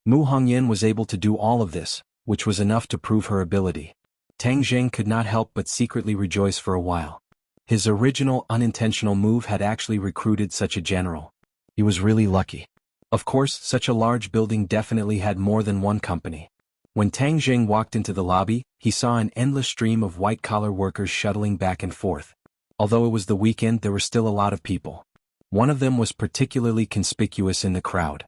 Mu Hongyan was able to do all of this, which was enough to prove her ability. Tang Jing could not help but secretly rejoice for a while. His original unintentional move had actually recruited such a general. He was really lucky. Of course, such a large building definitely had more than one company. When Tang Jing walked into the lobby, he saw an endless stream of white-collar workers shuttling back and forth. Although it was the weekend, there were still a lot of people. One of them was particularly conspicuous in the crowd.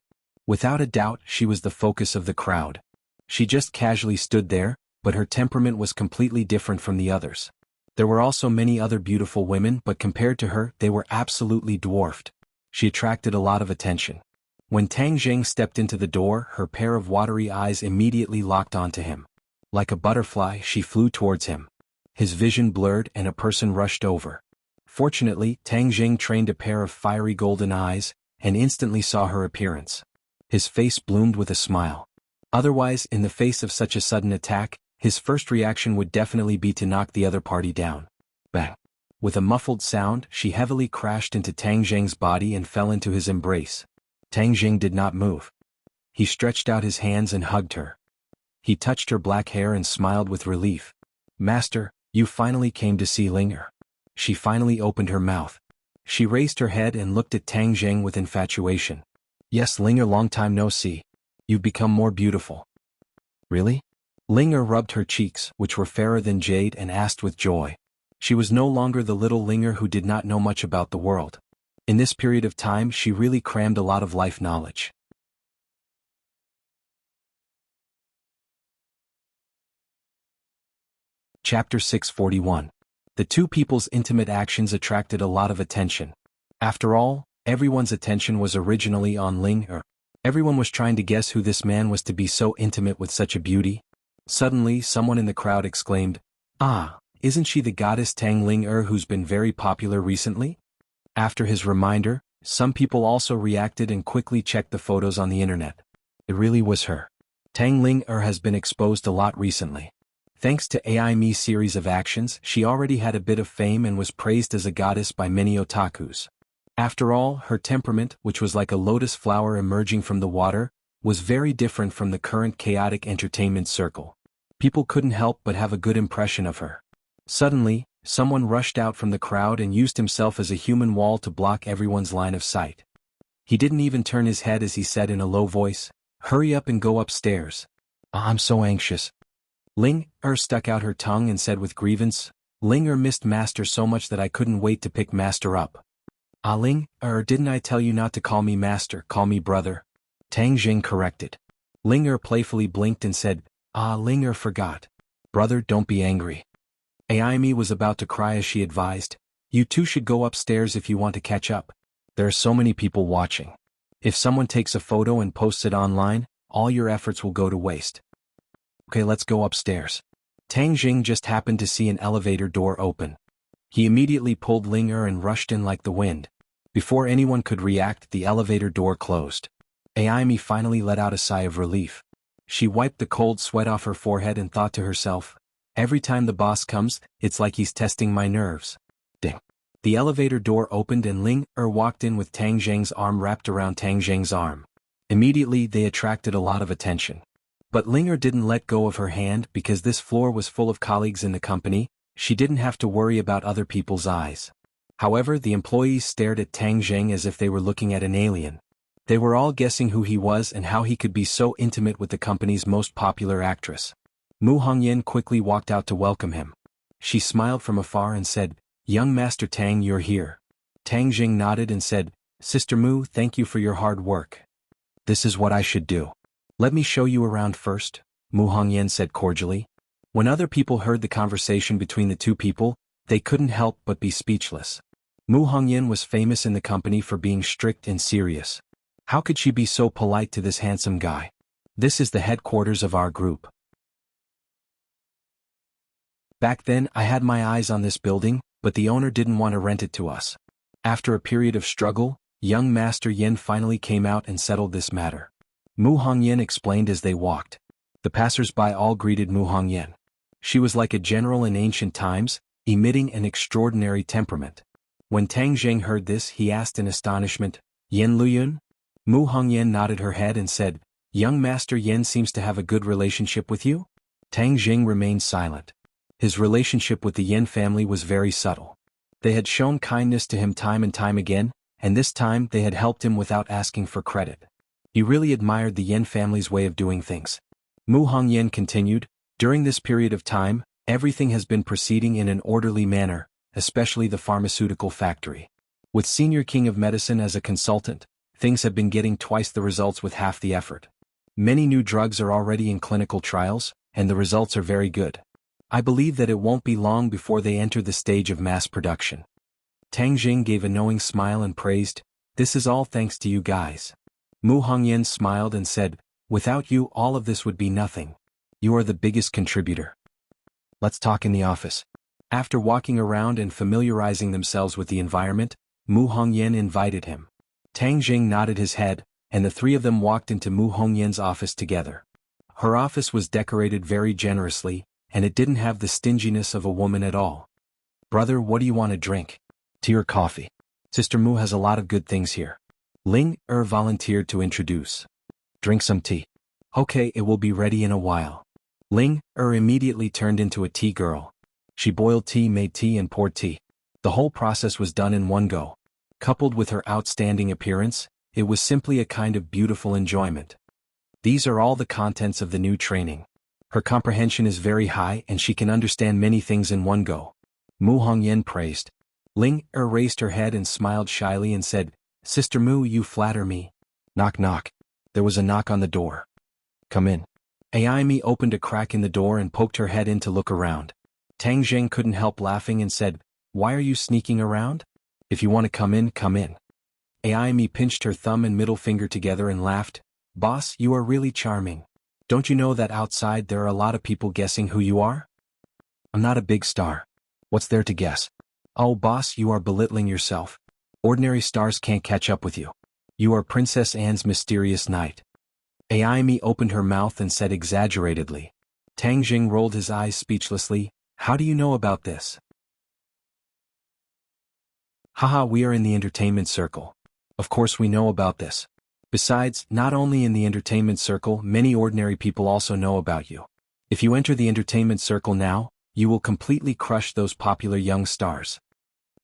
Without a doubt, she was the focus of the crowd. She just casually stood there, but her temperament was completely different from the others. There were also many other beautiful women, but compared to her, they were absolutely dwarfed. She attracted a lot of attention. When Tang Jing stepped into the door, her pair of watery eyes immediately locked onto him. Like a butterfly, she flew towards him. His vision blurred and a person rushed over. Fortunately, Tang Jing trained a pair of fiery golden eyes, and instantly saw her appearance. His face bloomed with a smile. Otherwise, in the face of such a sudden attack, his first reaction would definitely be to knock the other party down. Bang! With a muffled sound, she heavily crashed into Tang Jing's body and fell into his embrace. Tang Jing did not move. He stretched out his hands and hugged her. He touched her black hair and smiled with relief. Master, you finally came to see Linger. She finally opened her mouth. She raised her head and looked at Tang Jing with infatuation. Yes, Linger, long time no see. You've become more beautiful. Really? Linger rubbed her cheeks, which were fairer than jade, and asked with joy. She was no longer the little Linger who did not know much about the world. In this period of time, she really crammed a lot of life knowledge. Chapter 641. The two people's intimate actions attracted a lot of attention. After all, everyone's attention was originally on Linger. Everyone was trying to guess who this man was to be so intimate with such a beauty. Suddenly, someone in the crowd exclaimed, "Ah, isn't she the goddess Tang Ling who's been very popular recently?" After his reminder, some people also reacted and quickly checked the photos on the internet. It really was her. Tang Ling has been exposed a lot recently. Thanks to AI series of actions, she already had a bit of fame and was praised as a goddess by many otakus. After all, her temperament, which was like a lotus flower emerging from the water, was very different from the current chaotic entertainment circle. People couldn't help but have a good impression of her. Suddenly, someone rushed out from the crowd and used himself as a human wall to block everyone's line of sight. He didn't even turn his head as he said in a low voice, "Hurry up and go upstairs. I'm so anxious." Ling stuck out her tongue and said with grievance, "Ling missed Master so much that I couldn't wait to pick Master up." "Ah, Ling, didn't I tell you not to call me Master, call me brother?" Tang Jing corrected. Ling playfully blinked and said, "Ah, Ling forgot. Brother, don't be angry." Aimi was about to cry as she advised, "You two should go upstairs if you want to catch up. There are so many people watching. If someone takes a photo and posts it online, all your efforts will go to waste." "Okay, let's go upstairs." Tang Jing just happened to see an elevator door open. He immediately pulled Ling and rushed in like the wind. Before anyone could react, the elevator door closed. Aimi finally let out a sigh of relief. She wiped the cold sweat off her forehead and thought to herself, "Every time the boss comes, it's like he's testing my nerves." Ding. The elevator door opened and Ling walked in with Tang Jing's arm wrapped around Tang Jing's arm. Immediately they attracted a lot of attention. But Ling didn't let go of her hand because this floor was full of colleagues in the company. She didn't have to worry about other people's eyes. However, the employees stared at Tang Jing as if they were looking at an alien. They were all guessing who he was and how he could be so intimate with the company's most popular actress. Mu Hongyan quickly walked out to welcome him. She smiled from afar and said, "Young Master Tang, you're here." Tang Jing nodded and said, "Sister Mu, thank you for your hard work. This is what I should do. Let me show you around first," Mu Hongyan said cordially. When other people heard the conversation between the two people, they couldn't help but be speechless. Mu Hongyan was famous in the company for being strict and serious. How could she be so polite to this handsome guy? This is the headquarters of our group. Back then I had my eyes on this building, but the owner didn't want to rent it to us. After a period of struggle, young Master Yin finally came out and settled this matter. Mu Hongyan explained as they walked. The passers-by all greeted Mu Hongyan. She was like a general in ancient times, emitting an extraordinary temperament. When Tang Jing heard this, he asked in astonishment, "Yin Luyun?" Mu Hongyan nodded her head and said, "Young Master Yin seems to have a good relationship with you?" Tang Jing remained silent. His relationship with the Yin family was very subtle. They had shown kindness to him time and time again, and this time they had helped him without asking for credit. He really admired the Yin family's way of doing things. Mu Hongyan continued, "During this period of time, everything has been proceeding in an orderly manner, especially the pharmaceutical factory. With Senior King of Medicine as a consultant, things have been getting twice the results with half the effort. Many new drugs are already in clinical trials, and the results are very good. I believe that it won't be long before they enter the stage of mass production." Tang Jing gave a knowing smile and praised, "This is all thanks to you guys." Mu Hongyan smiled and said, "Without you all of this would be nothing. You are the biggest contributor. Let's talk in the office." After walking around and familiarizing themselves with the environment, Mu Hongyan invited him. Tang Jing nodded his head, and the three of them walked into Mu Hongyan's office together. Her office was decorated very generously, and it didn't have the stinginess of a woman at all. "Brother, what do you want to drink? Tea or coffee? Sister Mu has a lot of good things here." Ling volunteered to introduce. "Drink some tea." "Okay, it will be ready in a while." Ling immediately turned into a tea girl. She boiled tea, made tea and poured tea. The whole process was done in one go. Coupled with her outstanding appearance, it was simply a kind of beautiful enjoyment. These are all the contents of the new training. Her comprehension is very high and she can understand many things in one go. Mu Hongyan praised. Ling raised her head and smiled shyly and said, "Sister Mu, you flatter me." Knock knock. There was a knock on the door. "Come in." Aimi opened a crack in the door and poked her head in to look around. Tang Jing couldn't help laughing and said, "Why are you sneaking around? If you want to come in, come in." Aimi pinched her thumb and middle finger together and laughed. "Boss, you are really charming. Don't you know that outside there are a lot of people guessing who you are?" "I'm not a big star. What's there to guess?" "Oh boss, you are belittling yourself. Ordinary stars can't catch up with you. You are Princess Anne's mysterious knight." Aimi opened her mouth and said exaggeratedly. Tang Jing rolled his eyes speechlessly. "How do you know about this?" "Haha, we are in the entertainment circle. Of course we know about this. Besides, not only in the entertainment circle, many ordinary people also know about you. If you enter the entertainment circle now, you will completely crush those popular young stars."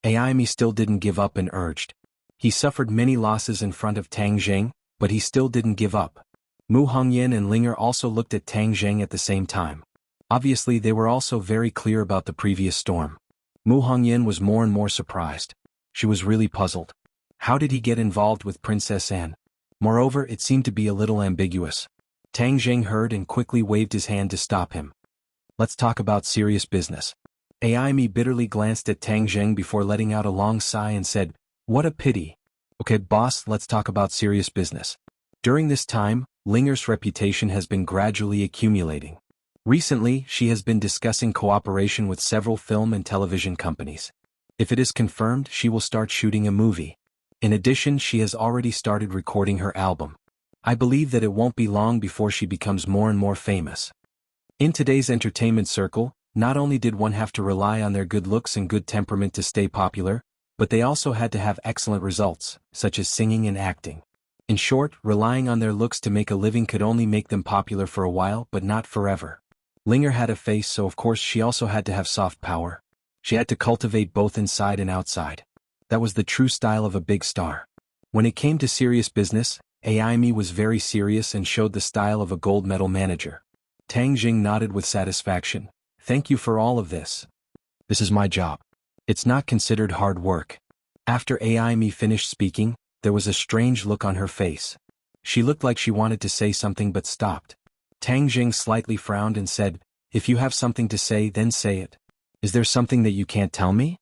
Aimi still didn't give up and urged. He suffered many losses in front of Tang Jing, but he still didn't give up. Mu Hongyan and Linger also looked at Tang Jing at the same time. Obviously they were also very clear about the previous storm. Mu Hongyan was more and more surprised. She was really puzzled. How did he get involved with Princess Anne? Moreover, it seemed to be a little ambiguous. Tang Jing heard and quickly waved his hand to stop him. "Let's talk about serious business." Aimi bitterly glanced at Tang Jing before letting out a long sigh and said, "What a pity. Okay boss, let's talk about serious business." During this time, Linger's reputation has been gradually accumulating. Recently, she has been discussing cooperation with several film and television companies. If it is confirmed, she will start shooting a movie. In addition, she has already started recording her album. I believe that it won't be long before she becomes more and more famous. In today's entertainment circle, not only did one have to rely on their good looks and good temperament to stay popular, but they also had to have excellent results, such as singing and acting. In short, relying on their looks to make a living could only make them popular for a while but not forever. Linger had a face, so of course she also had to have soft power. She had to cultivate both inside and outside. That was the true style of a big star. When it came to serious business, Aimi was very serious and showed the style of a gold medal manager. Tang Jing nodded with satisfaction. Thank you for all of this. This is my job. It's not considered hard work. After AI Me finished speaking, there was a strange look on her face. She looked like she wanted to say something but stopped. Tang Jing slightly frowned and said, if you have something to say, then say it. Is there something that you can't tell me?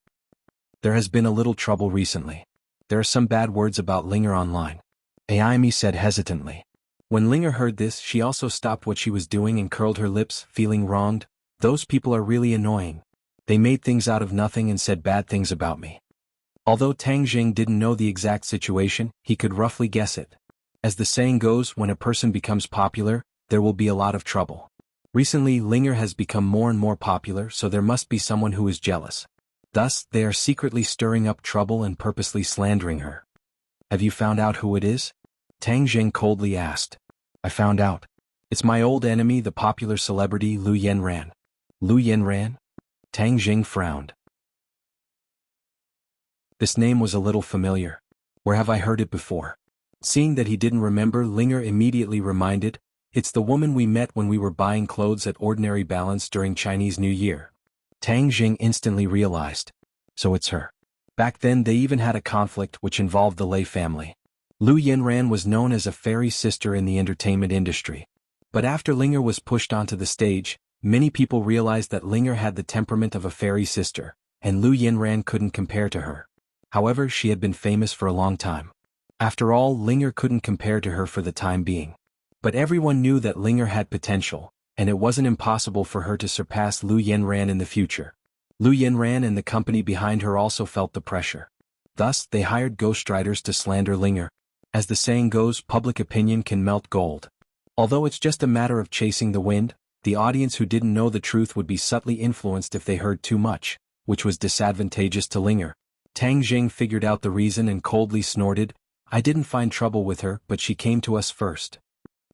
There has been a little trouble recently. There are some bad words about Linger online. AI Me said hesitantly. When Linger heard this, she also stopped what she was doing and curled her lips, feeling wronged. Those people are really annoying. They made things out of nothing and said bad things about me. Although Tang Jing didn't know the exact situation, he could roughly guess it. As the saying goes, when a person becomes popular, there will be a lot of trouble. Recently, Linger has become more and more popular, so there must be someone who is jealous. Thus, they are secretly stirring up trouble and purposely slandering her. Have you found out who it is? Tang Jing coldly asked. I found out. It's my old enemy, the popular celebrity Lu Yanran. Lu Yanran? Tang Jing frowned. This name was a little familiar. Where have I heard it before? Seeing that he didn't remember, Linger immediately reminded, it's the woman we met when we were buying clothes at Ordinary Balance during Chinese New Year. Tang Jing instantly realized. So it's her. Back then they even had a conflict which involved the Lei family. Lu Yanran was known as a fairy sister in the entertainment industry. But after Linger was pushed onto the stage, many people realized that Linger had the temperament of a fairy sister, and Lu Yanran couldn't compare to her. However, she had been famous for a long time. After all, Linger couldn't compare to her for the time being. But everyone knew that Linger had potential, and it wasn't impossible for her to surpass Lu Yanran in the future. Lu Yanran and the company behind her also felt the pressure. Thus, they hired ghostwriters to slander Linger. As the saying goes, public opinion can melt gold. Although it's just a matter of chasing the wind, the audience who didn't know the truth would be subtly influenced if they heard too much, which was disadvantageous to Linger. Tang Jing figured out the reason and coldly snorted, I didn't find trouble with her, but she came to us first.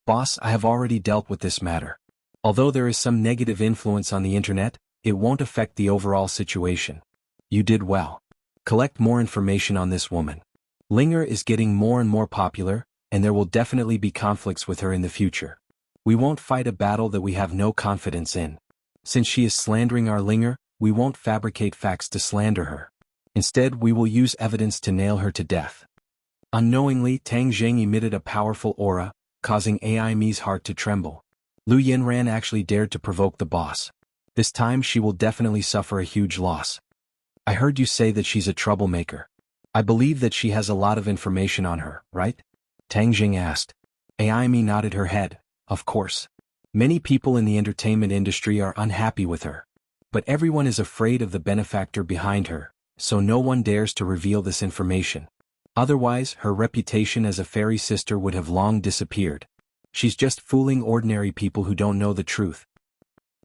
Boss, I have already dealt with this matter. Although there is some negative influence on the internet, it won't affect the overall situation. You did well. Collect more information on this woman. Linger is getting more and more popular, and there will definitely be conflicts with her in the future. We won't fight a battle that we have no confidence in. Since she is slandering our Linger, we won't fabricate facts to slander her. Instead, we will use evidence to nail her to death. Unknowingly, Tang Jing emitted a powerful aura, causing AI Me's heart to tremble. Lu Yanran actually dared to provoke the boss. This time she will definitely suffer a huge loss. I heard you say that she's a troublemaker. I believe that she has a lot of information on her, right? Tang Jing asked. AI Me nodded her head. Of course. Many people in the entertainment industry are unhappy with her. But everyone is afraid of the benefactor behind her, so no one dares to reveal this information. Otherwise, her reputation as a fairy sister would have long disappeared. She's just fooling ordinary people who don't know the truth.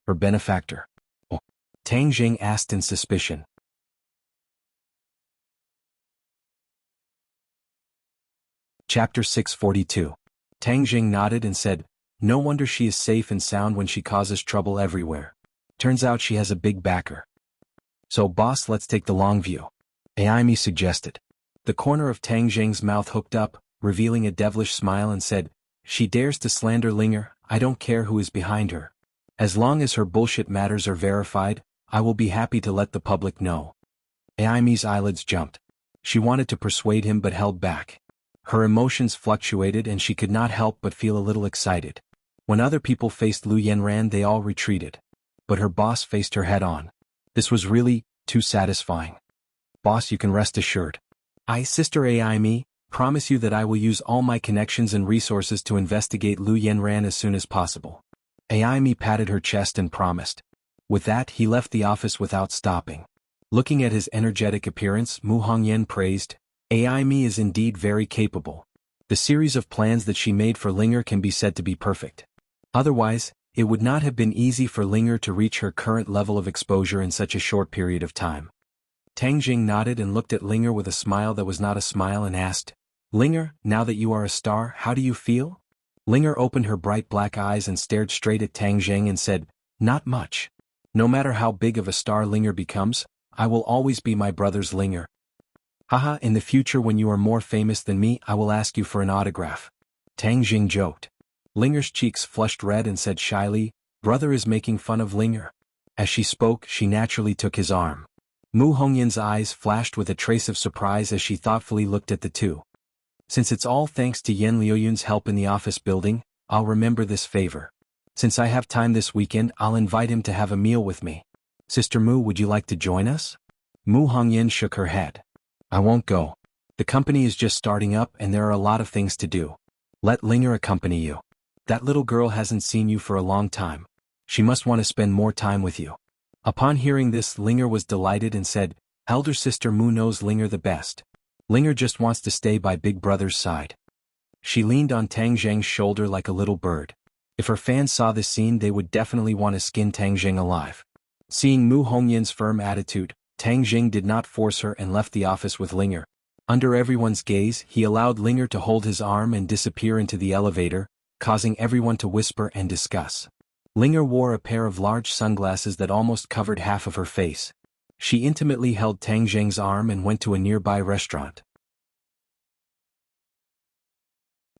Her benefactor. Oh. Tang Jing asked in suspicion. Chapter 642. Tang Jing nodded and said, no wonder she is safe and sound when she causes trouble everywhere. Turns out she has a big backer. So boss, let's take the long view. AI Me suggested. The corner of Tang Jing's mouth hooked up, revealing a devilish smile and said, she dares to slander Linger, I don't care who is behind her. As long as her bullshit matters are verified, I will be happy to let the public know. AI Me's eyelids jumped. She wanted to persuade him but held back. Her emotions fluctuated and she could not help but feel a little excited. When other people faced Lu Yanran, they all retreated. But her boss faced her head on. This was really too satisfying. Boss, you can rest assured. I, Sister AI Me, promise you that I will use all my connections and resources to investigate Lu Yanran as soon as possible. AI Me patted her chest and promised. With that, he left the office without stopping. Looking at his energetic appearance, Mu Hongyan praised, AI Me is indeed very capable. The series of plans that she made for Linger can be said to be perfect. Otherwise, it would not have been easy for Linger to reach her current level of exposure in such a short period of time. Tang Jing nodded and looked at Linger with a smile that was not a smile and asked, Linger, now that you are a star, how do you feel? Linger opened her bright black eyes and stared straight at Tang Jing and said, not much. No matter how big of a star Linger becomes, I will always be my brother's Linger. Haha, in the future when you are more famous than me, I will ask you for an autograph. Tang Jing joked. Linger's cheeks flushed red and said shyly, brother is making fun of Linger. As she spoke, she naturally took his arm. Mu Hongyan's eyes flashed with a trace of surprise as she thoughtfully looked at the two. Since it's all thanks to Yen Liuyun's help in the office building, I'll remember this favor. Since I have time this weekend, I'll invite him to have a meal with me. Sister Mu, would you like to join us? Mu Hongyan shook her head. I won't go. The company is just starting up and there are a lot of things to do. Let Linger accompany you. That little girl hasn't seen you for a long time. She must want to spend more time with you. Upon hearing this, Linger was delighted and said, Elder Sister Mu knows Linger the best. Linger just wants to stay by Big Brother's side. She leaned on Tang Zheng's shoulder like a little bird. If her fans saw this scene, they would definitely want to skin Tang Zheng alive. Seeing Mu Hongyan's firm attitude, Tang Zheng did not force her and left the office with Linger. Under everyone's gaze, he allowed Linger to hold his arm and disappear into the elevator, causing everyone to whisper and discuss. Linger wore a pair of large sunglasses that almost covered half of her face. She intimately held Tang Zheng's arm and went to a nearby restaurant.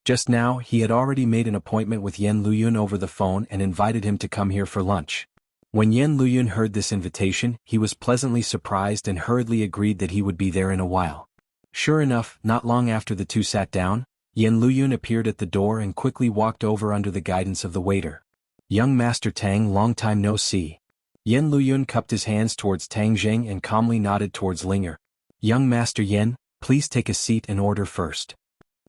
Just now, he had already made an appointment with Yen Luyun over the phone and invited him to come here for lunch. When Yen Luyun heard this invitation, he was pleasantly surprised and hurriedly agreed that he would be there in a while. Sure enough, not long after the two sat down, Yen Luyun appeared at the door and quickly walked over under the guidance of the waiter. Young Master Tang, long time no see. Yen Luyun cupped his hands towards Tang Zheng and calmly nodded towards Linger. Young Master Yen, please take a seat and order first.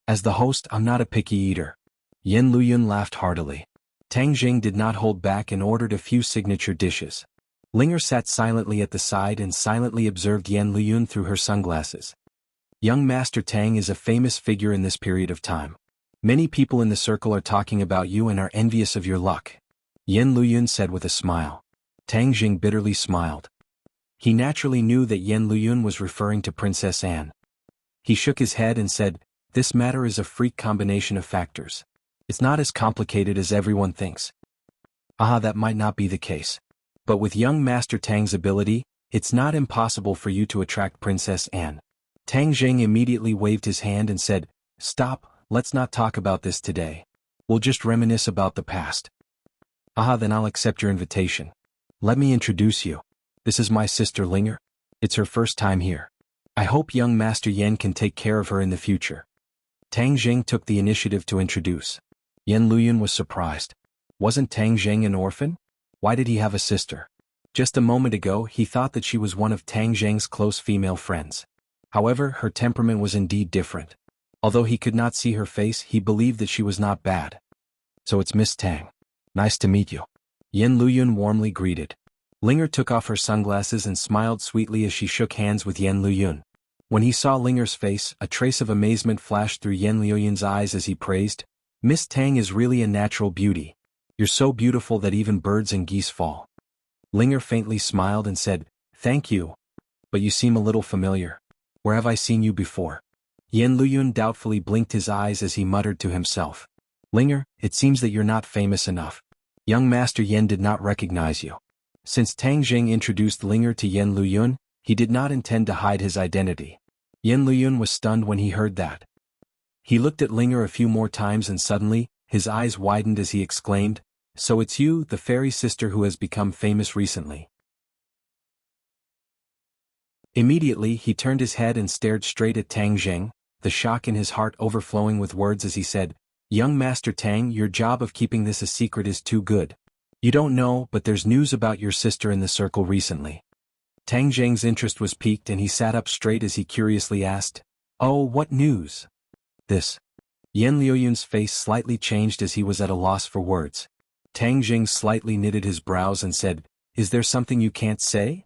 As the host, I'm not a picky eater. Yen Luyun laughed heartily. Tang Zheng did not hold back and ordered a few signature dishes. Linger sat silently at the side and silently observed Yen Luyun through her sunglasses. Young Master Tang is a famous figure in this period of time. Many people in the circle are talking about you and are envious of your luck. Yen Luyun said with a smile. Tang Zheng bitterly smiled. He naturally knew that Yen Luyun was referring to Princess Anne. He shook his head and said, this matter is a freak combination of factors. It's not as complicated as everyone thinks. That might not be the case. But with young Master Tang's ability, it's not impossible for you to attract Princess Anne. Tang Zheng immediately waved his hand and said, stop, let's not talk about this today. We'll just reminisce about the past. Then I'll accept your invitation. Let me introduce you. This is my sister Linger. It's her first time here. I hope young Master Yen can take care of her in the future. Tang Zheng took the initiative to introduce. Yen Luyun was surprised. Wasn't Tang Zheng an orphan? Why did he have a sister? Just a moment ago, he thought that she was one of Tang Zheng's close female friends. However, her temperament was indeed different. Although he could not see her face, he believed that she was not bad. So it's Miss Tang. Nice to meet you. Yen Luyun warmly greeted. Linger took off her sunglasses and smiled sweetly as she shook hands with Yen Luyun. When he saw Linger's face, a trace of amazement flashed through Yen Luyun's eyes as he praised, Miss Tang is really a natural beauty. You're so beautiful that even birds and geese fall. Linger faintly smiled and said, thank you. But you seem a little familiar. Where have I seen you before? Yen Luyun doubtfully blinked his eyes as he muttered to himself. Linger, it seems that you're not famous enough. Young Master Yen did not recognize you. Since Tang Zheng introduced Linger to Yen Luyun, he did not intend to hide his identity. Yen Luyun was stunned when he heard that. He looked at Linger a few more times and suddenly, his eyes widened as he exclaimed, so it's you, the fairy sister who has become famous recently. Immediately, he turned his head and stared straight at Tang Zheng, the shock in his heart overflowing with words as he said, Young Master Tang, your job of keeping this a secret is too good. You don't know, but there's news about your sister in the circle recently. Tang Zheng's interest was piqued and he sat up straight as he curiously asked, oh, what news? This. Yen Liuyun's face slightly changed as he was at a loss for words. Tang Zheng slightly knitted his brows and said, is there something you can't say?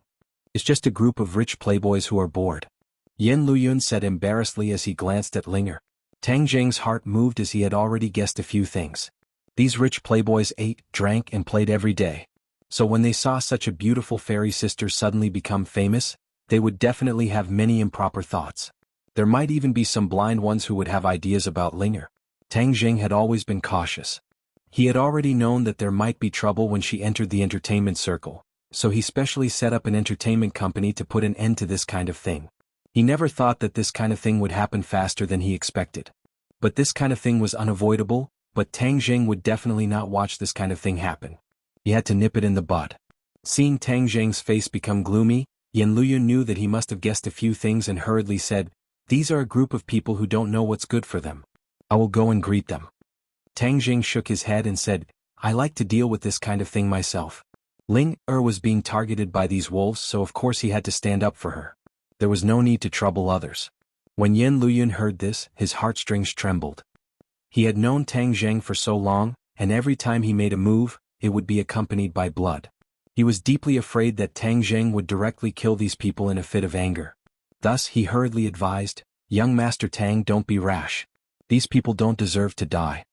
It's just a group of rich playboys who are bored. Yen Luyun said embarrassedly as he glanced at Linger. Tang Zheng's heart moved as he had already guessed a few things. These rich playboys ate, drank and played every day. So when they saw such a beautiful fairy sister suddenly become famous, they would definitely have many improper thoughts. There might even be some blind ones who would have ideas about Linger. Tang Zheng had always been cautious. He had already known that there might be trouble when she entered the entertainment circle, so he specially set up an entertainment company to put an end to this kind of thing. He never thought that this kind of thing would happen faster than he expected. But this kind of thing was unavoidable, but Tang Zheng would definitely not watch this kind of thing happen. He had to nip it in the bud. Seeing Tang Zheng's face become gloomy, Yan Luyun knew that he must have guessed a few things and hurriedly said, "These are a group of people who don't know what's good for them. I will go and greet them." Tang Zheng shook his head and said, "I like to deal with this kind of thing myself." Ling was being targeted by these wolves, so of course he had to stand up for her. There was no need to trouble others. When Yan Luyun heard this, his heartstrings trembled. He had known Tang Zheng for so long, and every time he made a move, it would be accompanied by blood. He was deeply afraid that Tang Zheng would directly kill these people in a fit of anger. Thus he hurriedly advised, "Young Master Tang, don't be rash. These people don't deserve to die."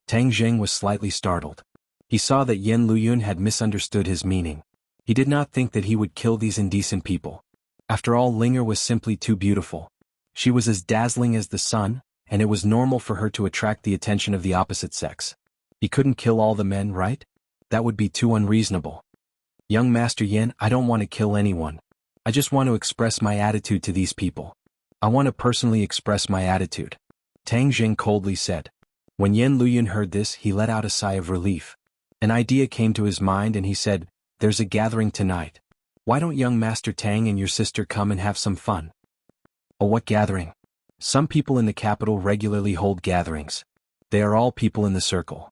Tang Zheng was slightly startled. He saw that Yan Luyun had misunderstood his meaning. He did not think that he would kill these indecent people. After all, Linger was simply too beautiful. She was as dazzling as the sun, and it was normal for her to attract the attention of the opposite sex. He couldn't kill all the men, right? That would be too unreasonable. "Young Master Yan, I don't want to kill anyone. I just want to express my attitude to these people. I want to personally express my attitude," Tang Zheng coldly said. When Yan Luyun heard this, he let out a sigh of relief. An idea came to his mind and he said, "There's a gathering tonight. Why don't young Master Tang and your sister come and have some fun?" "Oh, what gathering?" "Some people in the capital regularly hold gatherings. They are all people in the circle.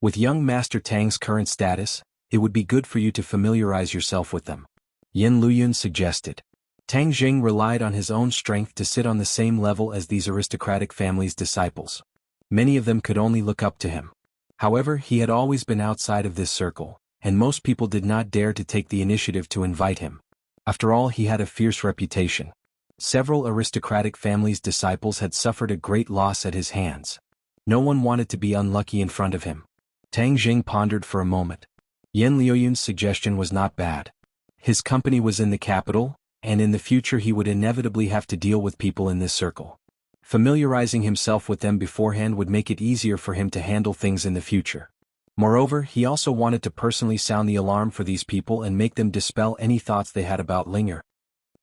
With young Master Tang's current status, it would be good for you to familiarize yourself with them," Yan Luyun suggested. Tang Zheng relied on his own strength to sit on the same level as these aristocratic families' disciples. Many of them could only look up to him. However, he had always been outside of this circle, and most people did not dare to take the initiative to invite him. After all, he had a fierce reputation. Several aristocratic families' disciples had suffered a great loss at his hands. No one wanted to be unlucky in front of him. Tang Zheng pondered for a moment. Yan Luyun's suggestion was not bad. His company was in the capital, and in the future he would inevitably have to deal with people in this circle. Familiarizing himself with them beforehand would make it easier for him to handle things in the future. Moreover, he also wanted to personally sound the alarm for these people and make them dispel any thoughts they had about Linger.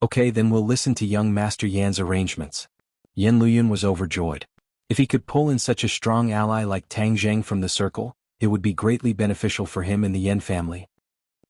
"Okay, then we'll listen to young Master Yan's arrangements." Yan Luyun was overjoyed. If he could pull in such a strong ally like Tang Zheng from the circle, it would be greatly beneficial for him and the Yan family.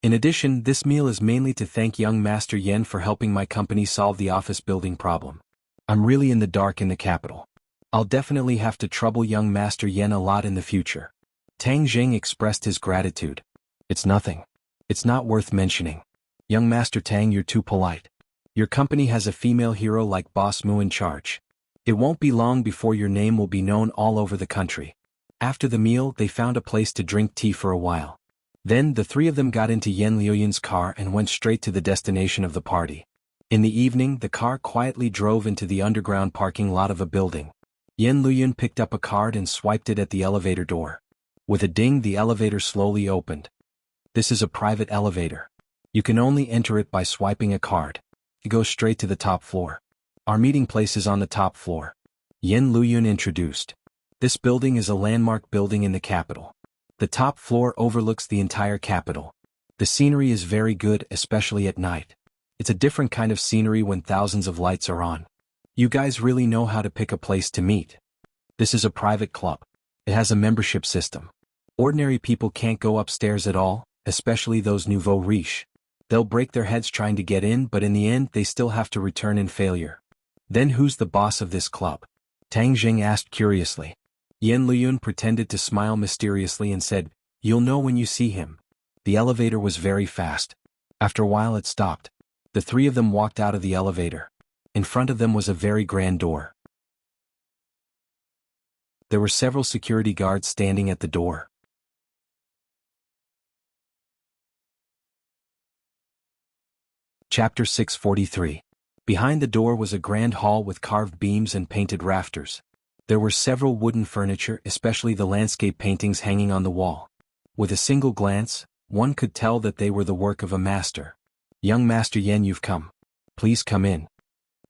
In addition, this meal is mainly to thank young Master Yan for helping my company solve the office building problem. I'm really in the dark in the capital. I'll definitely have to trouble young Master Yan a lot in the future. Tang Zheng expressed his gratitude. "It's nothing. It's not worth mentioning. Young Master Tang, you're too polite. Your company has a female hero like Boss Mu in charge. It won't be long before your name will be known all over the country." After the meal, they found a place to drink tea for a while. Then the three of them got into Yan Luyun's car and went straight to the destination of the party. In the evening, the car quietly drove into the underground parking lot of a building. Yan Luyun picked up a card and swiped it at the elevator door. With a ding, the elevator slowly opened. "This is a private elevator. You can only enter it by swiping a card. It goes straight to the top floor. Our meeting place is on the top floor," Yan Luyun introduced. This building is a landmark building in the capital. The top floor overlooks the entire capital. The scenery is very good, especially at night. It's a different kind of scenery when thousands of lights are on. You guys really know how to pick a place to meet. This is a private club. It has a membership system. Ordinary people can't go upstairs at all, especially those nouveau riche. They'll break their heads trying to get in, but in the end they still have to return in failure. Then who's the boss of this club? Tang Zheng asked curiously. Yan Luyun pretended to smile mysteriously and said, "You'll know when you see him." The elevator was very fast. After a while it stopped. The three of them walked out of the elevator. In front of them was a very grand door. There were several security guards standing at the door. Chapter 643. Behind the door was a grand hall with carved beams and painted rafters. There were several wooden furniture, especially the landscape paintings hanging on the wall. With a single glance, one could tell that they were the work of a master. "Young Master Yan, you've come. Please come in."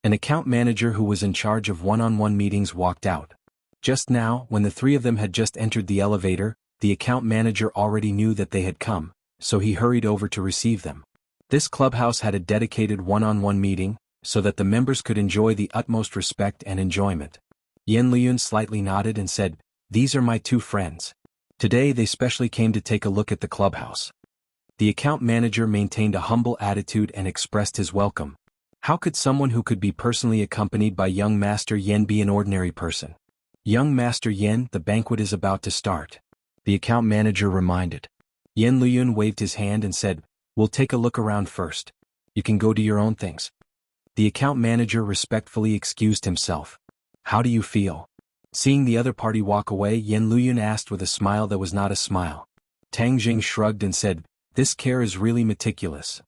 An account manager who was in charge of one-on-one meetings walked out. Just now, when the three of them had just entered the elevator, the account manager already knew that they had come, so he hurried over to receive them. This clubhouse had a dedicated one-on-one meeting, so that the members could enjoy the utmost respect and enjoyment. Yan Luyun slightly nodded and said, "These are my two friends. Today they specially came to take a look at the clubhouse. The account manager maintained a humble attitude and expressed his welcome. How could someone who could be personally accompanied by young Master Yen be an ordinary person? Young Master Yen, the banquet is about to start. The account manager reminded. Yen Luyun waved his hand and said, "We'll take a look around first. You can go do your own things." The account manager respectfully excused himself. "How do you feel?" Seeing the other party walk away, Yen Luyun asked with a smile that was not a smile. Tang Jing shrugged and said, "This care is really meticulous.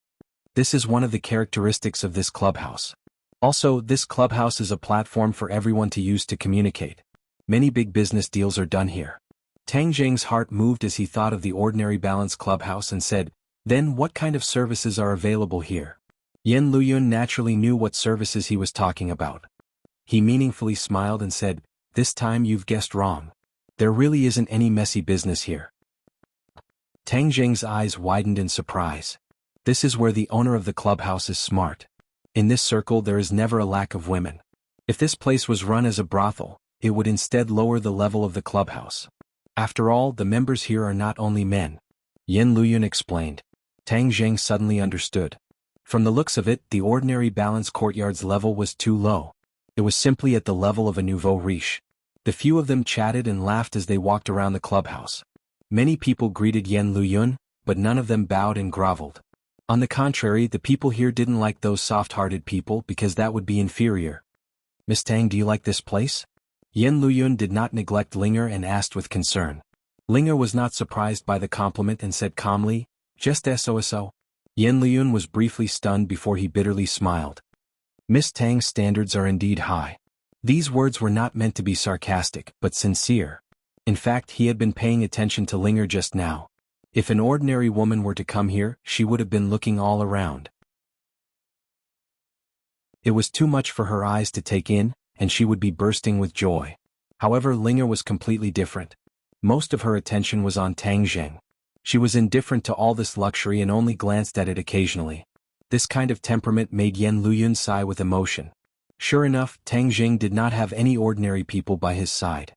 This is one of the characteristics of this clubhouse. Also, this clubhouse is a platform for everyone to use to communicate. Many big business deals are done here." Tang Jing's heart moved as he thought of the ordinary balance clubhouse and said, "Then what kind of services are available here?" Yen Luyun naturally knew what services he was talking about. He meaningfully smiled and said, "This time you've guessed wrong. There really isn't any messy business here." Tang Jing's eyes widened in surprise. This is where the owner of the clubhouse is smart. In this circle there is never a lack of women. If this place was run as a brothel, it would instead lower the level of the clubhouse. After all, the members here are not only men. Yen Luyun explained. Tang Jing suddenly understood. From the looks of it, the ordinary balance courtyard's level was too low. It was simply at the level of a nouveau riche. The few of them chatted and laughed as they walked around the clubhouse. Many people greeted Yen Luyun, but none of them bowed and groveled. On the contrary, the people here didn't like those soft-hearted people because that would be inferior. "Miss Tang, do you like this place?" Yen Luyun did not neglect Linger and asked with concern. Linger was not surprised by the compliment and said calmly, "Just so. Yen Luyun was briefly stunned before he bitterly smiled. Miss Tang's standards are indeed high. These words were not meant to be sarcastic, but sincere. In fact, he had been paying attention to Linger just now. If an ordinary woman were to come here, she would have been looking all around. It was too much for her eyes to take in, and she would be bursting with joy. However, Linger was completely different. Most of her attention was on Tang Jing. She was indifferent to all this luxury and only glanced at it occasionally. This kind of temperament made Yen Luyun sigh with emotion. Sure enough, Tang Jing did not have any ordinary people by his side.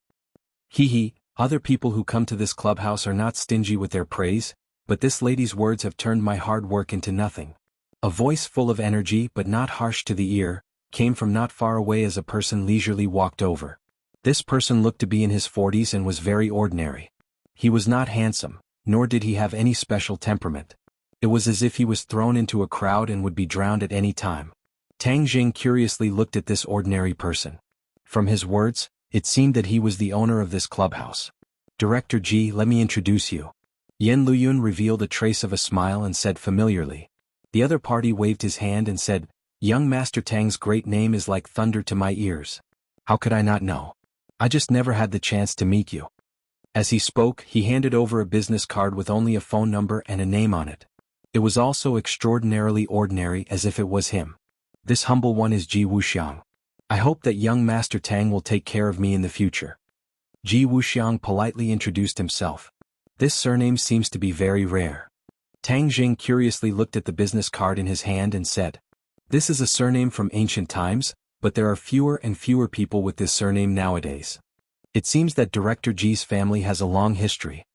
Other people who come to this clubhouse are not stingy with their praise, but this lady's words have turned my hard work into nothing. A voice full of energy but not harsh to the ear, came from not far away as a person leisurely walked over. This person looked to be in his 40s and was very ordinary. He was not handsome, nor did he have any special temperament. It was as if he was thrown into a crowd and would be drowned at any time. Tang Jing curiously looked at this ordinary person. From his words, it seemed that he was the owner of this clubhouse. "Director Ji, let me introduce you." Yen Luyun revealed a trace of a smile and said familiarly. The other party waved his hand and said, "Young Master Tang's great name is like thunder to my ears. How could I not know? I just never had the chance to meet you." As he spoke, he handed over a business card with only a phone number and a name on it. It was also extraordinarily ordinary, as if it was him. "This humble one is Ji Wuxiang. I hope that young Master Tang will take care of me in the future." Ji Wuxiang politely introduced himself. This surname seems to be very rare. Tang Jing curiously looked at the business card in his hand and said, "This is a surname from ancient times, but there are fewer and fewer people with this surname nowadays. It seems that Director Ji's family has a long history.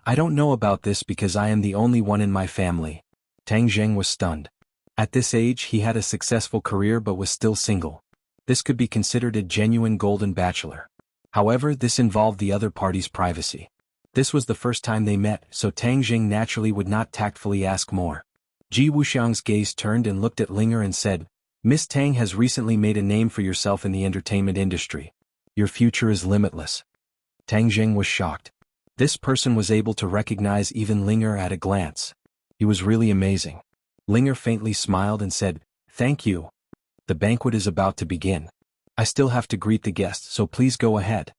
I don't know about this because I am the only one in my family." Tang Jing was stunned. At this age he had a successful career but was still single. This could be considered a genuine golden bachelor. However, this involved the other party's privacy. This was the first time they met, so Tang Jing naturally would not tactfully ask more. Ji Wuxiang's gaze turned and looked at Linger and said, "Miss Tang has recently made a name for yourself in the entertainment industry. Your future is limitless." Tang Jing was shocked. This person was able to recognize even Linger at a glance. He was really amazing. Linger faintly smiled and said, "Thank you. The banquet is about to begin. I still have to greet the guests, so please go ahead."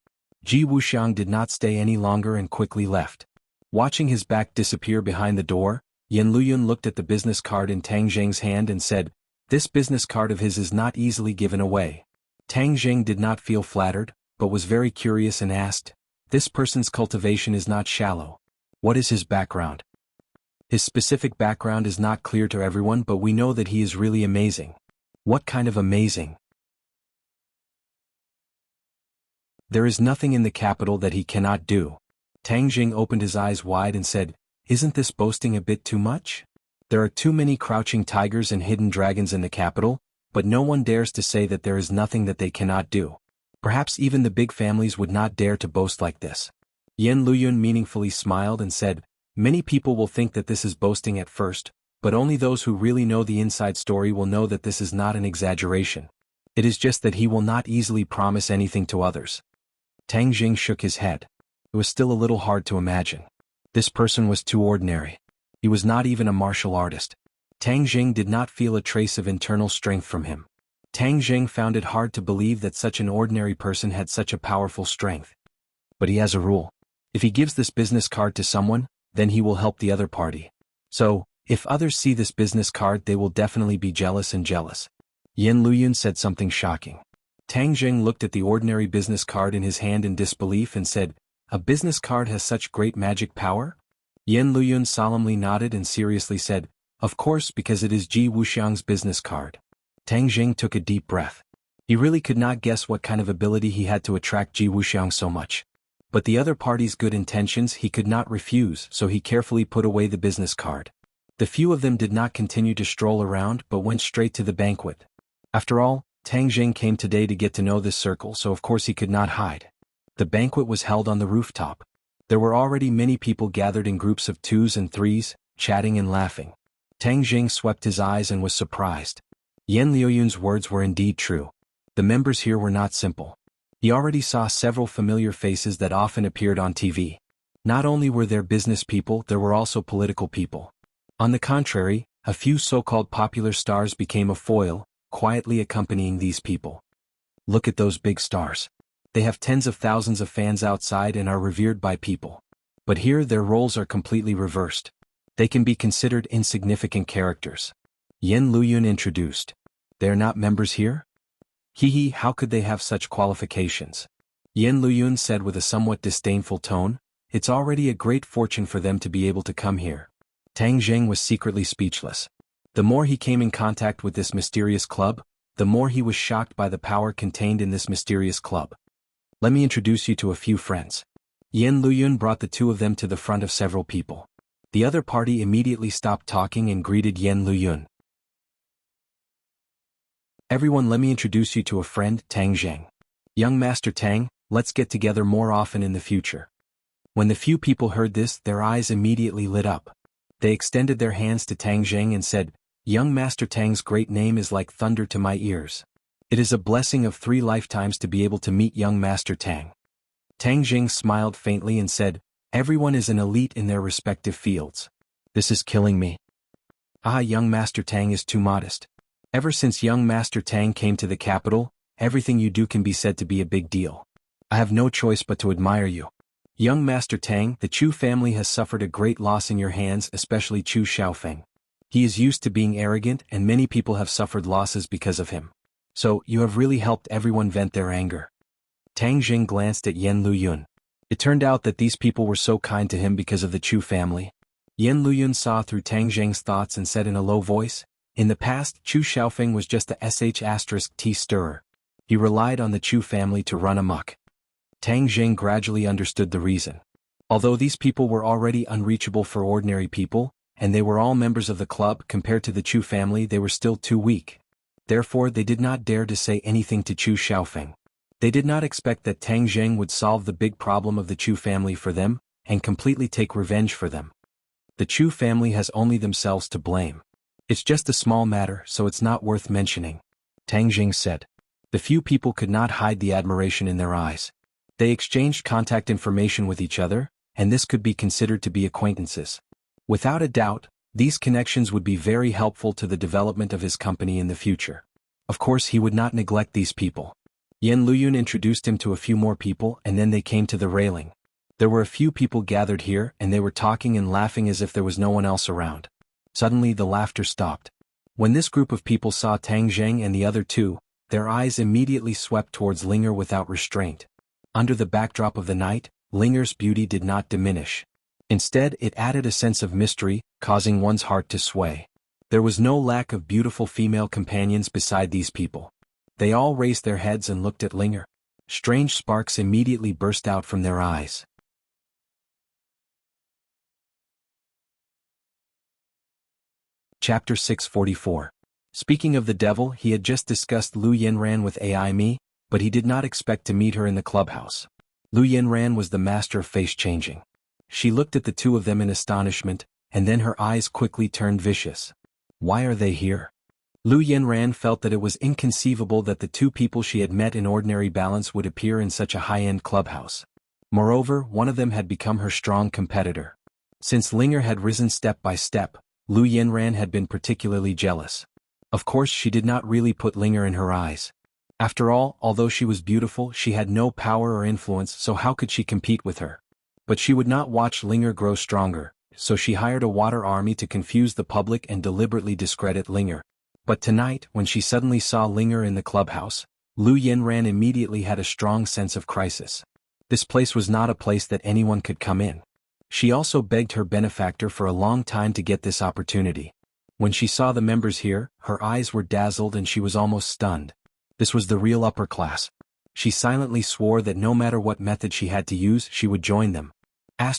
Ji Wuxiang did not stay any longer and quickly left. Watching his back disappear behind the door, Yen Luyun looked at the business card in Tang Jing's hand and said, "This business card of his is not easily given away." Tang Jing did not feel flattered, but was very curious and asked, "This person's cultivation is not shallow. What is his background?" "His specific background is not clear to everyone, but we know that he is really amazing." "What kind of amazing?" "There is nothing in the capital that he cannot do. Tang Jing opened his eyes wide and said, "Isn't this boasting a bit too much? There are too many crouching tigers and hidden dragons in the capital, but no one dares to say that there is nothing that they cannot do. Perhaps even the big families would not dare to boast like this." Yen Luyun meaningfully smiled and said, "Many people will think that this is boasting at first, but only those who really know the inside story will know that this is not an exaggeration. It is just that he will not easily promise anything to others." Tang Jing shook his head. It was still a little hard to imagine. This person was too ordinary. He was not even a martial artist. Tang Jing did not feel a trace of internal strength from him. Tang Jing found it hard to believe that such an ordinary person had such a powerful strength. But he has a rule. If he gives this business card to someone, then he will help the other party. So, if others see this business card, they will definitely be jealous. Yen Luyun said something shocking. Tang Jing looked at the ordinary business card in his hand in disbelief and said, "A business card has such great magic power?" Yen Luyun solemnly nodded and seriously said, "Of course, because it is Ji Wuxiang's business card." Tang Jing took a deep breath. He really could not guess what kind of ability he had to attract Ji Wuxiang so much. But the other party's good intentions he could not refuse, so he carefully put away the business card. The few of them did not continue to stroll around but went straight to the banquet. After all, Tang Jing came today to get to know this circle, so of course he could not hide. The banquet was held on the rooftop. There were already many people gathered in groups of 2s and 3s, chatting and laughing. Tang Jing swept his eyes and was surprised. Yen Liuyun's words were indeed true. The members here were not simple. He already saw several familiar faces that often appeared on TV. Not only were there business people, there were also political people. On the contrary, a few so-called popular stars became a foil, quietly accompanying these people. Look at those big stars. They have tens of thousands of fans outside and are revered by people. But here their roles are completely reversed. They can be considered insignificant characters. Yen Luyun introduced. They are not members here? Hee, how could they have such qualifications? Yen Luyun said with a somewhat disdainful tone, "It's already a great fortune for them to be able to come here." Tang Jing was secretly speechless. The more he came in contact with this mysterious club, the more he was shocked by the power contained in this mysterious club. "Let me introduce you to a few friends." Yen Luyun brought the two of them to the front of several people. The other party immediately stopped talking and greeted Yen Luyun. "Everyone, let me introduce you to a friend, Tang Jing. Young Master Tang, let's get together more often in the future." When the few people heard this, their eyes immediately lit up. They extended their hands to Tang Jing and said, "Young Master Tang's great name is like thunder to my ears. It is a blessing of 3 lifetimes to be able to meet young Master Tang." Tang Jing smiled faintly and said, "Everyone is an elite in their respective fields. This is killing me. Ah, young Master Tang is too modest. Ever since young Master Tang came to the capital, everything you do can be said to be a big deal. I have no choice but to admire you. Young Master Tang, the Chu family has suffered a great loss in your hands, especially Chu Xiaofeng. He is used to being arrogant and many people have suffered losses because of him. So, you have really helped everyone vent their anger." Tang Jing glanced at Yen Luyun. It turned out that these people were so kind to him because of the Chu family. Yen Luyun saw through Tang Jing's thoughts and said in a low voice, "In the past, Chu Xiaofeng was just a sh*t stirrer. He relied on the Chu family to run amok." Tang Jing gradually understood the reason. Although these people were already unreachable for ordinary people, and they were all members of the club, compared to the Chu family they were still too weak. Therefore they did not dare to say anything to Chu Xiaofeng. They did not expect that Tang Jing would solve the big problem of the Chu family for them, and completely take revenge for them. The Chu family has only themselves to blame. It's just a small matter, so it's not worth mentioning," Tang Jing said. The few people could not hide the admiration in their eyes. They exchanged contact information with each other, and this could be considered to be acquaintances. Without a doubt, these connections would be very helpful to the development of his company in the future. Of course he would not neglect these people. Yen Luyun introduced him to a few more people and then they came to the railing. There were a few people gathered here and they were talking and laughing as if there was no one else around. Suddenly the laughter stopped. When this group of people saw Tang Jing and the other two, their eyes immediately swept towards Linger without restraint. Under the backdrop of the night, Linger's beauty did not diminish. Instead, it added a sense of mystery, causing one's heart to sway. There was no lack of beautiful female companions beside these people. They all raised their heads and looked at Linger. Strange sparks immediately burst out from their eyes. Chapter 644. Speaking of the devil, he had just discussed Lu Yinran with Ai Mi, but he did not expect to meet her in the clubhouse. Lu Yinran was the master of face-changing. She looked at the two of them in astonishment, and then her eyes quickly turned vicious. Why are they here? Lu Yinran felt that it was inconceivable that the two people she had met in ordinary balance would appear in such a high-end clubhouse. Moreover, one of them had become her strong competitor. Since Linger had risen step by step, Lu Yinran had been particularly jealous. Of course, she did not really put Linger in her eyes. After all, although she was beautiful, she had no power or influence, so how could she compete with her? But she would not watch Linger grow stronger, so she hired a water army to confuse the public and deliberately discredit Linger. But tonight, when she suddenly saw Linger in the clubhouse, Lu Yinran immediately had a strong sense of crisis. This place was not a place that anyone could come in. She also begged her benefactor for a long time to get this opportunity. When she saw the members here, her eyes were dazzled and she was almost stunned. This was the real upper class. She silently swore that no matter what method she had to use, she would join them. It had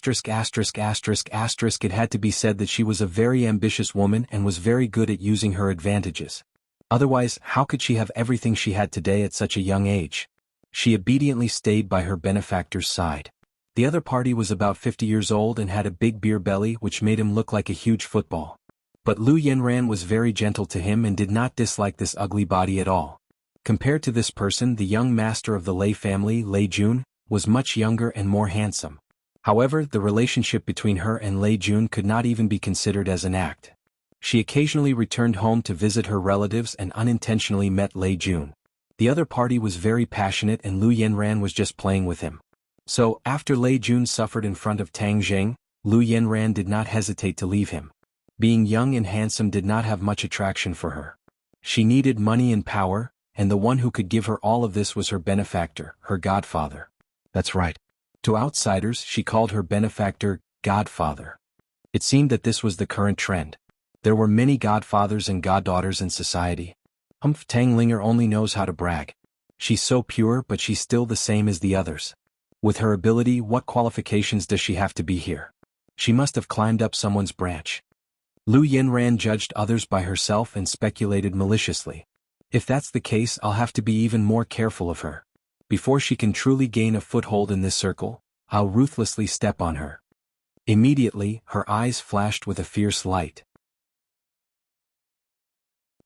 to be said that she was a very ambitious woman and was very good at using her advantages. Otherwise, how could she have everything she had today at such a young age? She obediently stayed by her benefactor's side. The other party was about 50 years old and had a big beer belly which made him look like a huge football. But Lu Yinran was very gentle to him and did not dislike this ugly body at all. Compared to this person, the young master of the Lei family, Lei Jun, was much younger and more handsome. However, the relationship between her and Lei Jun could not even be considered as an act. She occasionally returned home to visit her relatives and unintentionally met Lei Jun. The other party was very passionate and Lu Yinran was just playing with him. So, after Lei Jun suffered in front of Tang Zheng, Lu Yinran did not hesitate to leave him. Being young and handsome did not have much attraction for her. She needed money and power, and the one who could give her all of this was her benefactor, her godfather. That's right. To outsiders, she called her benefactor, godfather. It seemed that this was the current trend. There were many godfathers and goddaughters in society. Tang Linger only knows how to brag. She's so pure, but she's still the same as the others. With her ability, what qualifications does she have to be here? She must have climbed up someone's branch. Lu Yinran judged others by herself and speculated maliciously. If that's the case, I'll have to be even more careful of her. Before she can truly gain a foothold in this circle, I'll ruthlessly step on her. Immediately, her eyes flashed with a fierce light.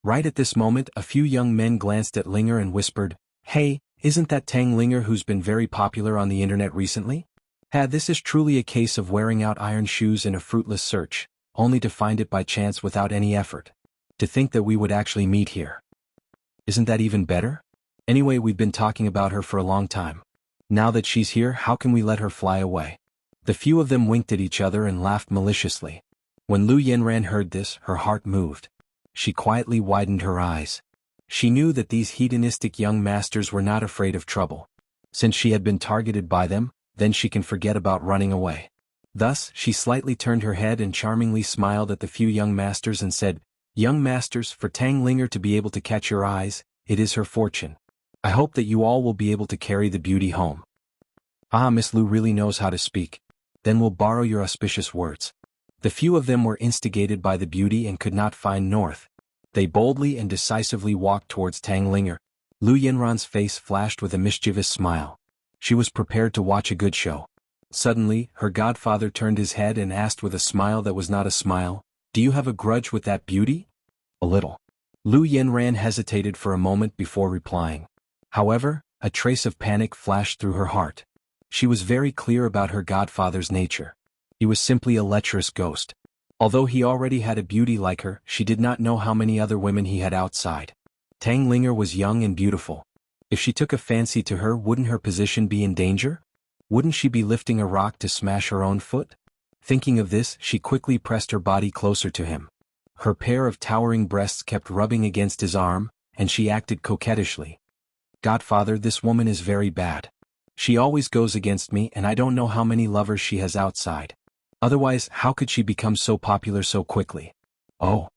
Right at this moment, a few young men glanced at Linger and whispered, "Hey, isn't that Tang Linger who's been very popular on the internet recently?" This is truly a case of wearing out iron shoes in a fruitless search, only to find it by chance without any effort. To think that we would actually meet here. Isn't that even better? Anyway, we've been talking about her for a long time. Now that she's here, how can we let her fly away? The few of them winked at each other and laughed maliciously. When Lu Yinran heard this, her heart moved. She quietly widened her eyes. She knew that these hedonistic young masters were not afraid of trouble. Since she had been targeted by them, then she can forget about running away. Thus, she slightly turned her head and charmingly smiled at the few young masters and said, "Young masters, for Tang Linger to be able to catch your eyes, it is her fortune. I hope that you all will be able to carry the beauty home." Miss Lu really knows how to speak. Then we'll borrow your auspicious words. The few of them were instigated by the beauty and could not find north. They boldly and decisively walked towards Tang Linger. Lu Yinran's face flashed with a mischievous smile. She was prepared to watch a good show. Suddenly, her godfather turned his head and asked with a smile that was not a smile, "Do you have a grudge with that beauty?" "A little." Lu Yinran hesitated for a moment before replying. However, a trace of panic flashed through her heart. She was very clear about her godfather's nature. He was simply a lecherous ghost. Although he already had a beauty like her, she did not know how many other women he had outside. Tang Linger was young and beautiful. If she took a fancy to her, wouldn't her position be in danger? Wouldn't she be lifting a rock to smash her own foot? Thinking of this, she quickly pressed her body closer to him. Her pair of towering breasts kept rubbing against his arm, and she acted coquettishly. "Godfather, this woman is very bad. She always goes against me and I don't know how many lovers she has outside. Otherwise, how could she become so popular so quickly?" "Oh."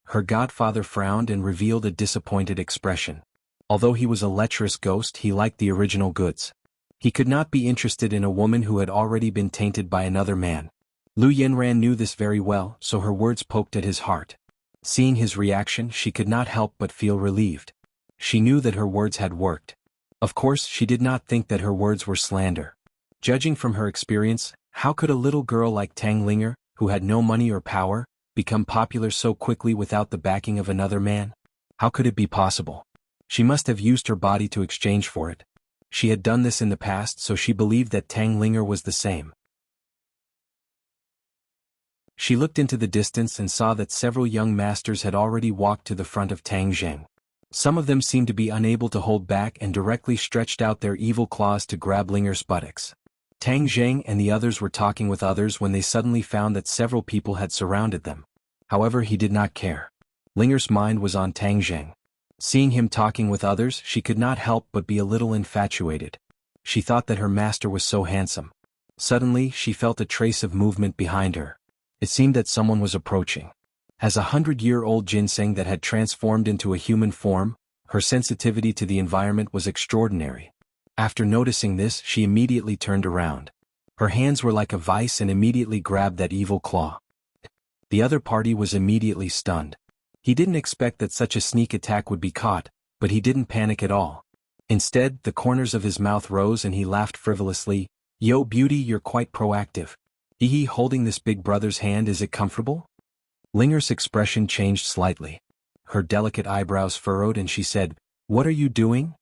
Her godfather frowned and revealed a disappointed expression. Although he was a lecherous ghost, he liked the original goods. He could not be interested in a woman who had already been tainted by another man. Lu Yinran knew this very well, so her words poked at his heart. Seeing his reaction, she could not help but feel relieved. She knew that her words had worked. Of course, she did not think that her words were slander. Judging from her experience, how could a little girl like Tang Linger, who had no money or power, become popular so quickly without the backing of another man? How could it be possible? She must have used her body to exchange for it. She had done this in the past, so she believed that Tang Linger was the same. She looked into the distance and saw that several young masters had already walked to the front of Tang Zheng. Some of them seemed to be unable to hold back and directly stretched out their evil claws to grab Linger's buttocks. Tang Zheng and the others were talking with others when they suddenly found that several people had surrounded them. However, he did not care. Linger's mind was on Tang Zheng. Seeing him talking with others, she could not help but be a little infatuated. She thought that her master was so handsome. Suddenly, she felt a trace of movement behind her. It seemed that someone was approaching. As a 100-year-old ginseng that had transformed into a human form, her sensitivity to the environment was extraordinary. After noticing this, she immediately turned around. Her hands were like a vice and immediately grabbed that evil claw. The other party was immediately stunned. He didn't expect that such a sneak attack would be caught, but he didn't panic at all. Instead, the corners of his mouth rose and he laughed frivolously. "Yo, beauty, you're quite proactive. Hee, holding this big brother's hand, is it comfortable?" Linger's expression changed slightly. Her delicate eyebrows furrowed and she said, "What are you doing?"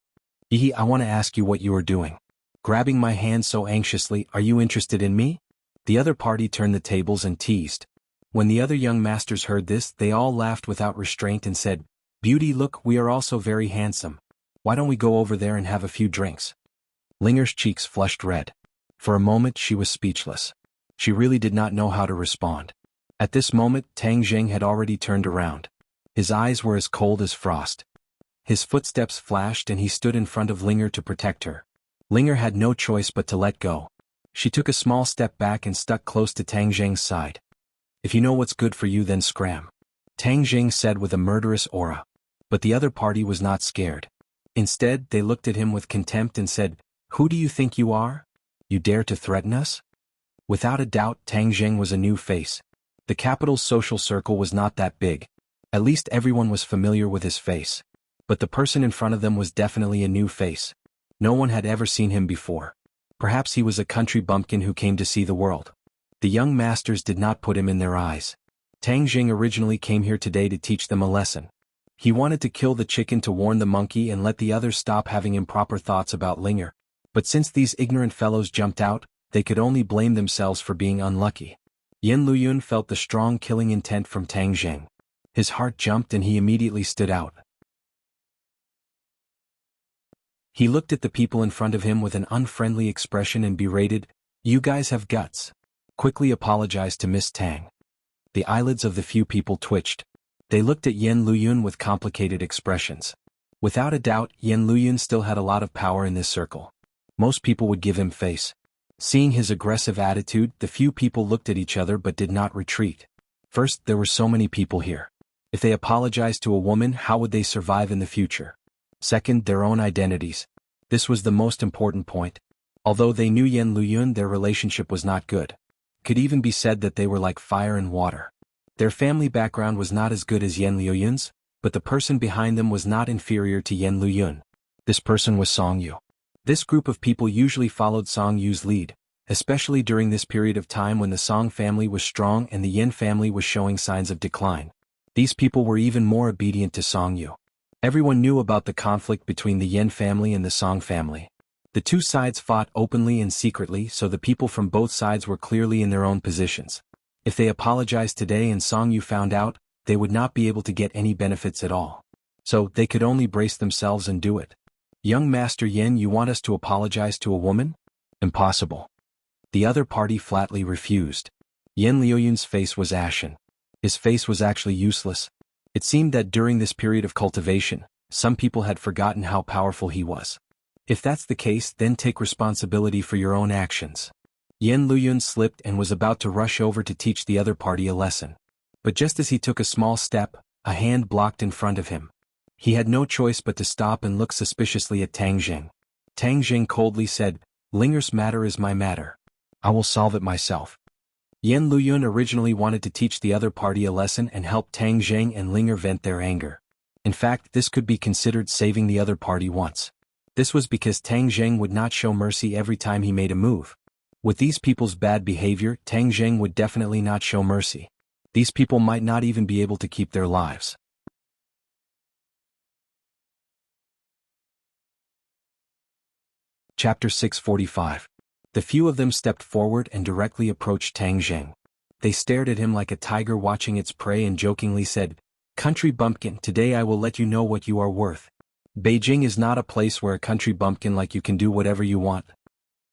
"Hee, I want to ask you what you are doing. Grabbing my hand so anxiously, are you interested in me?" The other party turned the tables and teased. When the other young masters heard this, they all laughed without restraint and said, "Beauty, look, we are also very handsome. Why don't we go over there and have a few drinks?" Linger's cheeks flushed red. For a moment she was speechless. She really did not know how to respond. At this moment, Tang Zheng had already turned around. His eyes were as cold as frost. His footsteps flashed and he stood in front of Linger to protect her. Linger had no choice but to let go. She took a small step back and stuck close to Tang Zheng's side. "If you know what's good for you, then scram," Tang Zheng said with a murderous aura. But the other party was not scared. Instead, they looked at him with contempt and said, "Who do you think you are? You dare to threaten us?" Without a doubt, Tang Zheng was a new face. The capital's social circle was not that big. At least everyone was familiar with his face. But the person in front of them was definitely a new face. No one had ever seen him before. Perhaps he was a country bumpkin who came to see the world. The young masters did not put him in their eyes. Tang Zheng originally came here today to teach them a lesson. He wanted to kill the chicken to warn the monkey and let the others stop having improper thoughts about Linger. But since these ignorant fellows jumped out, they could only blame themselves for being unlucky. Yen Luyun felt the strong killing intent from Tang Zheng. His heart jumped and he immediately stood out. He looked at the people in front of him with an unfriendly expression and berated, "You guys have guts." Quickly apologized to Miss Tang. The eyelids of the few people twitched. They looked at Yen Luyun with complicated expressions. Without a doubt, Yen Luyun still had a lot of power in this circle. Most people would give him face. Seeing his aggressive attitude, the few people looked at each other but did not retreat. First, there were so many people here. If they apologized to a woman, how would they survive in the future? Second, their own identities. This was the most important point. Although they knew Yen Luyun, their relationship was not good. Could even be said that they were like fire and water. Their family background was not as good as Yen Luyun's, but the person behind them was not inferior to Yen Luyun. This person was Song Yu. This group of people usually followed Song Yu's lead, especially during this period of time when the Song family was strong and the Yen family was showing signs of decline. These people were even more obedient to Song Yu. Everyone knew about the conflict between the Yen family and the Song family. The two sides fought openly and secretly, so the people from both sides were clearly in their own positions. If they apologized today and Song Yu found out, they would not be able to get any benefits at all. So, they could only brace themselves and do it. "Young Master Yen, you want us to apologize to a woman? Impossible." The other party flatly refused. Yen Liuyun's face was ashen. His face was actually useless. It seemed that during this period of cultivation, some people had forgotten how powerful he was. If that's the case, then take responsibility for your own actions. Yen Luyun slipped and was about to rush over to teach the other party a lesson. But just as he took a small step, a hand blocked in front of him. He had no choice but to stop and look suspiciously at Tang Zheng. Tang Zheng coldly said, "Linger's matter is my matter. I will solve it myself." Yan Luyun originally wanted to teach the other party a lesson and help Tang Zheng and Linger vent their anger. In fact, this could be considered saving the other party once. This was because Tang Zheng would not show mercy every time he made a move. With these people's bad behavior, Tang Zheng would definitely not show mercy. These people might not even be able to keep their lives. Chapter 645. The few of them stepped forward and directly approached Tang Zheng. They stared at him like a tiger watching its prey and jokingly said, "Country bumpkin, today I will let you know what you are worth. Beijing is not a place where a country bumpkin like you can do whatever you want."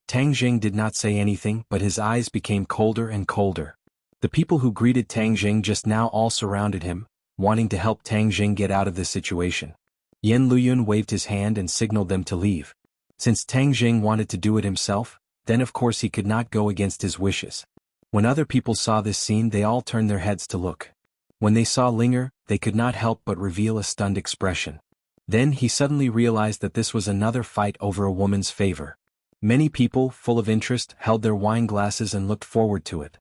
Tang Zheng did not say anything, but his eyes became colder and colder. The people who greeted Tang Zheng just now all surrounded him, wanting to help Tang Zheng get out of this situation. Yan Luyun waved his hand and signaled them to leave. Since Tang Zheng wanted to do it himself, then of course he could not go against his wishes. When other people saw this scene, they all turned their heads to look. When they saw Linger, they could not help but reveal a stunned expression. Then he suddenly realized that this was another fight over a woman's favor. Many people, full of interest, held their wine glasses and looked forward to it.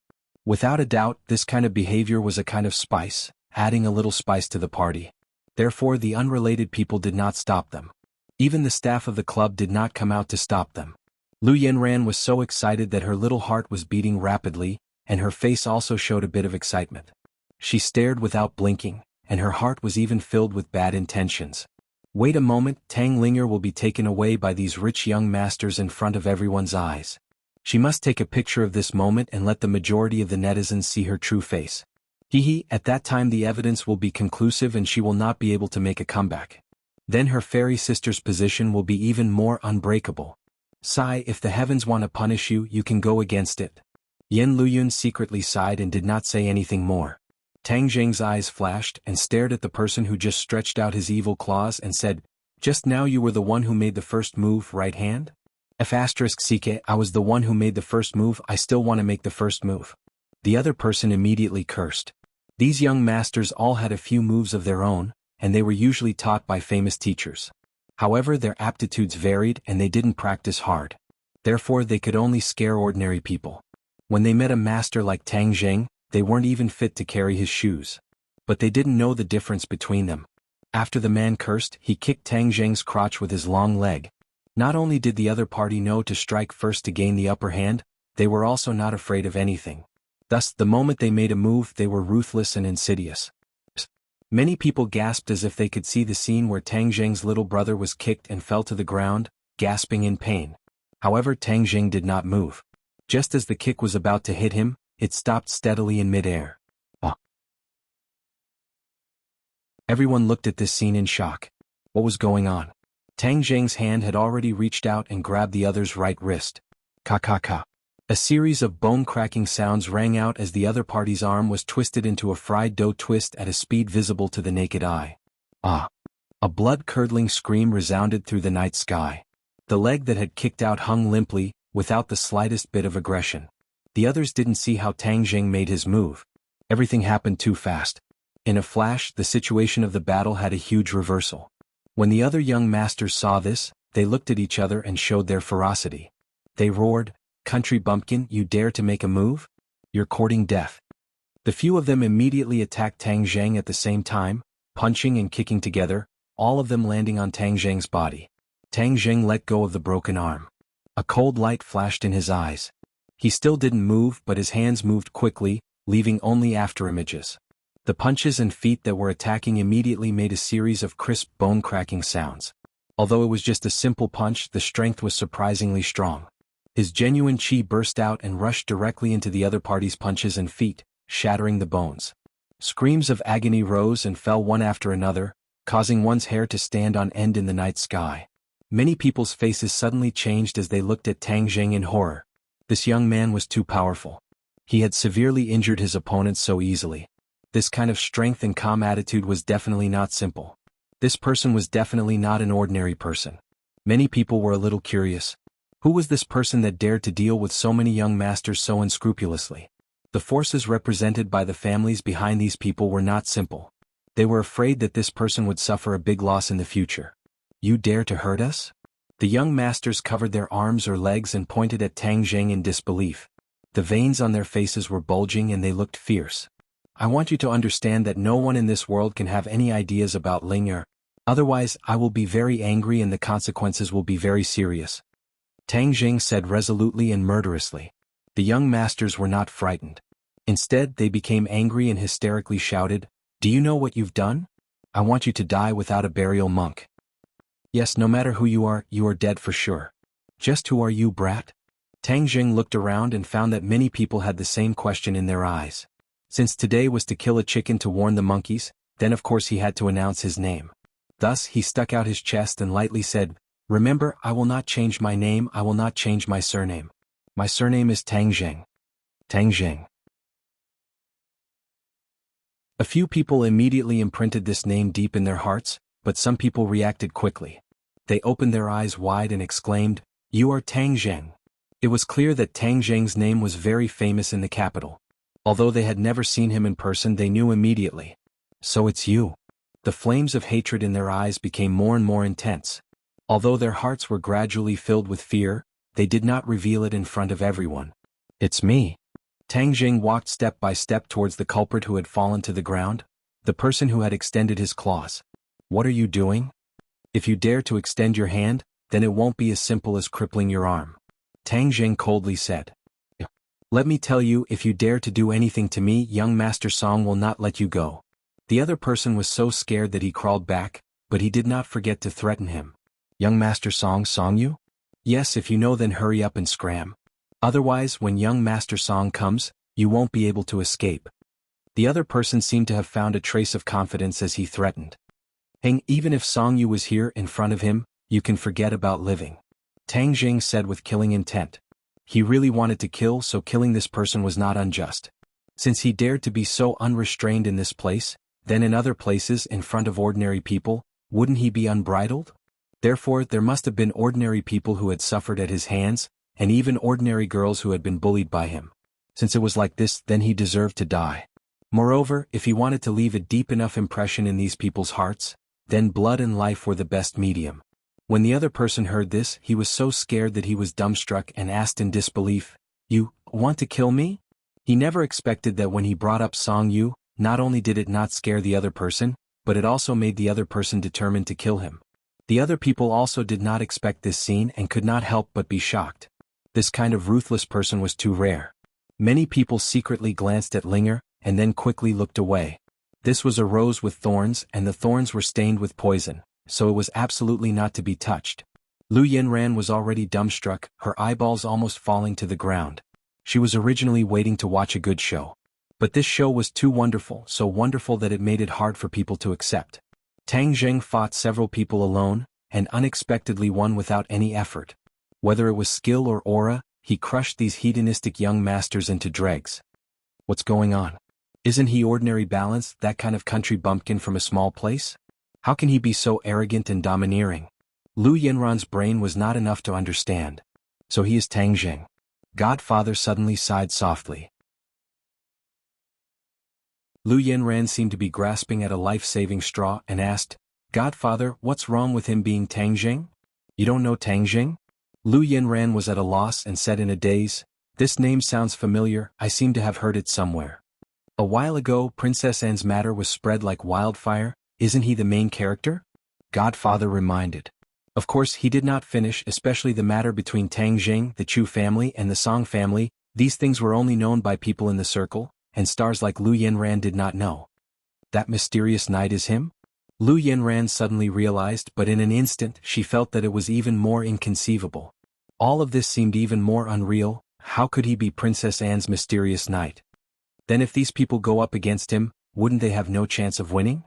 Without a doubt, this kind of behavior was a kind of spice, adding a little spice to the party. Therefore, the unrelated people did not stop them. Even the staff of the club did not come out to stop them. Lu Yanran was so excited that her little heart was beating rapidly, and her face also showed a bit of excitement. She stared without blinking, and her heart was even filled with bad intentions. Wait a moment, Tang Linger will be taken away by these rich young masters in front of everyone's eyes. She must take a picture of this moment and let the majority of the netizens see her true face. At that time the evidence will be conclusive and she will not be able to make a comeback. Then her fairy sister's position will be even more unbreakable. Sigh, if the heavens want to punish you, you can go against it. Yan Luyun secretly sighed and did not say anything more. Tang Zheng's eyes flashed and stared at the person who just stretched out his evil claws and said, "Just now you were the one who made the first move, right hand?" *CK, I was the one who made the first move, I still want to make the first move. The other person immediately cursed. These young masters all had a few moves of their own, and they were usually taught by famous teachers. However, their aptitudes varied and they didn't practice hard. Therefore they could only scare ordinary people. When they met a master like Tang Zheng, they weren't even fit to carry his shoes. But they didn't know the difference between them. After the man cursed, he kicked Tang Zheng's crotch with his long leg. Not only did the other party know to strike first to gain the upper hand, they were also not afraid of anything. Thus, the moment they made a move, they were ruthless and insidious. Many people gasped as if they could see the scene where Tang Zheng's little brother was kicked and fell to the ground, gasping in pain. However, Tang Zheng did not move. Just as the kick was about to hit him, it stopped steadily in mid-air. Everyone looked at this scene in shock. What was going on? Tang Zheng's hand had already reached out and grabbed the other's right wrist. Ka. A series of bone-cracking sounds rang out as the other party's arm was twisted into a fried dough twist at a speed visible to the naked eye. A blood-curdling scream resounded through the night sky. The leg that had kicked out hung limply, without the slightest bit of aggression. The others didn't see how Tang Zheng made his move. Everything happened too fast. In a flash, the situation of the battle had a huge reversal. When the other young masters saw this, they looked at each other and showed their ferocity. They roared, "Country bumpkin, you dare to make a move? You're courting death." The few of them immediately attacked Tang Zheng at the same time, punching and kicking together, all of them landing on Tang Zheng's body. Tang Zheng let go of the broken arm. A cold light flashed in his eyes. He still didn't move, but his hands moved quickly, leaving only after images. The punches and feet that were attacking immediately made a series of crisp bone-cracking sounds. Although it was just a simple punch, the strength was surprisingly strong. His genuine chi burst out and rushed directly into the other party's punches and feet, shattering the bones. Screams of agony rose and fell one after another, causing one's hair to stand on end in the night sky. Many people's faces suddenly changed as they looked at Tang Zheng in horror. This young man was too powerful. He had severely injured his opponents so easily. This kind of strength and calm attitude was definitely not simple. This person was definitely not an ordinary person. Many people were a little curious. Who was this person that dared to deal with so many young masters so unscrupulously? The forces represented by the families behind these people were not simple. They were afraid that this person would suffer a big loss in the future. "You dare to hurt us?" The young masters covered their arms or legs and pointed at Tang Zheng in disbelief. The veins on their faces were bulging and they looked fierce. I want you to understand that no one in this world can have any ideas about Ling'er. Otherwise, I will be very angry and the consequences will be very serious. Tang Jing said resolutely and murderously. The young masters were not frightened. Instead, they became angry and hysterically shouted, "Do you know what you've done? I want you to die without a burial, monk. Yes, no matter who you are dead for sure. Just who are you, brat?" Tang Jing looked around and found that many people had the same question in their eyes. Since today was to kill a chicken to warn the monkeys, then of course he had to announce his name. Thus he stuck out his chest and lightly said, "Remember, I will not change my name, I will not change my surname. My surname is Tang Jing. Tang Jing." A few people immediately imprinted this name deep in their hearts, but some people reacted quickly. They opened their eyes wide and exclaimed, "You are Tang Jing." It was clear that Tang Jing's name was very famous in the capital. Although they had never seen him in person, they knew immediately. "So it's you." The flames of hatred in their eyes became more and more intense. Although their hearts were gradually filled with fear, they did not reveal it in front of everyone. "It's me." Tang Jing walked step by step towards the culprit who had fallen to the ground, the person who had extended his claws. "What are you doing? If you dare to extend your hand, then it won't be as simple as crippling your arm." Tang Jing coldly said. "Let me tell you, if you dare to do anything to me, young Master Song will not let you go." The other person was so scared that he crawled back, but he did not forget to threaten him. "Young Master Song you? Yes, if you know, then hurry up and scram. Otherwise, when young Master Song comes, you won't be able to escape." The other person seemed to have found a trace of confidence as he threatened. "Hang, even if Song Yu was here in front of him, you can forget about living." Tang Jing said with killing intent. He really wanted to kill, so killing this person was not unjust. Since he dared to be so unrestrained in this place, then in other places in front of ordinary people, wouldn't he be unbridled? Therefore, there must have been ordinary people who had suffered at his hands, and even ordinary girls who had been bullied by him. Since it was like this, then he deserved to die. Moreover, if he wanted to leave a deep enough impression in these people's hearts, then blood and life were the best medium. When the other person heard this, he was so scared that he was dumbstruck and asked in disbelief, "You want to kill me?" He never expected that when he brought up Song Yu, not only did it not scare the other person, but it also made the other person determined to kill him. The other people also did not expect this scene and could not help but be shocked. This kind of ruthless person was too rare. Many people secretly glanced at Ling'er, and then quickly looked away. This was a rose with thorns, and the thorns were stained with poison, so it was absolutely not to be touched. Lu Yinran was already dumbstruck, her eyeballs almost falling to the ground. She was originally waiting to watch a good show. But this show was too wonderful, so wonderful that it made it hard for people to accept. Tang Jing fought several people alone, and unexpectedly won without any effort. Whether it was skill or aura, he crushed these hedonistic young masters into dregs. What's going on? Isn't he ordinary balance, that kind of country bumpkin from a small place? How can he be so arrogant and domineering? Lu Yinran's brain was not enough to understand. So he is Tang Jing. Godfather suddenly sighed softly. Lu Yinran seemed to be grasping at a life-saving straw and asked, "Godfather, what's wrong with him being Tang Jing? You don't know Tang Jing?" Lu Yinran was at a loss and said in a daze, "This name sounds familiar, I seem to have heard it somewhere. A while ago, Princess Anne's matter was spread like wildfire, isn't he the main character?" Godfather reminded. Of course, he did not finish, especially the matter between Tang Jing, the Chu family, and the Song family. These things were only known by people in the circle, and stars like Lu Yinran did not know. That mysterious knight is him? Lu Yinran suddenly realized, but in an instant she felt that it was even more inconceivable. All of this seemed even more unreal. How could he be Princess Anne's mysterious knight? Then if these people go up against him, wouldn't they have no chance of winning?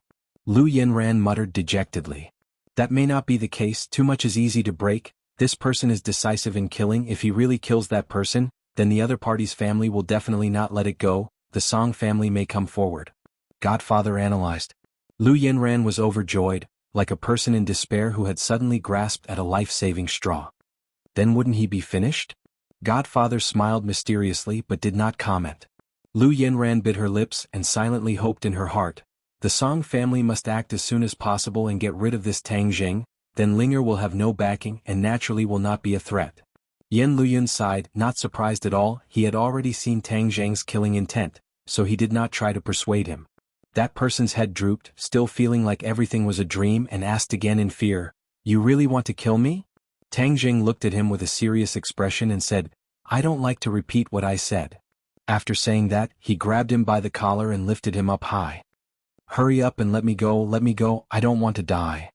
Lu Yinran muttered dejectedly. That may not be the case, too much is easy to break, this person is decisive in killing. If he really kills that person, then the other party's family will definitely not let it go, the Song family may come forward. Godfather analyzed. Lu Yinran was overjoyed, like a person in despair who had suddenly grasped at a life-saving straw. Then wouldn't he be finished? Godfather smiled mysteriously but did not comment. Lu Yinran bit her lips and silently hoped in her heart, the Song family must act as soon as possible and get rid of this Tang Jing, then Ling'er will have no backing and naturally will not be a threat. Yan Luyun sighed, not surprised at all. He had already seen Tang Zhang's killing intent, so he did not try to persuade him. That person's head drooped, still feeling like everything was a dream, and asked again in fear, "You really want to kill me?" Tang Zhang looked at him with a serious expression and said, "I don't like to repeat what I said." After saying that, he grabbed him by the collar and lifted him up high. "Hurry up and let me go, I don't want to die."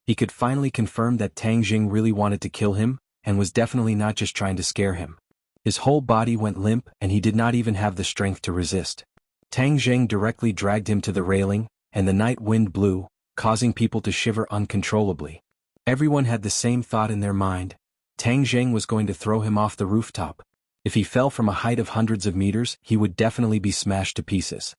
He could finally confirm that Tang Jing really wanted to kill him, and was definitely not just trying to scare him. His whole body went limp and he did not even have the strength to resist. Tang Jing directly dragged him to the railing, and the night wind blew, causing people to shiver uncontrollably. Everyone had the same thought in their mind. Tang Jing was going to throw him off the rooftop. If he fell from a height of hundreds of meters, he would definitely be smashed to pieces.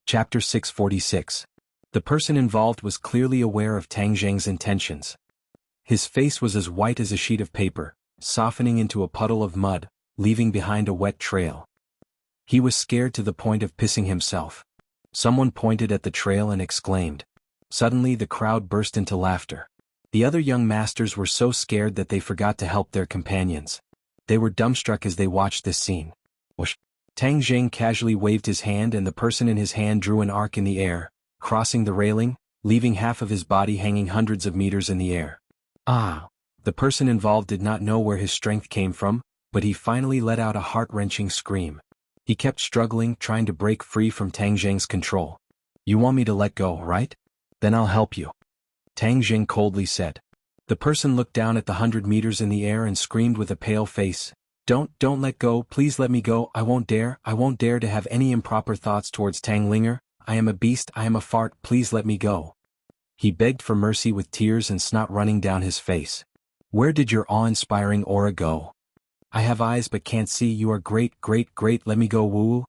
Chapter 646. The person involved was clearly aware of Tang Zhang's intentions. His face was as white as a sheet of paper, softening into a puddle of mud, leaving behind a wet trail. He was scared to the point of pissing himself. Someone pointed at the trail and exclaimed. Suddenly the crowd burst into laughter. The other young masters were so scared that they forgot to help their companions. They were dumbstruck as they watched this scene. Whoosh! Tang Zhang casually waved his hand and the person in his hand drew an arc in the air, crossing the railing, leaving half of his body hanging hundreds of meters in the air. Ah! The person involved did not know where his strength came from, but he finally let out a heart-wrenching scream. He kept struggling, trying to break free from Tang Zhang's control. "You want me to let go, right? Then I'll help you," Tang Zhang coldly said. The person looked down at the 100 meters in the air and screamed with a pale face, Don't let go, please let me go, I won't dare to have any improper thoughts towards Tang Linger, I am a beast, I am a fart, please let me go." He begged for mercy with tears and snot running down his face. "Where did your awe-inspiring aura go? I have eyes but can't see, you are great, let me go, woo."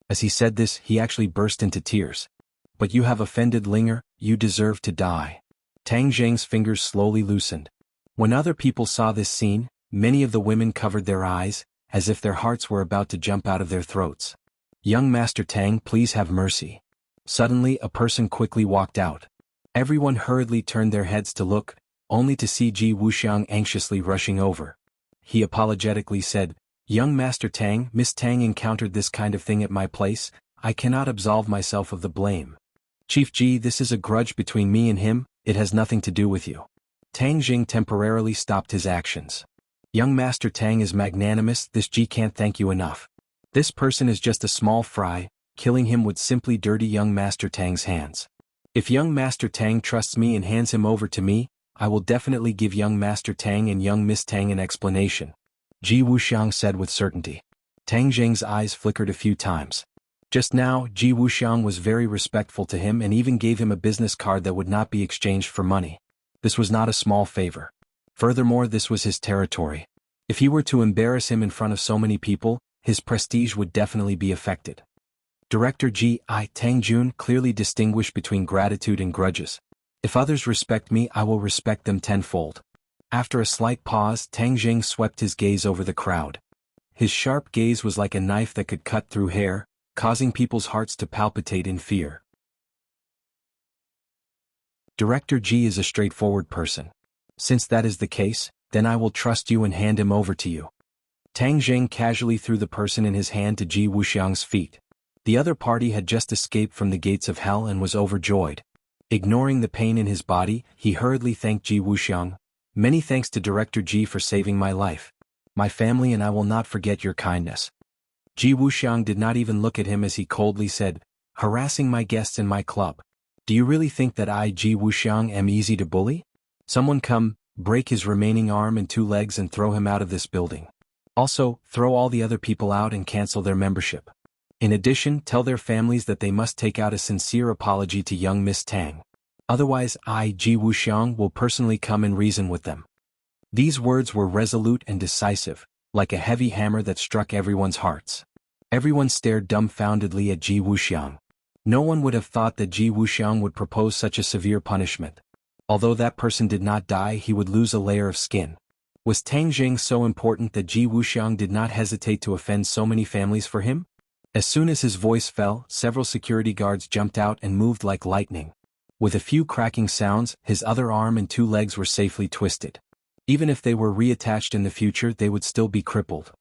As he said this, he actually burst into tears. "But you have offended Linger, you deserve to die." Tang Zhang's fingers slowly loosened. When other people saw this scene, many of the women covered their eyes, as if their hearts were about to jump out of their throats. "Young Master Tang, please have mercy." Suddenly a person quickly walked out. Everyone hurriedly turned their heads to look, only to see Ji Wuxiang anxiously rushing over. He apologetically said, "Young Master Tang, Miss Tang encountered this kind of thing at my place, I cannot absolve myself of the blame. Chief Ji, this is a grudge between me and him, it has nothing to do with you." Tang Jing temporarily stopped his actions. "Young Master Tang is magnanimous, this Ji can't thank you enough. This person is just a small fry, killing him would simply dirty young Master Tang's hands. If young Master Tang trusts me and hands him over to me, I will definitely give young Master Tang and young Miss Tang an explanation," Ji Wuxiang said with certainty. Tang Jing's eyes flickered a few times. Just now, Ji Wuxiang was very respectful to him and even gave him a business card that would not be exchanged for money. This was not a small favor. Furthermore, this was his territory. If he were to embarrass him in front of so many people, his prestige would definitely be affected. Director Tang Jun clearly distinguished between gratitude and grudges. If others respect me, I will respect them tenfold. After a slight pause, Tang Jing swept his gaze over the crowd. His sharp gaze was like a knife that could cut through hair, causing people's hearts to palpitate in fear. Director Ji is a straightforward person. Since that is the case, then I will trust you and hand him over to you. Tang Jing casually threw the person in his hand to Ji Wuxiang's feet. The other party had just escaped from the gates of hell and was overjoyed. Ignoring the pain in his body, he hurriedly thanked Ji Wuxiang. "Many thanks to Director Ji for saving my life. My family and I will not forget your kindness." Ji Wuxiang did not even look at him as he coldly said, "Harassing my guests in my club. Do you really think that I, Ji Wuxiang, am easy to bully? Someone come, break his remaining arm and 2 legs and throw him out of this building. Also, throw all the other people out and cancel their membership. In addition, tell their families that they must take out a sincere apology to young Miss Tang. Otherwise I, Ji Wuxiang, will personally come and reason with them." These words were resolute and decisive, like a heavy hammer that struck everyone's hearts. Everyone stared dumbfoundedly at Ji Wuxiang. No one would have thought that Ji Wuxiang would propose such a severe punishment. Although that person did not die, he would lose a layer of skin. Was Tang Jing so important that Ji Wuxiang did not hesitate to offend so many families for him? As soon as his voice fell, several security guards jumped out and moved like lightning. With a few cracking sounds, his other arm and 2 legs were safely twisted. Even if they were reattached in the future, they would still be crippled.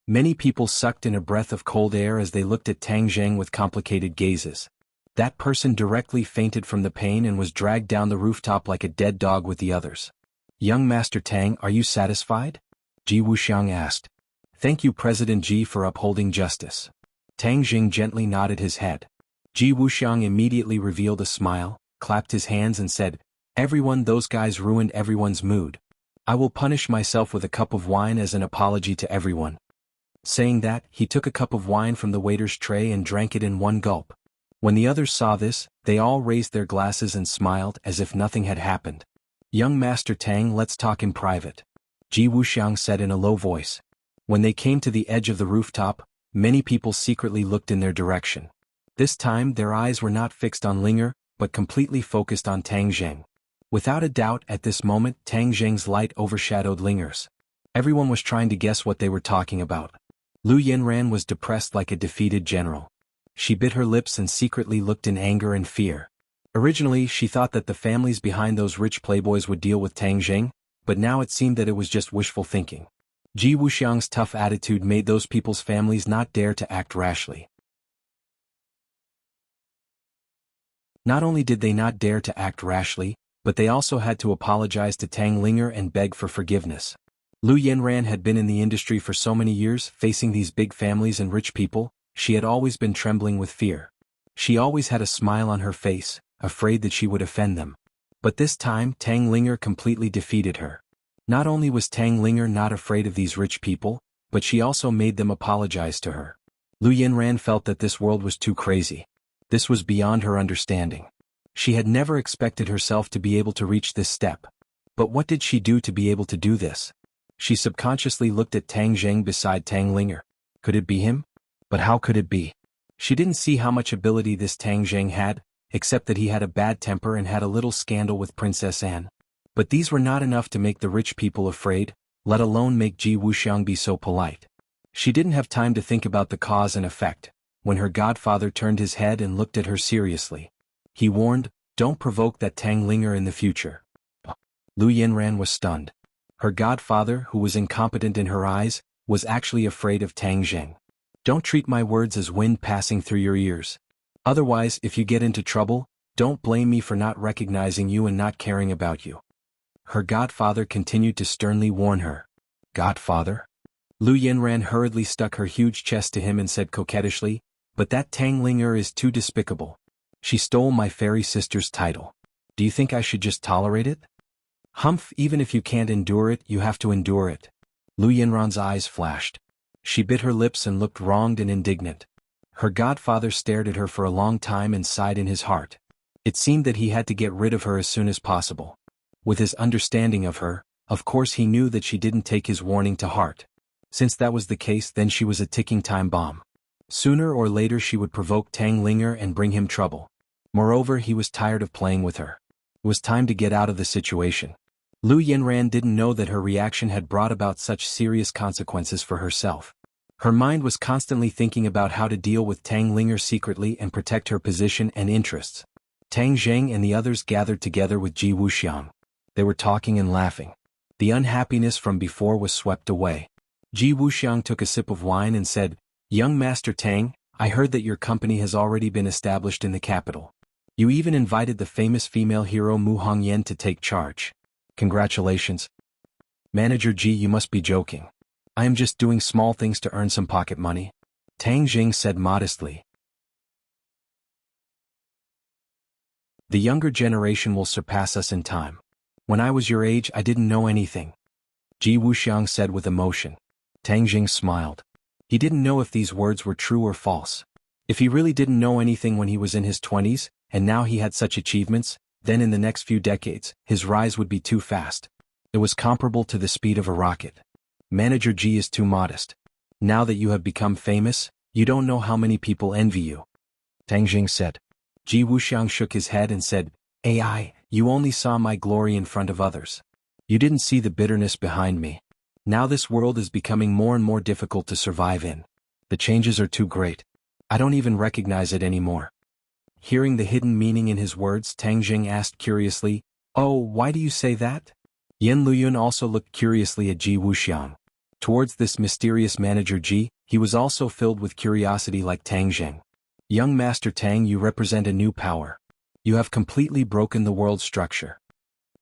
Many people sucked in a breath of cold air as they looked at Tang Zheng with complicated gazes. That person directly fainted from the pain and was dragged down the rooftop like a dead dog with the others. "Young Master Tang, are you satisfied?" Ji Wuxiang asked. "Thank you, President Ji, for upholding justice." Tang Jing gently nodded his head. Ji Wuxiang immediately revealed a smile, clapped his hands and said, "Everyone, those guys ruined everyone's mood. I will punish myself with a cup of wine as an apology to everyone." Saying that, he took a cup of wine from the waiter's tray and drank it in one gulp. When the others saw this, they all raised their glasses and smiled as if nothing had happened. "Young Master Tang, let's talk in private," Ji Wuxiang said in a low voice. When they came to the edge of the rooftop, many people secretly looked in their direction. This time their eyes were not fixed on Linger, but completely focused on Tang Zheng. Without a doubt, at this moment, Tang Zheng's light overshadowed Linger's. Everyone was trying to guess what they were talking about. Lu Yanran was depressed like a defeated general. She bit her lips and secretly looked in anger and fear. Originally, she thought that the families behind those rich playboys would deal with Tang Zheng, but now it seemed that it was just wishful thinking. Ji Wuxiang's tough attitude made those people's families not dare to act rashly. Not only did they not dare to act rashly, but they also had to apologize to Tang Linger and beg for forgiveness. Lu Yanran had been in the industry for so many years, facing these big families and rich people. She had always been trembling with fear. She always had a smile on her face, afraid that she would offend them. But this time, Tang Linger completely defeated her. Not only was Tang Linger not afraid of these rich people, but she also made them apologize to her. Lu Yanran felt that this world was too crazy. This was beyond her understanding. She had never expected herself to be able to reach this step. But what did she do to be able to do this? She subconsciously looked at Tang Zheng beside Tang Linger. Could it be him? But how could it be? She didn't see how much ability this Tang Zheng had, except that he had a bad temper and had a little scandal with Princess Anne. But these were not enough to make the rich people afraid, let alone make Ji Wuxiang be so polite. She didn't have time to think about the cause and effect, when her godfather turned his head and looked at her seriously. He warned, "Don't provoke that Tang Linger in the future." Lu Yanran was stunned. Her godfather, who was incompetent in her eyes, was actually afraid of Tang Zheng. "Don't treat my words as wind passing through your ears. Otherwise, if you get into trouble, don't blame me for not recognizing you and not caring about you." Her godfather continued to sternly warn her. "Godfather?" Lu Yanran hurriedly stuck her huge chest to him and said coquettishly, "But that Tang Linger is too despicable. She stole my fairy sister's title. Do you think I should just tolerate it?" "Humph, even if you can't endure it, you have to endure it." Lu Yanran's eyes flashed. She bit her lips and looked wronged and indignant. Her godfather stared at her for a long time and sighed in his heart. It seemed that he had to get rid of her as soon as possible. With his understanding of her, of course he knew that she didn't take his warning to heart. Since that was the case, then she was a ticking time bomb. Sooner or later she would provoke Tang Linger and bring him trouble. Moreover, he was tired of playing with her. It was time to get out of the situation. Lu Yanran didn't know that her reaction had brought about such serious consequences for herself. Her mind was constantly thinking about how to deal with Tang Linger secretly and protect her position and interests. Tang Zheng and the others gathered together with Ji Wuxiang. They were talking and laughing. The unhappiness from before was swept away. Ji Wuxiang took a sip of wine and said, "Young Master Tang, I heard that your company has already been established in the capital. You even invited the famous female hero Mu Hongyan to take charge. Congratulations." "Manager Ji, you must be joking. I am just doing small things to earn some pocket money," Tang Jing said modestly. "The younger generation will surpass us in time. When I was your age, I didn't know anything," Ji Wuxiang said with emotion. Tang Jing smiled. He didn't know if these words were true or false. If he really didn't know anything when he was in his 20s, and now he had such achievements, then in the next few decades, his rise would be too fast. It was comparable to the speed of a rocket. Manager Ji is too modest. Now that you have become famous, you don't know how many people envy you," Tang Jing said. Ji Wuxiang shook his head and said, "AI, you only saw my glory in front of others. You didn't see the bitterness behind me. Now this world is becoming more and more difficult to survive in. The changes are too great. I don't even recognize it anymore." Hearing the hidden meaning in his words, Tang Jing asked curiously, "Oh, why do you say that?" Yan Luyun also looked curiously at Ji Wuxiang. Towards this mysterious manager Ji, he was also filled with curiosity like Tang Jing. "Young Master Tang, you represent a new power. You have completely broken the world structure."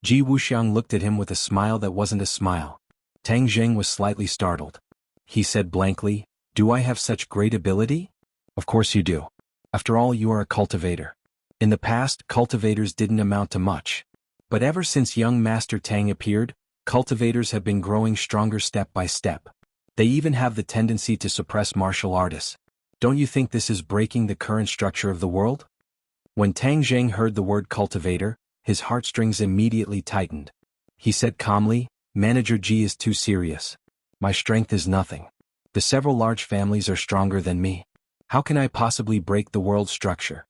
Ji Wuxiang looked at him with a smile that wasn't a smile. Tang Jing was slightly startled. He said blankly, "Do I have such great ability?" "Of course you do. After all, you are a cultivator. In the past, cultivators didn't amount to much. But ever since young Master Tang appeared, cultivators have been growing stronger step by step. They even have the tendency to suppress martial artists. Don't you think this is breaking the current structure of the world?" When Tang Jing heard the word cultivator, his heartstrings immediately tightened. He said calmly, "Manager Ji is too serious. My strength is nothing. The several large families are stronger than me. How can I possibly break the world structure?"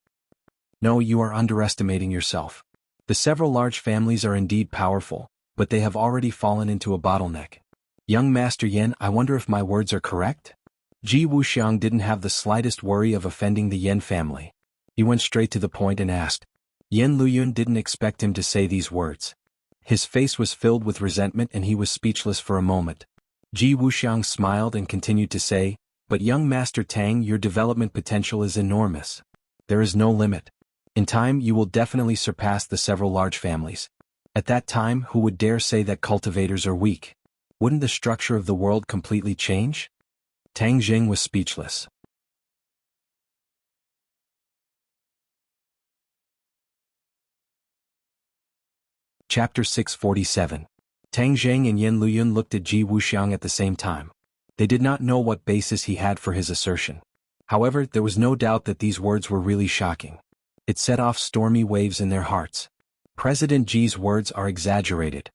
"No, you are underestimating yourself. The several large families are indeed powerful, but they have already fallen into a bottleneck. Young Master Yan, I wonder if my words are correct?" Ji Wuxiang didn't have the slightest worry of offending the Yan family. He went straight to the point and asked. Yan Luyun didn't expect him to say these words. His face was filled with resentment and he was speechless for a moment. Ji Wuxiang smiled and continued to say, "But young Master Tang, your development potential is enormous. There is no limit. In time you will definitely surpass the several large families. At that time, who would dare say that cultivators are weak? Wouldn't the structure of the world completely change?" Tang Jing was speechless. Chapter 647. Tang Jing and Yan Luyun looked at Ji Wuxiang at the same time. They did not know what basis he had for his assertion. However, there was no doubt that these words were really shocking. It set off stormy waves in their hearts. President Ji's words are exaggerated.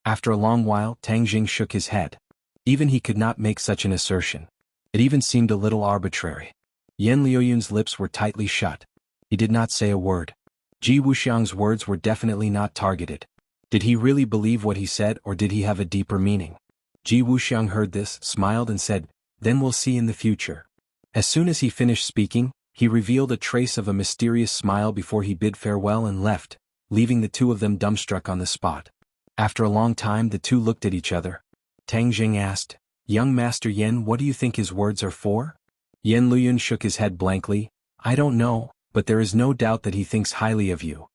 After a long while, Tang Jing shook his head. Even he could not make such an assertion. It even seemed a little arbitrary. Yan Luyun's lips were tightly shut. He did not say a word. Ji Wuxiang's words were definitely not targeted. Did he really believe what he said, or did he have a deeper meaning? Ji Wuxiang heard this, smiled and said, "Then we'll see in the future." As soon as he finished speaking, he revealed a trace of a mysterious smile before he bid farewell and left, leaving the two of them dumbstruck on the spot. After a long time the two looked at each other. Tang Jing asked, "Young Master Yan, what do you think his words are for?" Yan Luyun shook his head blankly. "I don't know, but there is no doubt that he thinks highly of you."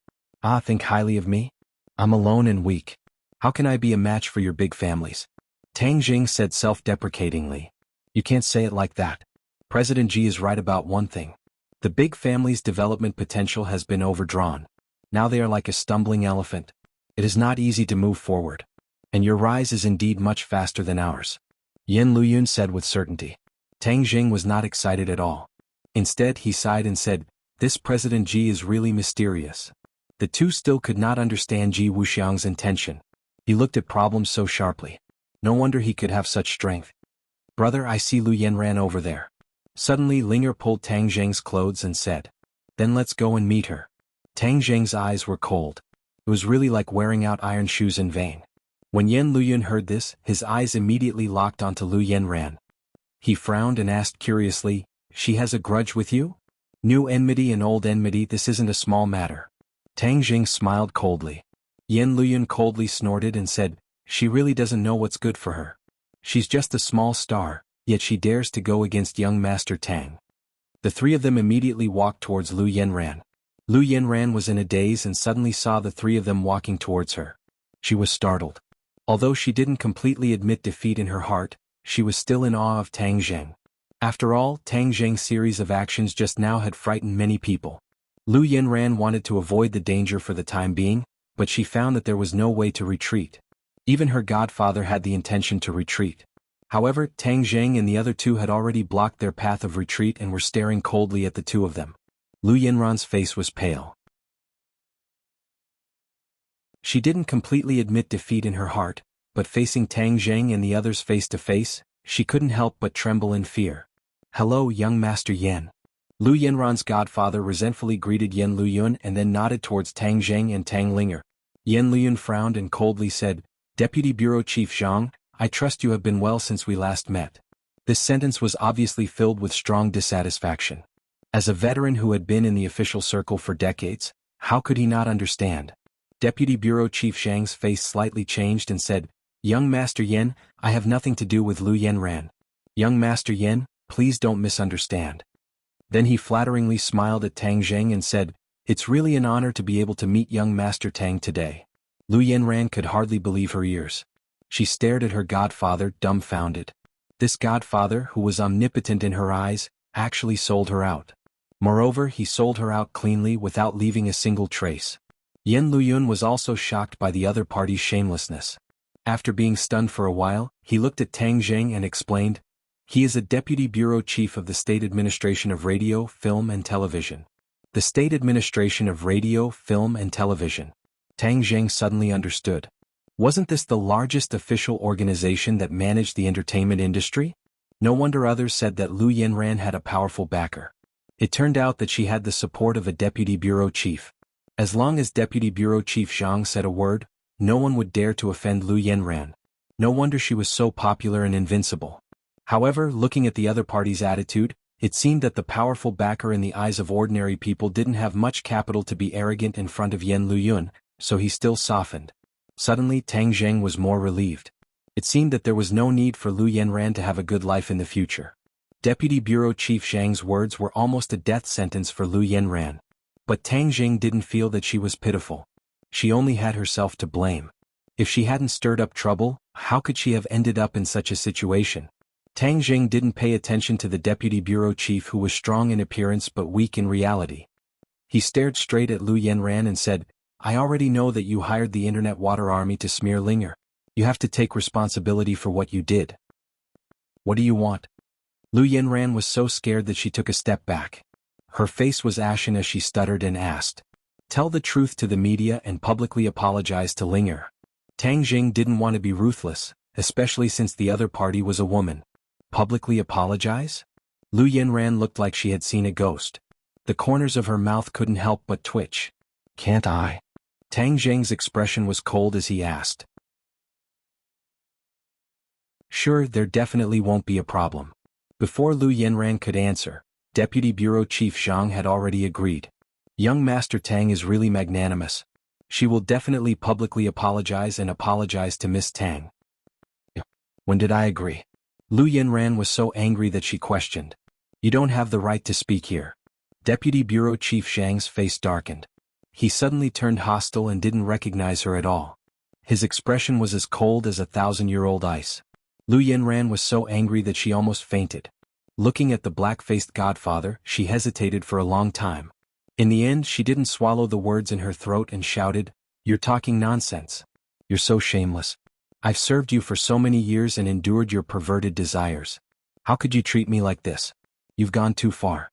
"Ah, think highly of me? I'm alone and weak. How can I be a match for your big families?" Tang Jing said self-deprecatingly. "You can't say it like that. President Ji is right about one thing. The big family's development potential has been overdrawn. Now they are like a stumbling elephant. It is not easy to move forward. And your rise is indeed much faster than ours." Yan Luyun said with certainty. Tang Jing was not excited at all. Instead, he sighed and said, "This President Ji is really mysterious." The two still could not understand Ji Wuxiang's intention. He looked at problems so sharply. No wonder he could have such strength. "Brother, I see Lu Yanran over there." Suddenly Linger pulled Tang Jing's clothes and said, "Then let's go and meet her." Tang Jing's eyes were cold. It was really like wearing out iron shoes in vain. When Yan Luyun heard this, his eyes immediately locked onto Lu Yanran. He frowned and asked curiously, "She has a grudge with you?" "New enmity and old enmity, this isn't a small matter." Tang Jing smiled coldly. Yan Luyun coldly snorted and said, "She really doesn't know what's good for her. She's just a small star, yet she dares to go against young Master Tang." The three of them immediately walked towards Lu Yanran. Lu Yanran was in a daze and suddenly saw the three of them walking towards her. She was startled. Although she didn't completely admit defeat in her heart, she was still in awe of Tang Jing. After all, Tang Jing's series of actions just now had frightened many people. Lu Yanran wanted to avoid the danger for the time being, but she found that there was no way to retreat. Even her godfather had the intention to retreat. However, Tang Jing and the other two had already blocked their path of retreat and were staring coldly at the two of them. Lu Yanran's face was pale. She didn't completely admit defeat in her heart, but facing Tang Jing and the others face to face, she couldn't help but tremble in fear. "Hello, young Master Yan." Lu Yanran's godfather resentfully greeted Yan Luyun and then nodded towards Tang Jing and Tang Linger. Yan Luyun frowned and coldly said, "Deputy Bureau Chief Zhang, I trust you have been well since we last met." This sentence was obviously filled with strong dissatisfaction. As a veteran who had been in the official circle for decades, how could he not understand? Deputy Bureau Chief Zhang's face slightly changed and said, "Young Master Yen, I have nothing to do with Lu Yenran. Young Master Yen, please don't misunderstand." Then he flatteringly smiled at Tang Zheng and said, "It's really an honor to be able to meet young Master Tang today." Lu Yenran could hardly believe her ears. She stared at her godfather, dumbfounded. This godfather, who was omnipotent in her eyes, actually sold her out. Moreover, he sold her out cleanly without leaving a single trace. Yen Luyun was also shocked by the other party's shamelessness. After being stunned for a while, he looked at Tang Zheng and explained, "He is a deputy bureau chief of the State Administration of Radio, Film and Television." The State Administration of Radio, Film and Television. Tang Zheng suddenly understood. Wasn't this the largest official organization that managed the entertainment industry? No wonder others said that Lu Yenran had a powerful backer. It turned out that she had the support of a deputy bureau chief. As long as Deputy Bureau Chief Zhang said a word, no one would dare to offend Lu Yenran. No wonder she was so popular and invincible. However, looking at the other party's attitude, it seemed that the powerful backer in the eyes of ordinary people didn't have much capital to be arrogant in front of Yen Luyun, so he still softened. Suddenly Tang Zheng was more relieved. It seemed that there was no need for Lu Yenran to have a good life in the future. Deputy Bureau Chief Zhang's words were almost a death sentence for Lu Yenran. But Tang Zheng didn't feel that she was pitiful. She only had herself to blame. If she hadn't stirred up trouble, how could she have ended up in such a situation? Tang Zheng didn't pay attention to the deputy bureau chief, who was strong in appearance but weak in reality. He stared straight at Lu Yenran and said, "I already know that you hired the Internet Water Army to smear Linger. You have to take responsibility for what you did. What do you want?" Lu Yenran was so scared that she took a step back. Her face was ashen as she stuttered and asked, "Tell the truth to the media and publicly apologize to Linger." Tang Zheng didn't want to be ruthless, especially since the other party was a woman. Publicly apologize? Lu Yenran looked like she had seen a ghost. The corners of her mouth couldn't help but twitch. "Can't I?" Tang Zheng's expression was cold as he asked. "Sure, there definitely won't be a problem." Before Lu Yenran could answer, Deputy Bureau Chief Zhang had already agreed. Young Master Tang is really magnanimous. She will definitely publicly apologize and apologize to Miss Tang. When did I agree? Lu Yenran was so angry that she questioned. "You don't have the right to speak here." Deputy Bureau Chief Zhang's face darkened. He suddenly turned hostile and didn't recognize her at all. His expression was as cold as 1,000-year-old ice. Lu Yenran was so angry that she almost fainted. Looking at the black-faced godfather, she hesitated for a long time. In the end, she didn't swallow the words in her throat and shouted, "You're talking nonsense. You're so shameless. I've served you for so many years and endured your perverted desires. How could you treat me like this? You've gone too far."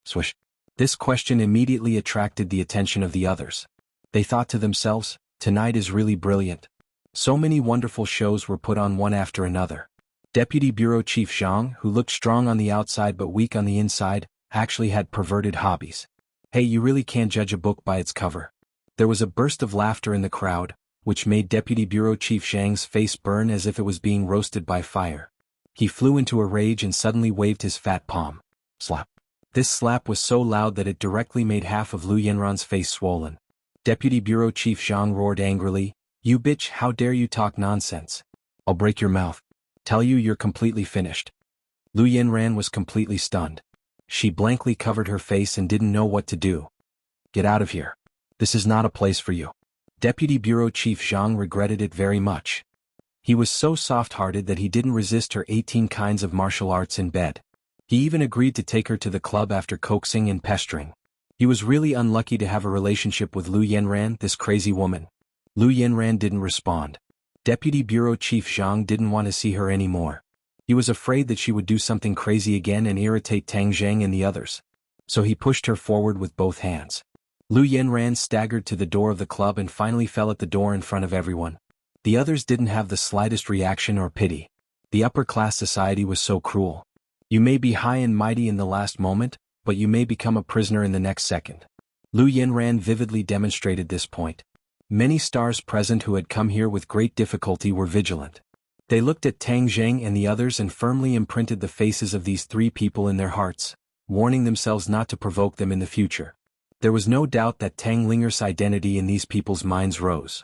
Swish. This question immediately attracted the attention of the others. They thought to themselves, "Tonight is really brilliant." So many wonderful shows were put on one after another. Deputy Bureau Chief Zhang, who looked strong on the outside but weak on the inside, actually had perverted hobbies. "Hey, you really can't judge a book by its cover." There was a burst of laughter in the crowd, which made Deputy Bureau Chief Zhang's face burn as if it was being roasted by fire. He flew into a rage and suddenly waved his fat palm. Slap. This slap was so loud that it directly made half of Lu Yenran's face swollen. Deputy Bureau Chief Zhang roared angrily, "You bitch, how dare you talk nonsense? I'll break your mouth. Tell you you're completely finished." Lu Yenran was completely stunned. She blankly covered her face and didn't know what to do. "Get out of here. This is not a place for you." Deputy Bureau Chief Zhang regretted it very much. He was so soft-hearted that he didn't resist her 18 kinds of martial arts in bed. He even agreed to take her to the club after coaxing and pestering. He was really unlucky to have a relationship with Lu Yenran, this crazy woman. Lu Yenran didn't respond. Deputy Bureau Chief Zhang didn't want to see her anymore. He was afraid that she would do something crazy again and irritate Tang Zheng and the others. So he pushed her forward with both hands. Lu Yenran staggered to the door of the club and finally fell at the door in front of everyone. The others didn't have the slightest reaction or pity. The upper-class society was so cruel. You may be high and mighty in the last moment, but you may become a prisoner in the next second. Lu Yenran vividly demonstrated this point. Many stars present who had come here with great difficulty were vigilant. They looked at Tang Zheng and the others and firmly imprinted the faces of these three people in their hearts. warning themselves not to provoke them in the future. There was no doubt that Tang Linger's identity in these people's minds rose.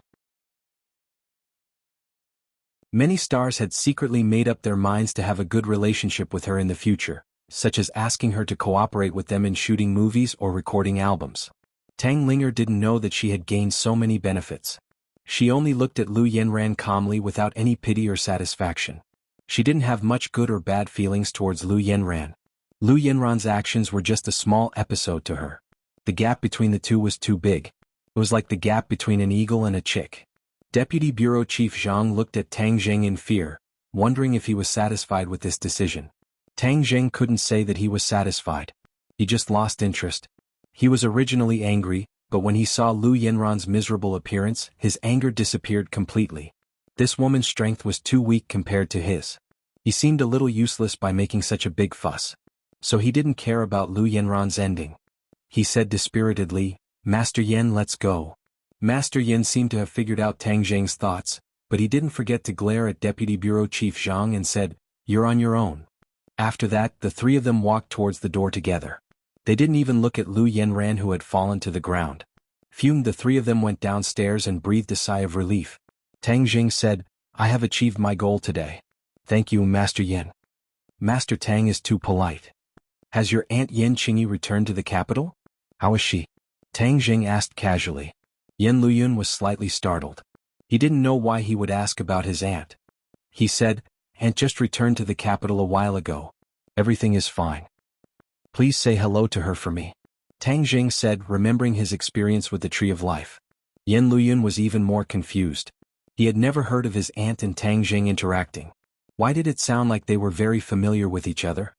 Many stars had secretly made up their minds to have a good relationship with her in the future, such as asking her to cooperate with them in shooting movies or recording albums. Tang Linger didn't know that she had gained so many benefits. She only looked at Lu Yenran calmly without any pity or satisfaction. She didn't have much good or bad feelings towards Lu Yenran. Lu Yenran's actions were just a small episode to her. The gap between the two was too big. It was like the gap between an eagle and a chick. Deputy Bureau Chief Zhang looked at Tang Zheng in fear, wondering if he was satisfied with this decision. Tang Zheng couldn't say that he was satisfied. He just lost interest. He was originally angry, but when he saw Lu Yenran's miserable appearance, his anger disappeared completely. This woman's strength was too weak compared to his. He seemed a little useless by making such a big fuss. So he didn't care about Lu Yenran's ending. He said dispiritedly, "Master Yen, let's go." Master Yen seemed to have figured out Tang Zheng's thoughts, but he didn't forget to glare at Deputy Bureau Chief Zhang and said, "You're on your own." After that, the three of them walked towards the door together. They didn't even look at Lu Yenran, who had fallen to the ground. Fumed, the three of them went downstairs and breathed a sigh of relief. Tang Jing said, "I have achieved my goal today. Thank you, Master Yen." Master Tang is too polite. Has your aunt Yen Qingyi returned to the capital? How is she? Tang Jing asked casually. Yen Luyun was slightly startled. He didn't know why he would ask about his aunt. He said, "Aunt just returned to the capital a while ago. Everything is fine. Please say hello to her for me." Tang Jing said, remembering his experience with the Tree of Life. Yen Luyun was even more confused. He had never heard of his aunt and Tang Jing interacting. Why did it sound like they were very familiar with each other?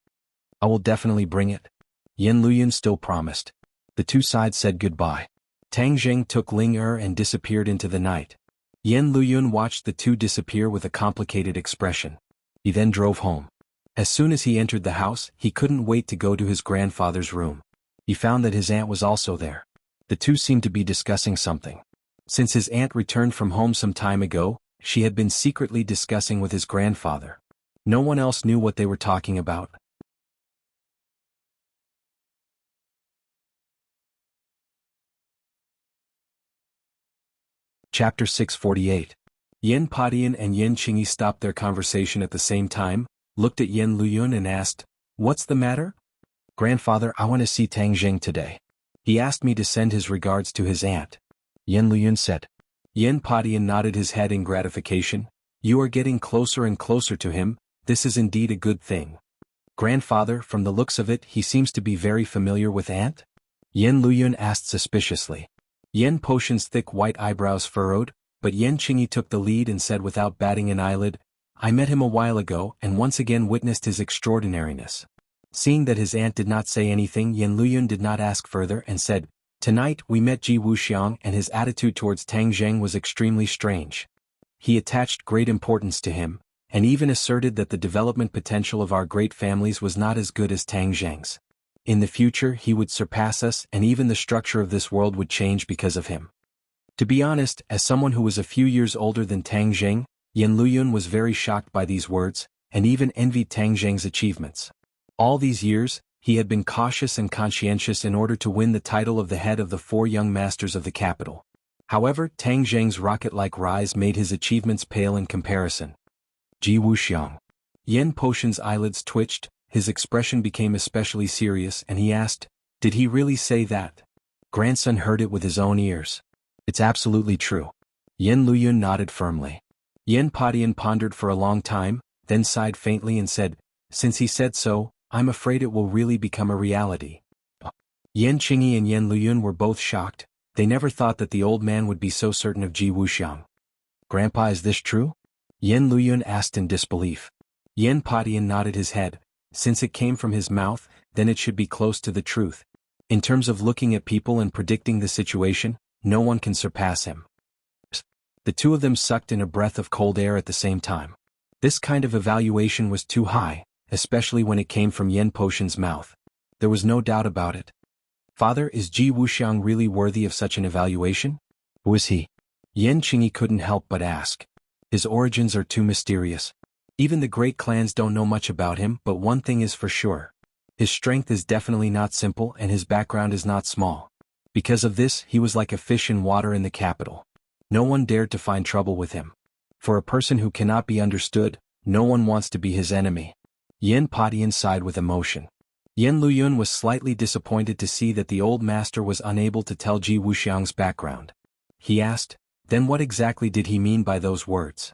"I will definitely bring it." Yen Luyun still promised. The two sides said goodbye. Tang Jing took Ling and disappeared into the night. Yen Luyun watched the two disappear with a complicated expression. He then drove home. As soon as he entered the house, he couldn't wait to go to his grandfather's room. He found that his aunt was also there. The two seemed to be discussing something. Since his aunt returned from home some time ago, she had been secretly discussing with his grandfather. No one else knew what they were talking about. Chapter 648. Yen Padian and Yen Qingyi stopped their conversation at the same time, looked at Yen Luyun and asked, "What's the matter?" "Grandfather, I want to see Tang Jing today. He asked me to send his regards to his aunt." Yen Luyun said. Yen Padian nodded his head in gratification. "You are getting closer and closer to him. This is indeed a good thing. Grandfather, from the looks of it, he seems to be very familiar with aunt?" Yen Luyun asked suspiciously. Yen Potion's thick white eyebrows furrowed, but Yen Qingyi took the lead and said without batting an eyelid, "I met him a while ago and once again witnessed his extraordinariness." Seeing that his aunt did not say anything, Yen Luyun did not ask further and said, "Tonight we met Ji Wuxiang and his attitude towards Tang Zheng was extremely strange. He attached great importance to him, and even asserted that the development potential of our great families was not as good as Tang Zheng's. In the future he would surpass us and even the structure of this world would change because of him." To be honest, as someone who was a few years older than Tang Zheng, Yen Luyun was very shocked by these words, and even envied Tang Zheng's achievements. All these years, he had been cautious and conscientious in order to win the title of the head of the 4 young masters of the capital. However, Tang Zheng's rocket-like rise made his achievements pale in comparison. Ji Wuxiang. Yen Potion's eyelids twitched, his expression became especially serious and he asked, "Did he really say that?" Grandson heard it with his own ears. "It's absolutely true." Yen Luyun nodded firmly. Yen Padian pondered for a long time, then sighed faintly and said, "Since he said so, I'm afraid it will really become a reality." Yen Qingyi and Yen Luyun were both shocked. They never thought that the old man would be so certain of Ji Wuxiang. "Grandpa, is this true?" Yen Luyun asked in disbelief. Yen Padian nodded his head. Since it came from his mouth, then it should be close to the truth. In terms of looking at people and predicting the situation, no one can surpass him. The two of them sucked in a breath of cold air at the same time. This kind of evaluation was too high, especially when it came from Yen Potion's mouth. There was no doubt about it. "Father, is Ji Wuxiang really worthy of such an evaluation? Who is he?" Yen Qingyi couldn't help but ask. "His origins are too mysterious. Even the great clans don't know much about him, but one thing is for sure. His strength is definitely not simple and his background is not small. Because of this, he was like a fish in water in the capital. No one dared to find trouble with him. For a person who cannot be understood, no one wants to be his enemy. Yin Patian sighed with emotion. Yen Luyun was slightly disappointed to see that the old master was unable to tell Ji Wuxiang's background. He asked, then what exactly did he mean by those words?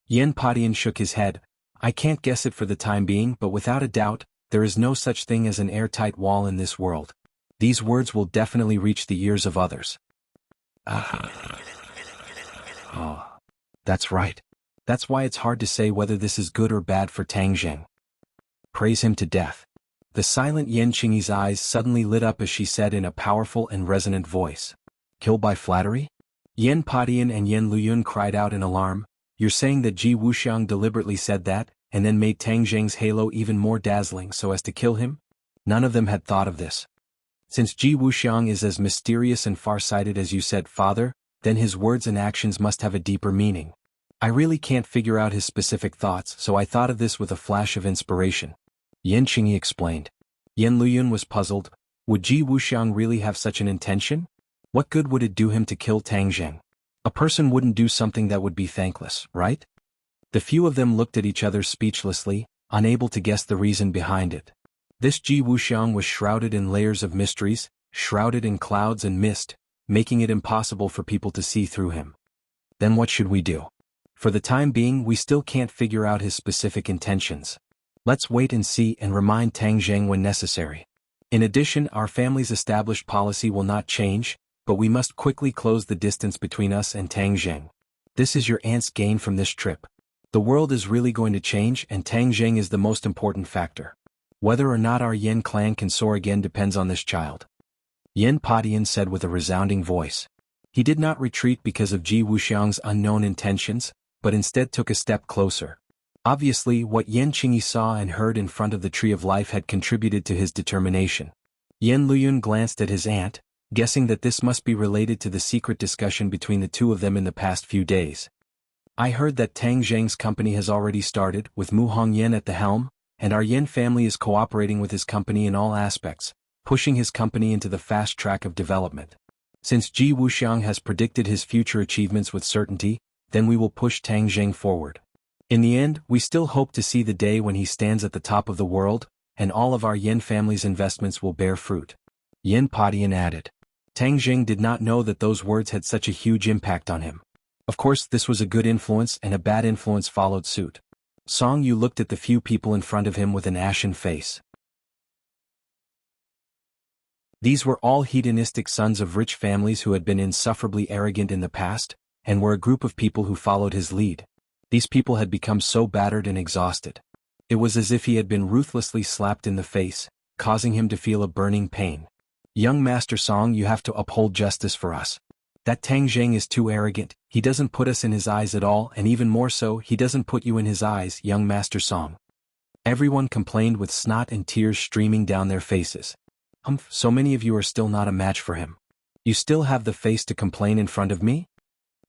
Yen Patian shook his head. I can't guess it for the time being, but without a doubt, there is no such thing as an airtight wall in this world. These words will definitely reach the ears of others. Oh, that's right. That's why it's hard to say whether this is good or bad for Tang Zheng. Praise him to death. The silent Yen Qingyi's eyes suddenly lit up as she said in a powerful and resonant voice. Killed by flattery? Yen Patian and Yen Luyun cried out in alarm. You're saying that Ji Wuxiang deliberately said that, and then made Tang Zheng's halo even more dazzling so as to kill him? None of them had thought of this. Since Ji Wuxiang is as mysterious and far-sighted as you said, father, then his words and actions must have a deeper meaning. I really can't figure out his specific thoughts, so I thought of this with a flash of inspiration. Yen Qingyi explained. Yen Luyun was puzzled. Would Ji Wuxiang really have such an intention? What good would it do him to kill Tang Zheng? A person wouldn't do something that would be thankless, right? The few of them looked at each other speechlessly, unable to guess the reason behind it. This Ji Wuxiang was shrouded in layers of mysteries, shrouded in clouds and mist, making it impossible for people to see through him. Then what should we do? For the time being, we still can't figure out his specific intentions. Let's wait and see and remind Tang Zheng when necessary. In addition, our family's established policy will not change, but we must quickly close the distance between us and Tang Zheng. This is your aunt's gain from this trip. The world is really going to change and Tang Zheng is the most important factor. Whether or not our Yen clan can soar again depends on this child. Yen Patian said with a resounding voice. He did not retreat because of Ji Wuxiang's unknown intentions, but instead took a step closer. Obviously, what Yen Qingyi saw and heard in front of the Tree of Life had contributed to his determination. Yen Luyun glanced at his aunt, guessing that this must be related to the secret discussion between the two of them in the past few days. I heard that Tang Zheng's company has already started, with Mu Hongyan at the helm, and our Yen family is cooperating with his company in all aspects, pushing his company into the fast track of development. Since Ji Wuxiang has predicted his future achievements with certainty, then we will push Tang Zheng forward. In the end, we still hope to see the day when he stands at the top of the world, and all of our Yen family's investments will bear fruit. Yen Patian added. Tang Zheng did not know that those words had such a huge impact on him. Of course, this was a good influence and a bad influence followed suit. Song Yu looked at the few people in front of him with an ashen face. These were all hedonistic sons of rich families who had been insufferably arrogant in the past, and were a group of people who followed his lead. These people had become so battered and exhausted. It was as if he had been ruthlessly slapped in the face, causing him to feel a burning pain. Young Master Song, you have to uphold justice for us. That Tang Zheng is too arrogant, he doesn't put us in his eyes at all, and even more so, he doesn't put you in his eyes, young Master Song. Everyone complained with snot and tears streaming down their faces. So many of you are still not a match for him. You still have the face to complain in front of me?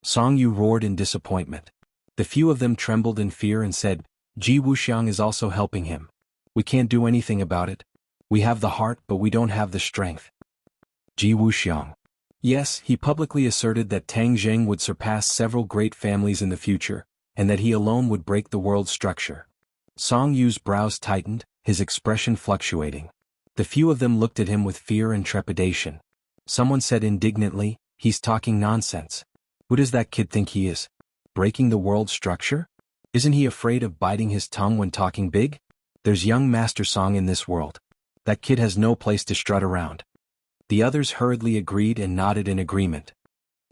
Song Yu roared in disappointment. The few of them trembled in fear and said, Ji Wuxiang is also helping him. We can't do anything about it. We have the heart but we don't have the strength. Ji Wuxiang. Yes, he publicly asserted that Tang Zheng would surpass several great families in the future, and that he alone would break the world's structure. Song Yu's brows tightened, his expression fluctuating. The few of them looked at him with fear and trepidation. Someone said indignantly, he's talking nonsense. Who does that kid think he is? Breaking the world's structure? Isn't he afraid of biting his tongue when talking big? There's young Master Song in this world. That kid has no place to strut around. The others hurriedly agreed and nodded in agreement.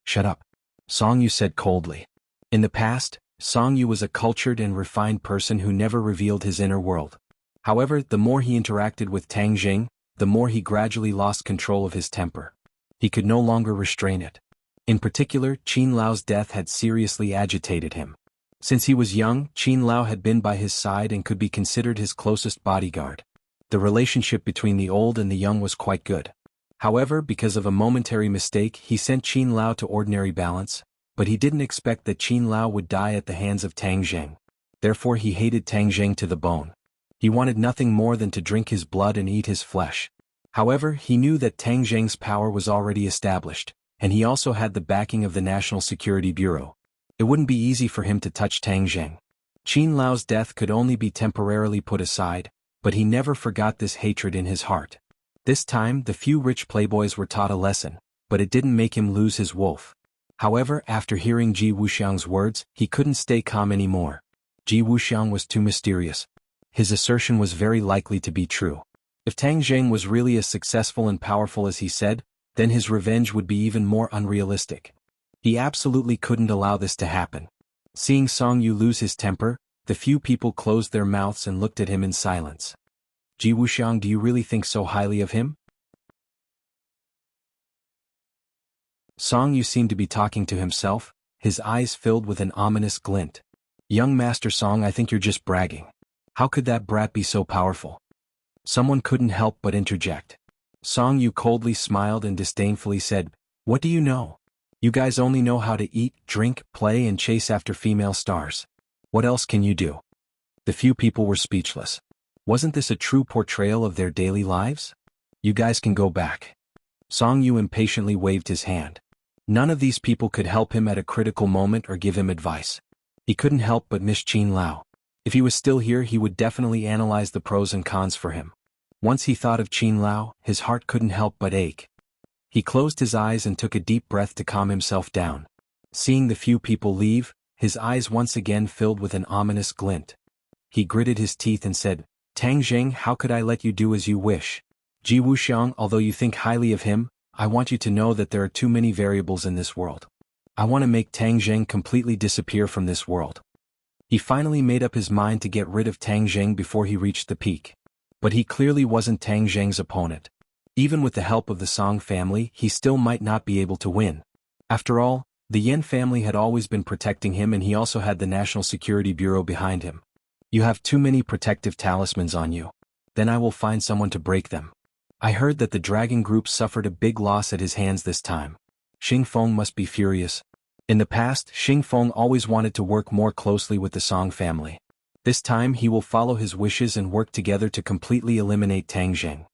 Shut up. Song Yu said coldly. In the past, Song Yu was a cultured and refined person who never revealed his inner world. However, the more he interacted with Tang Zheng, the more he gradually lost control of his temper. He could no longer restrain it. In particular, Qin Lao's death had seriously agitated him. Since he was young, Qin Lao had been by his side and could be considered his closest bodyguard. The relationship between the old and the young was quite good. However, because of a momentary mistake, he sent Qin Lao to ordinary balance, but he didn't expect that Qin Lao would die at the hands of Tang Zheng. Therefore he hated Tang Zheng to the bone. He wanted nothing more than to drink his blood and eat his flesh. However, he knew that Tang Zheng's power was already established, and he also had the backing of the National Security Bureau. It wouldn't be easy for him to touch Tang Zheng. Qin Lao's death could only be temporarily put aside, but he never forgot this hatred in his heart. This time, the few rich playboys were taught a lesson, but it didn't make him lose his wolf. However, after hearing Ji Wuxiang's words, he couldn't stay calm anymore. Ji Wuxiang was too mysterious. His assertion was very likely to be true. If Tang Zheng was really as successful and powerful as he said, then his revenge would be even more unrealistic. He absolutely couldn't allow this to happen. Seeing Song Yu lose his temper, the few people closed their mouths and looked at him in silence. Ji Wuxiang, do you really think so highly of him? Song Yu seemed to be talking to himself, his eyes filled with an ominous glint. Young Master Song, I think you're just bragging. How could that brat be so powerful? Someone couldn't help but interject. Song Yu coldly smiled and disdainfully said, "What do you know? You guys only know how to eat, drink, play and chase after female stars. What else can you do?" The few people were speechless. Wasn't this a true portrayal of their daily lives? You guys can go back. Song Yu impatiently waved his hand. None of these people could help him at a critical moment or give him advice. He couldn't help but miss Qin Lao. If he was still here, he would definitely analyze the pros and cons for him. Once he thought of Qin Lao, his heart couldn't help but ache. He closed his eyes and took a deep breath to calm himself down. Seeing the few people leave, his eyes once again filled with an ominous glint. He gritted his teeth and said, "Tang Zheng, how could I let you do as you wish? Ji Wuxiang, although you think highly of him, I want you to know that there are too many variables in this world. I want to make Tang Zheng completely disappear from this world." He finally made up his mind to get rid of Tang Zheng before he reached the peak. But he clearly wasn't Tang Zheng's opponent. Even with the help of the Song family, he still might not be able to win. After all, the Yen family had always been protecting him and he also had the National Security Bureau behind him. You have too many protective talismans on you. Then I will find someone to break them. I heard that the dragon group suffered a big loss at his hands this time. Xing Feng must be furious. In the past, Xing Feng always wanted to work more closely with the Song family. This time he will follow his wishes and work together to completely eliminate Tang Zheng.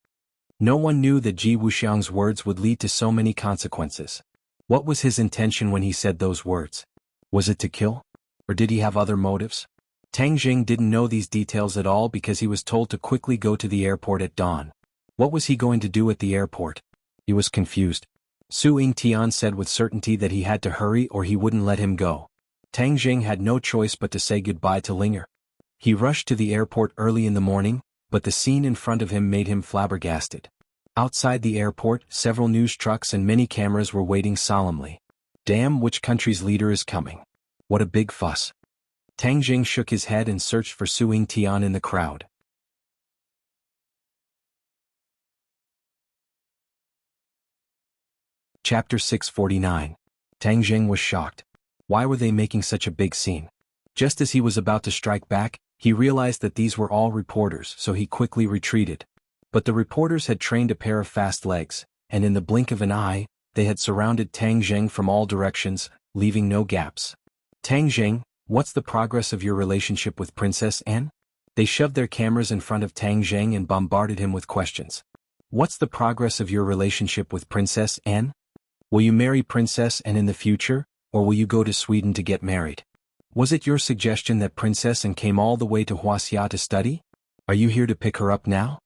No one knew that Ji Wuxiang's words would lead to so many consequences. What was his intention when he said those words? Was it to kill? Or did he have other motives? Tang Zheng didn't know these details at all because he was told to quickly go to the airport at dawn. What was he going to do at the airport? He was confused. Su Yingtian said with certainty that he had to hurry or he wouldn't let him go. Tang Zheng had no choice but to say goodbye to Linger. He rushed to the airport early in the morning, but the scene in front of him made him flabbergasted. Outside the airport, several news trucks and many cameras were waiting solemnly. Damn, which country's leader is coming? What a big fuss. Tang Zheng shook his head and searched for Su Yingtian in the crowd. Chapter 649. Tang Zheng was shocked. Why were they making such a big scene? Just as he was about to strike back, he realized that these were all reporters, so he quickly retreated. But the reporters had trained a pair of fast legs, and in the blink of an eye, they had surrounded Tang Zheng from all directions, leaving no gaps. "Tang Zheng, what's the progress of your relationship with Princess Anne?" They shoved their cameras in front of Tang Zheng and bombarded him with questions. "What's the progress of your relationship with Princess Anne? Will you marry Princess Anne in the future, or will you go to Sweden to get married? Was it your suggestion that Princess Anne came all the way to Wuxia to study? Are you here to pick her up now?"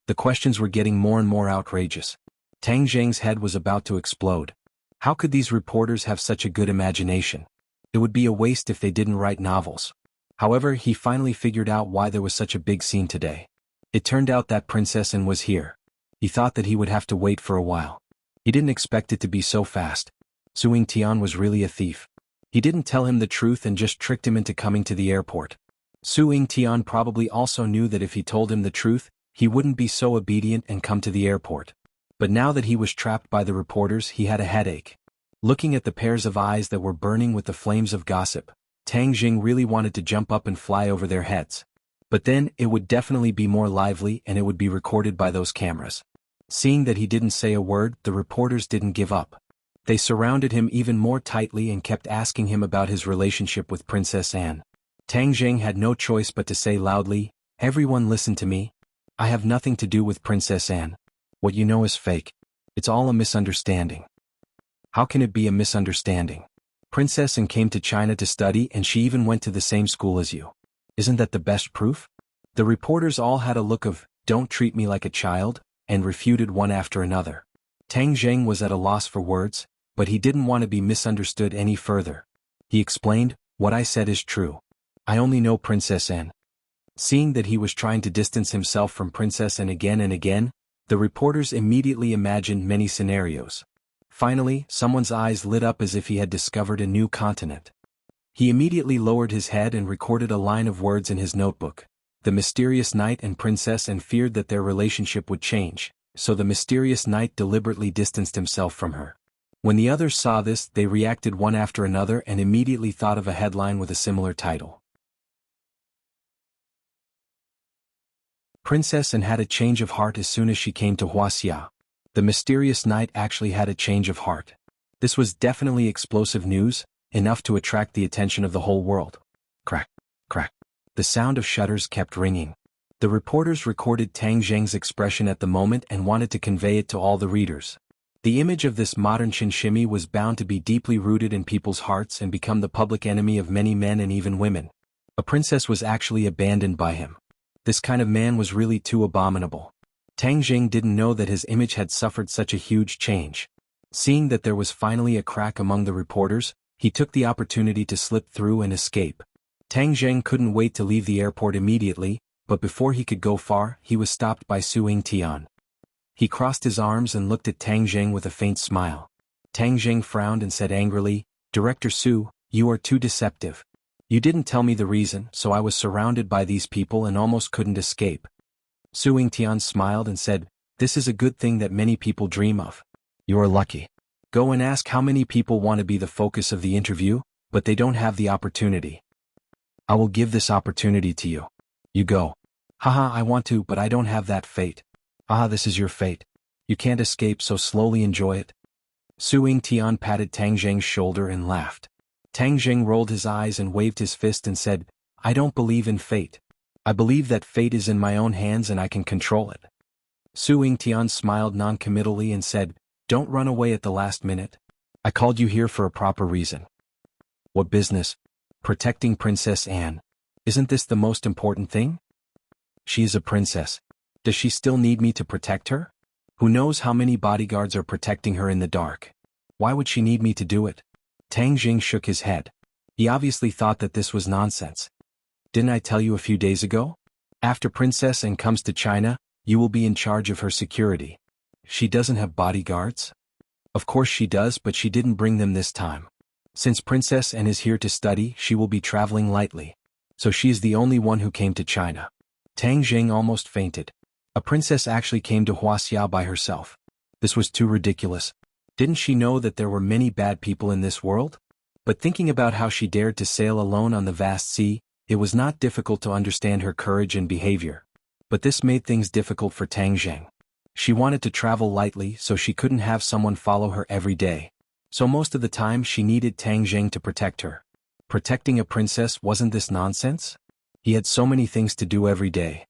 The questions were getting more and more outrageous. Tang Zheng's head was about to explode. How could these reporters have such a good imagination? It would be a waste if they didn't write novels. However, he finally figured out why there was such a big scene today. It turned out that Princess Anne was here. He thought that he would have to wait for a while. He didn't expect it to be so fast. Su Yingtian was really a thief. He didn't tell him the truth and just tricked him into coming to the airport. Su Yingtian probably also knew that if he told him the truth, he wouldn't be so obedient and come to the airport. But now that he was trapped by the reporters, he had a headache. Looking at the pairs of eyes that were burning with the flames of gossip, Tang Zheng really wanted to jump up and fly over their heads. But then, it would definitely be more lively and it would be recorded by those cameras. Seeing that he didn't say a word, the reporters didn't give up. They surrounded him even more tightly and kept asking him about his relationship with Princess Anne. Tang Zheng had no choice but to say loudly, Everyone listen to me. I have nothing to do with Princess Anne. What you know is fake. It's all a misunderstanding. How can it be a misunderstanding? Princess Anne came to China to study and she even went to the same school as you. Isn't that the best proof? The reporters all had a look of, "Don't treat me like a child," and refuted one after another. Tang Zheng was at a loss for words, but he didn't want to be misunderstood any further. He explained, "What I said is true. I only know Princess Anne." Seeing that he was trying to distance himself from Princess Anne again and again, the reporters immediately imagined many scenarios. Finally, someone's eyes lit up as if he had discovered a new continent. He immediately lowered his head and recorded a line of words in his notebook. The mysterious knight and Princess Anne feared that their relationship would change, so the mysterious knight deliberately distanced himself from her. When the others saw this, they reacted one after another and immediately thought of a headline with a similar title. Princess Anne had a change of heart as soon as she came to Wuxia. The mysterious knight actually had a change of heart. This was definitely explosive news, enough to attract the attention of the whole world. Crack, crack. The sound of shutters kept ringing. The reporters recorded Tang Zheng's expression at the moment and wanted to convey it to all the readers. The image of this modern chinchimi was bound to be deeply rooted in people's hearts and become the public enemy of many men and even women. A princess was actually abandoned by him. This kind of man was really too abominable. Tang Zheng didn't know that his image had suffered such a huge change. Seeing that there was finally a crack among the reporters, he took the opportunity to slip through and escape. Tang Zheng couldn't wait to leave the airport immediately, but before he could go far, he was stopped by Su Yingtian. He crossed his arms and looked at Tang Zheng with a faint smile. Tang Zheng frowned and said angrily, "Director Su, you are too deceptive. You didn't tell me the reason, so I was surrounded by these people and almost couldn't escape." Su Yingtian smiled and said, "This is a good thing that many people dream of. You are lucky. Go and ask how many people want to be the focus of the interview, but they don't have the opportunity. I will give this opportunity to you. You go." "Haha, I want to, but I don't have that fate." "Ah, this is your fate. You can't escape, so slowly enjoy it." Su Yingtian patted Tang Zheng's shoulder and laughed. Tang Zheng rolled his eyes and waved his fist and said, "I don't believe in fate. I believe that fate is in my own hands and I can control it." Su Yingtian smiled non-committally and said, "Don't run away at the last minute. I called you here for a proper reason." "What business? Protecting Princess Anne. Isn't this the most important thing? She is a princess. Does she still need me to protect her? Who knows how many bodyguards are protecting her in the dark? Why would she need me to do it?" Tang Zheng shook his head. He obviously thought that this was nonsense. "Didn't I tell you a few days ago? After Princess Anne comes to China, you will be in charge of her security." "She doesn't have bodyguards?" "Of course she does, but she didn't bring them this time. Since Princess Anne is here to study, she will be traveling lightly. So she is the only one who came to China." Tang Zheng almost fainted. A princess actually came to Wuxia by herself. This was too ridiculous. Didn't she know that there were many bad people in this world? But thinking about how she dared to sail alone on the vast sea, it was not difficult to understand her courage and behavior. But this made things difficult for Tang Zheng. She wanted to travel lightly so she couldn't have someone follow her every day. So most of the time she needed Tang Zheng to protect her. Protecting a princess, wasn't this nonsense? He had so many things to do every day.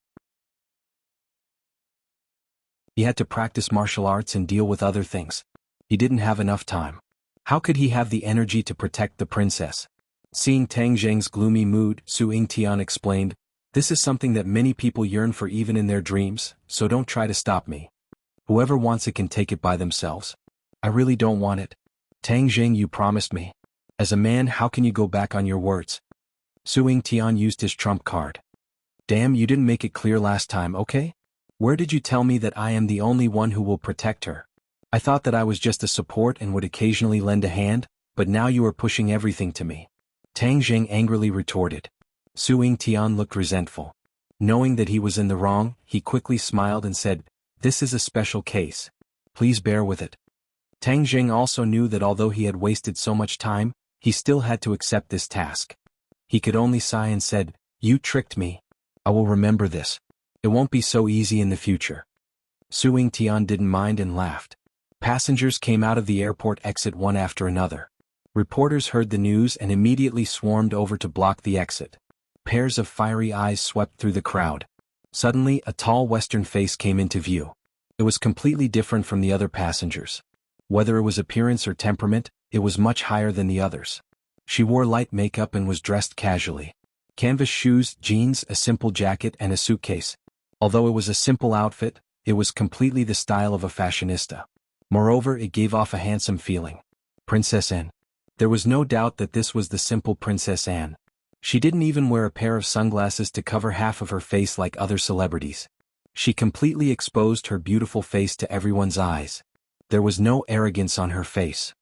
He had to practice martial arts and deal with other things. He didn't have enough time. How could he have the energy to protect the princess? Seeing Tang Zheng's gloomy mood, Su Yingtian explained, "This is something that many people yearn for even in their dreams, so don't try to stop me. Whoever wants it can take it by themselves. I really don't want it. Tang Zheng, you promised me. As a man, how can you go back on your words?" Su Yingtian used his trump card. "Damn, you didn't make it clear last time, okay? Where did you tell me that I am the only one who will protect her? I thought that I was just a support and would occasionally lend a hand, but now you are pushing everything to me." Tang Zheng angrily retorted. Su Yingtian looked resentful. Knowing that he was in the wrong, he quickly smiled and said, "This is a special case. Please bear with it." Tang Zheng also knew that although he had wasted so much time, he still had to accept this task. He could only sigh and said, "You tricked me. I will remember this. It won't be so easy in the future." Su Yingtian didn't mind and laughed. Passengers came out of the airport exit one after another. Reporters heard the news and immediately swarmed over to block the exit. Pairs of fiery eyes swept through the crowd. Suddenly, a tall Western face came into view. It was completely different from the other passengers. Whether it was appearance or temperament, it was much higher than the others. She wore light makeup and was dressed casually. Canvas shoes, jeans, a simple jacket and a suitcase. Although it was a simple outfit, it was completely the style of a fashionista. Moreover, it gave off a handsome feeling. Princess Anne. There was no doubt that this was the simple Princess Anne. She didn't even wear a pair of sunglasses to cover half of her face like other celebrities. She completely exposed her beautiful face to everyone's eyes. There was no arrogance on her face.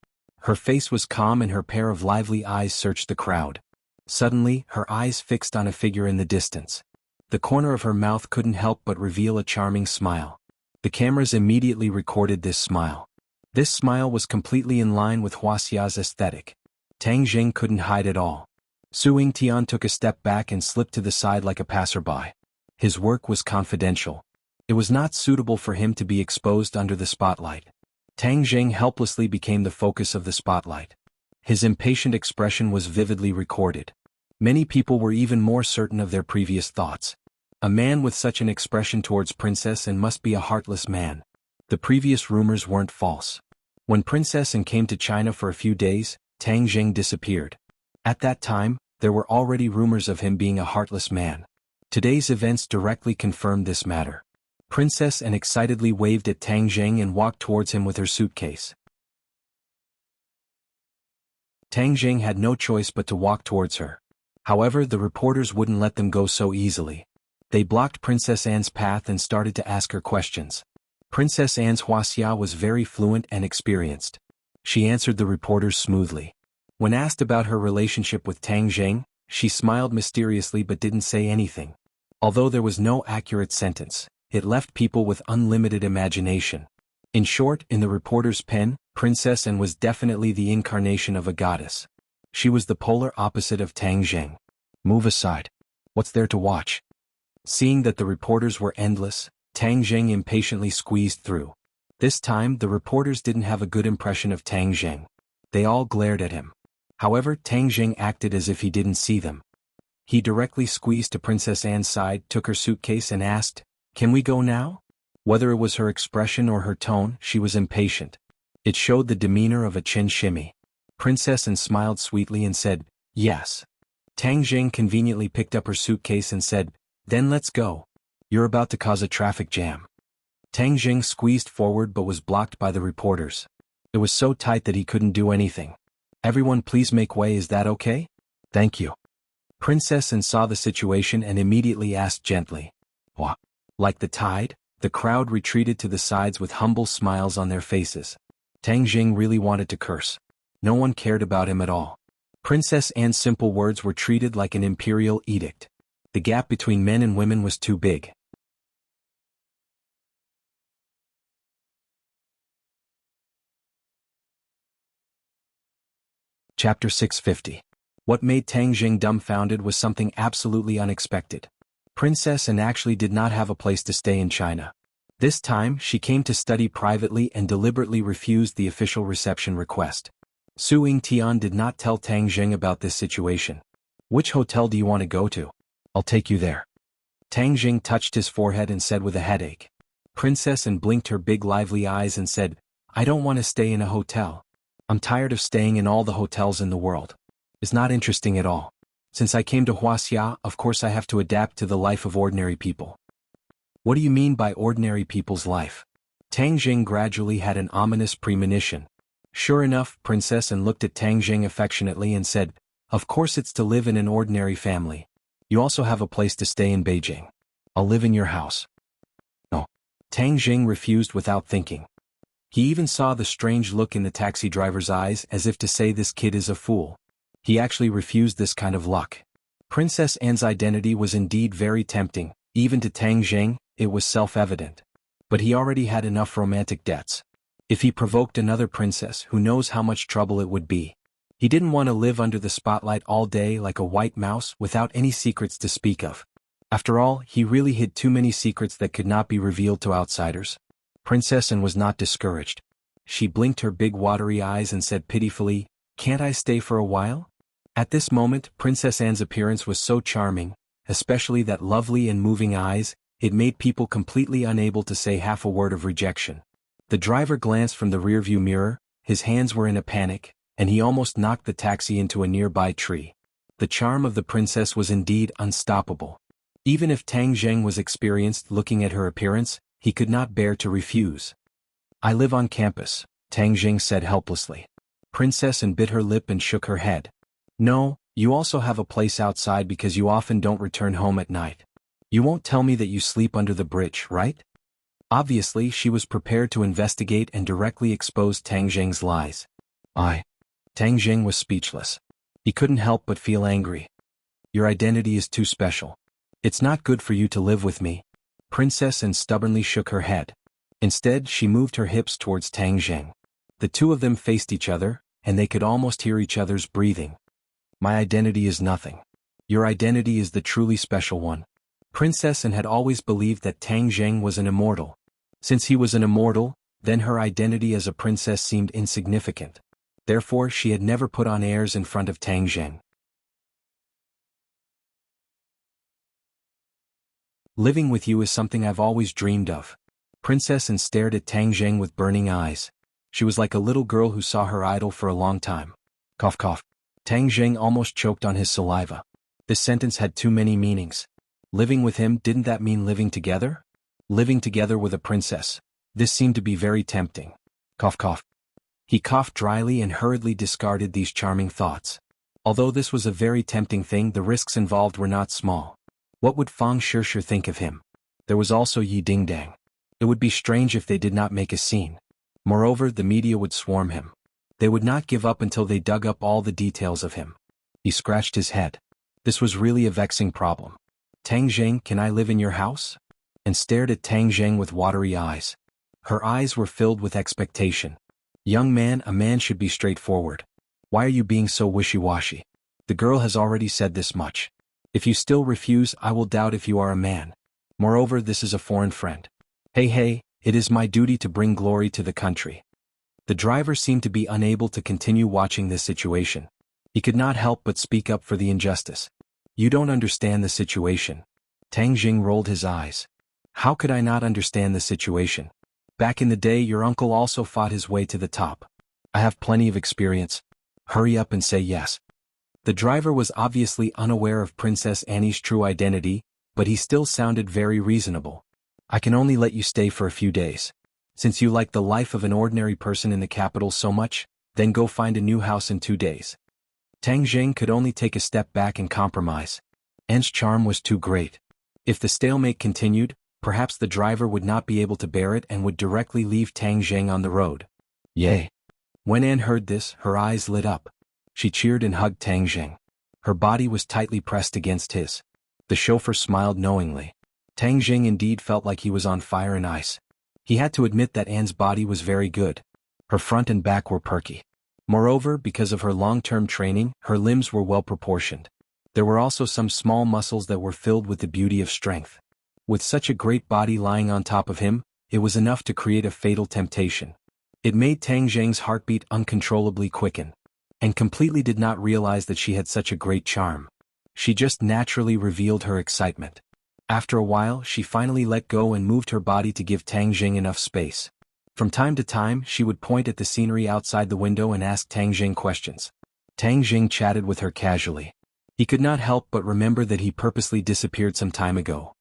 Her face was calm and her pair of lively eyes searched the crowd. Suddenly, her eyes fixed on a figure in the distance. The corner of her mouth couldn't help but reveal a charming smile. The cameras immediately recorded this smile. This smile was completely in line with Wuxia's aesthetic. Tang Jing couldn't hide it all. Su Tian took a step back and slipped to the side like a passerby. His work was confidential. It was not suitable for him to be exposed under the spotlight. Tang Jing helplessly became the focus of the spotlight. His impatient expression was vividly recorded. Many people were even more certain of their previous thoughts. A man with such an expression towards Princess Anne must be a heartless man. The previous rumors weren't false. When Princess Anne came to China for a few days, Tang Jing disappeared. At that time, there were already rumors of him being a heartless man. Today's events directly confirmed this matter. Princess Anne excitedly waved at Tang Jing and walked towards him with her suitcase. Tang Jing had no choice but to walk towards her. However, the reporters wouldn't let them go so easily. They blocked Princess Anne's path and started to ask her questions. Princess Anne's Wuxia was very fluent and experienced. She answered the reporters smoothly. When asked about her relationship with Tang Jing, she smiled mysteriously but didn't say anything. Although there was no accurate sentence, it left people with unlimited imagination. In short, in the reporter's pen, Princess Anne was definitely the incarnation of a goddess. She was the polar opposite of Tang Jing. Move aside. What's there to watch? Seeing that the reporters were endless, Tang Jing impatiently squeezed through. This time, the reporters didn't have a good impression of Tang Jing. They all glared at him. However, Tang Jing acted as if he didn't see them. He directly squeezed to Princess Anne's side, took her suitcase and asked, "Can we go now?" Whether it was her expression or her tone, she was impatient. It showed the demeanor of a chin shimmy. Princess Anne smiled sweetly and said, "Yes." Tang Jing conveniently picked up her suitcase and said, "Then let's go. You're about to cause a traffic jam." Tang Jing squeezed forward but was blocked by the reporters. It was so tight that he couldn't do anything. "Everyone please make way, is that okay?" "Thank you." Princess Anne saw the situation and immediately asked gently, "What?" Like the tide, the crowd retreated to the sides with humble smiles on their faces. Tang Jing really wanted to curse. No one cared about him at all. Princess Anne's simple words were treated like an imperial edict. The gap between men and women was too big. Chapter 650. What made Tang Jing dumbfounded was something absolutely unexpected. Princess Anne actually did not have a place to stay in China. This time, she came to study privately and deliberately refused the official reception request. Su Tian did not tell Tang Jing about this situation. "Which hotel do you want to go to? I'll take you there." Tang Jing touched his forehead and said with a headache. Princess Anne blinked her big lively eyes and said, "I don't want to stay in a hotel. I'm tired of staying in all the hotels in the world. It's not interesting at all. Since I came to Wuxia, of course I have to adapt to the life of ordinary people." "What do you mean by ordinary people's life?" Tang Jing gradually had an ominous premonition. Sure enough, Princess Anne looked at Tang Jing affectionately and said, "Of course it's to live in an ordinary family. You also have a place to stay in Beijing. I'll live in your house." "No." Tang Jing refused without thinking. He even saw the strange look in the taxi driver's eyes as if to say this kid is a fool. He actually refused this kind of luck. Princess Anne's identity was indeed very tempting, even to Tang Jing, it was self-evident. But he already had enough romantic debts. If he provoked another princess, who knows how much trouble it would be. He didn't want to live under the spotlight all day like a white mouse without any secrets to speak of. After all, he really hid too many secrets that could not be revealed to outsiders. Princess Anne was not discouraged. She blinked her big watery eyes and said pitifully, "Can't I stay for a while?" At this moment, Princess Anne's appearance was so charming, especially that lovely and moving eyes, it made people completely unable to say half a word of rejection. The driver glanced from the rearview mirror, his hands were in a panic, and he almost knocked the taxi into a nearby tree. The charm of the princess was indeed unstoppable. Even if Tang Zheng was experienced looking at her appearance, he could not bear to refuse. "I live on campus," Tang Zheng said helplessly. Princess An bit her lip and shook her head. "No, you also have a place outside because you often don't return home at night. You won't tell me that you sleep under the bridge, right?" Obviously she was prepared to investigate and directly expose Tang Zheng's lies. Tang Zheng was speechless. He couldn't help but feel angry. "Your identity is too special. It's not good for you to live with me." Princess An stubbornly shook her head. Instead she moved her hips towards Tang Zheng. The two of them faced each other, and they could almost hear each other's breathing. "My identity is nothing. Your identity is the truly special one." Princess An had always believed that Tang Zheng was an immortal. Since he was an immortal, then her identity as a princess seemed insignificant. Therefore she had never put on airs in front of Tang Zheng. "Living with you is something I've always dreamed of." Princess An stared at Tang Zheng with burning eyes. She was like a little girl who saw her idol for a long time. Cough cough. Tang Zheng almost choked on his saliva. This sentence had too many meanings. Living with him, didn't that mean living together? Living together with a princess. This seemed to be very tempting. Cough cough. He coughed dryly and hurriedly discarded these charming thoughts. Although this was a very tempting thing, the risks involved were not small. What would Fang Shishir think of him? There was also Yi Dingdang. It would be strange if they did not make a scene. Moreover, the media would swarm him. They would not give up until they dug up all the details of him. He scratched his head. This was really a vexing problem. "Tang Zheng, can I live in your house?" And stared at Tang Zheng with watery eyes. Her eyes were filled with expectation. "Young man, a man should be straightforward. Why are you being so wishy-washy? The girl has already said this much. If you still refuse, I will doubt if you are a man. Moreover, this is a foreign friend. Hey, it is my duty to bring glory to the country." The driver seemed to be unable to continue watching this situation. He could not help but speak up for the injustice. "You don't understand the situation." Tang Zheng rolled his eyes. "How could I not understand the situation? Back in the day your uncle also fought his way to the top. I have plenty of experience. Hurry up and say yes." The driver was obviously unaware of Princess Annie's true identity, but he still sounded very reasonable. "I can only let you stay for a few days. Since you like the life of an ordinary person in the capital so much, then go find a new house in 2 days." Tang Zheng could only take a step back and compromise. Anne's charm was too great. If the stalemate continued, perhaps the driver would not be able to bear it and would directly leave Tang Zheng on the road. Yay! When Anne heard this, her eyes lit up. She cheered and hugged Tang Zheng. Her body was tightly pressed against his. The chauffeur smiled knowingly. Tang Zheng indeed felt like he was on fire and ice. He had to admit that Anne's body was very good. Her front and back were perky. Moreover, because of her long-term training, her limbs were well proportioned. There were also some small muscles that were filled with the beauty of strength. With such a great body lying on top of him, it was enough to create a fatal temptation. It made Tang Zheng's heartbeat uncontrollably quicken, and completely did not realize that she had such a great charm. She just naturally revealed her excitement. After a while, she finally let go and moved her body to give Tang Zheng enough space. From time to time, she would point at the scenery outside the window and ask Tang Zheng questions. Tang Zheng chatted with her casually. He could not help but remember that he purposely disappeared some time ago.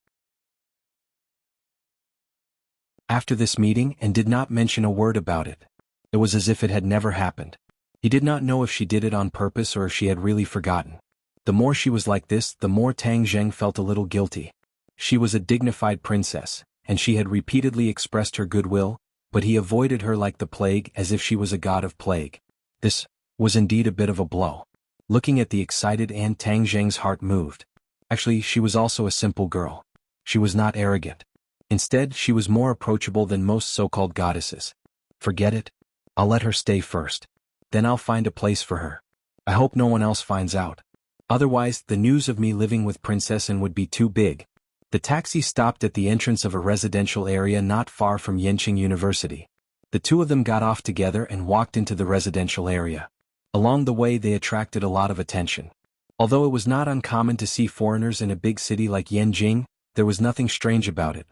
After this meeting, and did not mention a word about it. It was as if it had never happened. He did not know if she did it on purpose or if she had really forgotten. The more she was like this, the more Tang Zheng felt a little guilty. She was a dignified princess, and she had repeatedly expressed her goodwill, but he avoided her like the plague, as if she was a god of plague. This was indeed a bit of a blow. Looking at the excited Anne, Tang Zheng's heart moved. Actually, she was also a simple girl. She was not arrogant. Instead, she was more approachable than most so-called goddesses. Forget it. I'll let her stay first. Then I'll find a place for her. I hope no one else finds out. Otherwise, the news of me living with Princess Anne would be too big. The taxi stopped at the entrance of a residential area not far from Yenqing University. The two of them got off together and walked into the residential area. Along the way they attracted a lot of attention. Although it was not uncommon to see foreigners in a big city like Yenqing, There was nothing strange about it.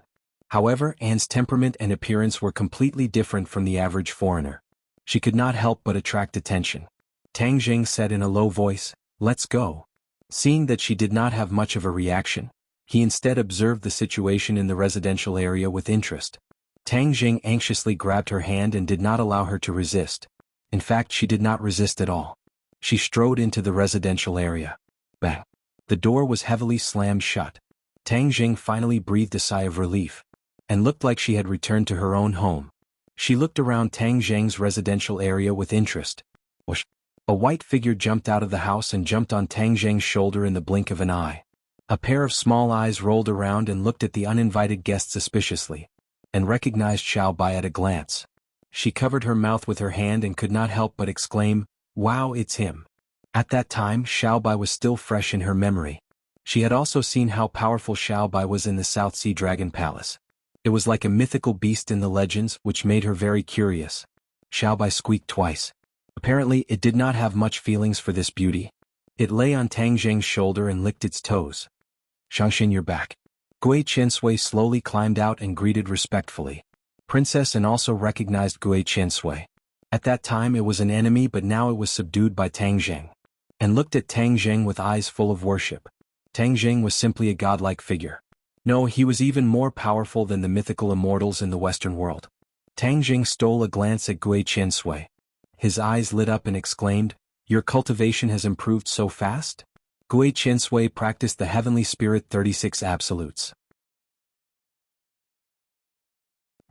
However, Anne's temperament and appearance were completely different from the average foreigner. She could not help but attract attention. Tang Jing said in a low voice, "Let's go." Seeing that she did not have much of a reaction, he instead observed the situation in the residential area with interest. Tang Jing anxiously grabbed her hand and did not allow her to resist. In fact, she did not resist at all. She strode into the residential area. Bang! The door was heavily slammed shut. Tang Jing finally breathed a sigh of relief, and looked like she had returned to her own home. She looked around Tang Jing's residential area with interest. Whoosh! A white figure jumped out of the house and jumped on Tang Jing's shoulder in the blink of an eye. A pair of small eyes rolled around and looked at the uninvited guest suspiciously, and recognized Xiao Bai at a glance. She covered her mouth with her hand and could not help but exclaim, "Wow, it's him." At that time, Xiao Bai was still fresh in her memory. She had also seen how powerful Xiao Bai was in the South Sea Dragon Palace. It was like a mythical beast in the legends, which made her very curious. Xiao Bai squeaked twice. Apparently, it did not have much feelings for this beauty. It lay on Tang Jing's shoulder and licked its toes. "Shangshin, you're back." Gui Qiansui slowly climbed out and greeted respectfully. Princess and also recognized Gui Qiansui. At that time it was an enemy, but now it was subdued by Tang Jing, and looked at Tang Jing with eyes full of worship. Tang Jing was simply a godlike figure. No, he was even more powerful than the mythical immortals in the Western world. Tang Jing stole a glance at Gui Qiansui. His eyes lit up and exclaimed, "Your cultivation has improved so fast?" Gui Qiansui practiced the Heavenly Spirit 36 Absolutes.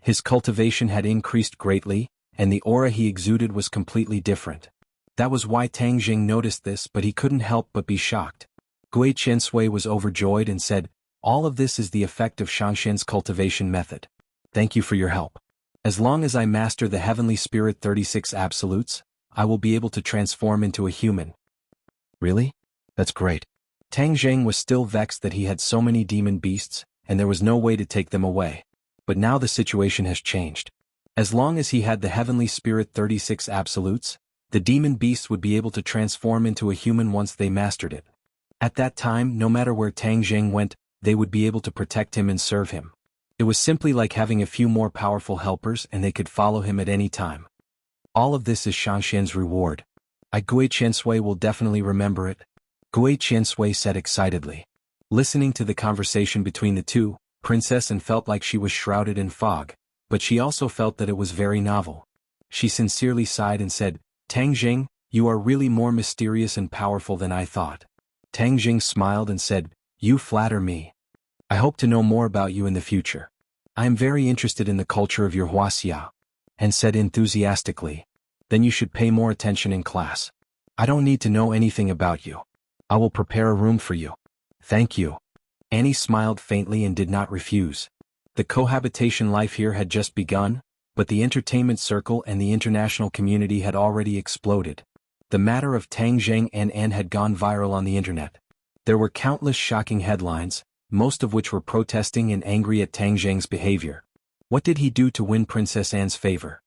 His cultivation had increased greatly, and the aura he exuded was completely different. That was why Tang Jing noticed this, but he couldn't help but be shocked. Gui Qiansui was overjoyed and said, "All of this is the effect of Shangshin's cultivation method. Thank you for your help. As long as I master the Heavenly Spirit 36 Absolutes, I will be able to transform into a human." "Really? That's great." Tang Jing was still vexed that he had so many demon beasts, and there was no way to take them away. But now the situation has changed. As long as he had the Heavenly Spirit 36 Absolutes, the demon beasts would be able to transform into a human once they mastered it. At that time, no matter where Tang Jing went, they would be able to protect him and serve him. It was simply like having a few more powerful helpers, and they could follow him at any time. All of this is Shangshin's reward. Gui Qiansui will definitely remember it. Gui Qiansui said excitedly. Listening to the conversation between the two, Princess Anne felt like she was shrouded in fog, but she also felt that it was very novel. She sincerely sighed and said, "Tang Jing, you are really more mysterious and powerful than I thought." Tang Jing smiled and said, "You flatter me. I hope to know more about you in the future. I am very interested in the culture of your Wuxia," and said enthusiastically, "Then you should pay more attention in class. I don't need to know anything about you. I will prepare a room for you." "Thank you." Annie smiled faintly and did not refuse. The cohabitation life here had just begun, but the entertainment circle and the international community had already exploded. The matter of Tang Jing and Anne had gone viral on the internet. There were countless shocking headlines, most of which were protesting and angry at Tang Jing's behavior. What did he do to win Princess Anne's favor?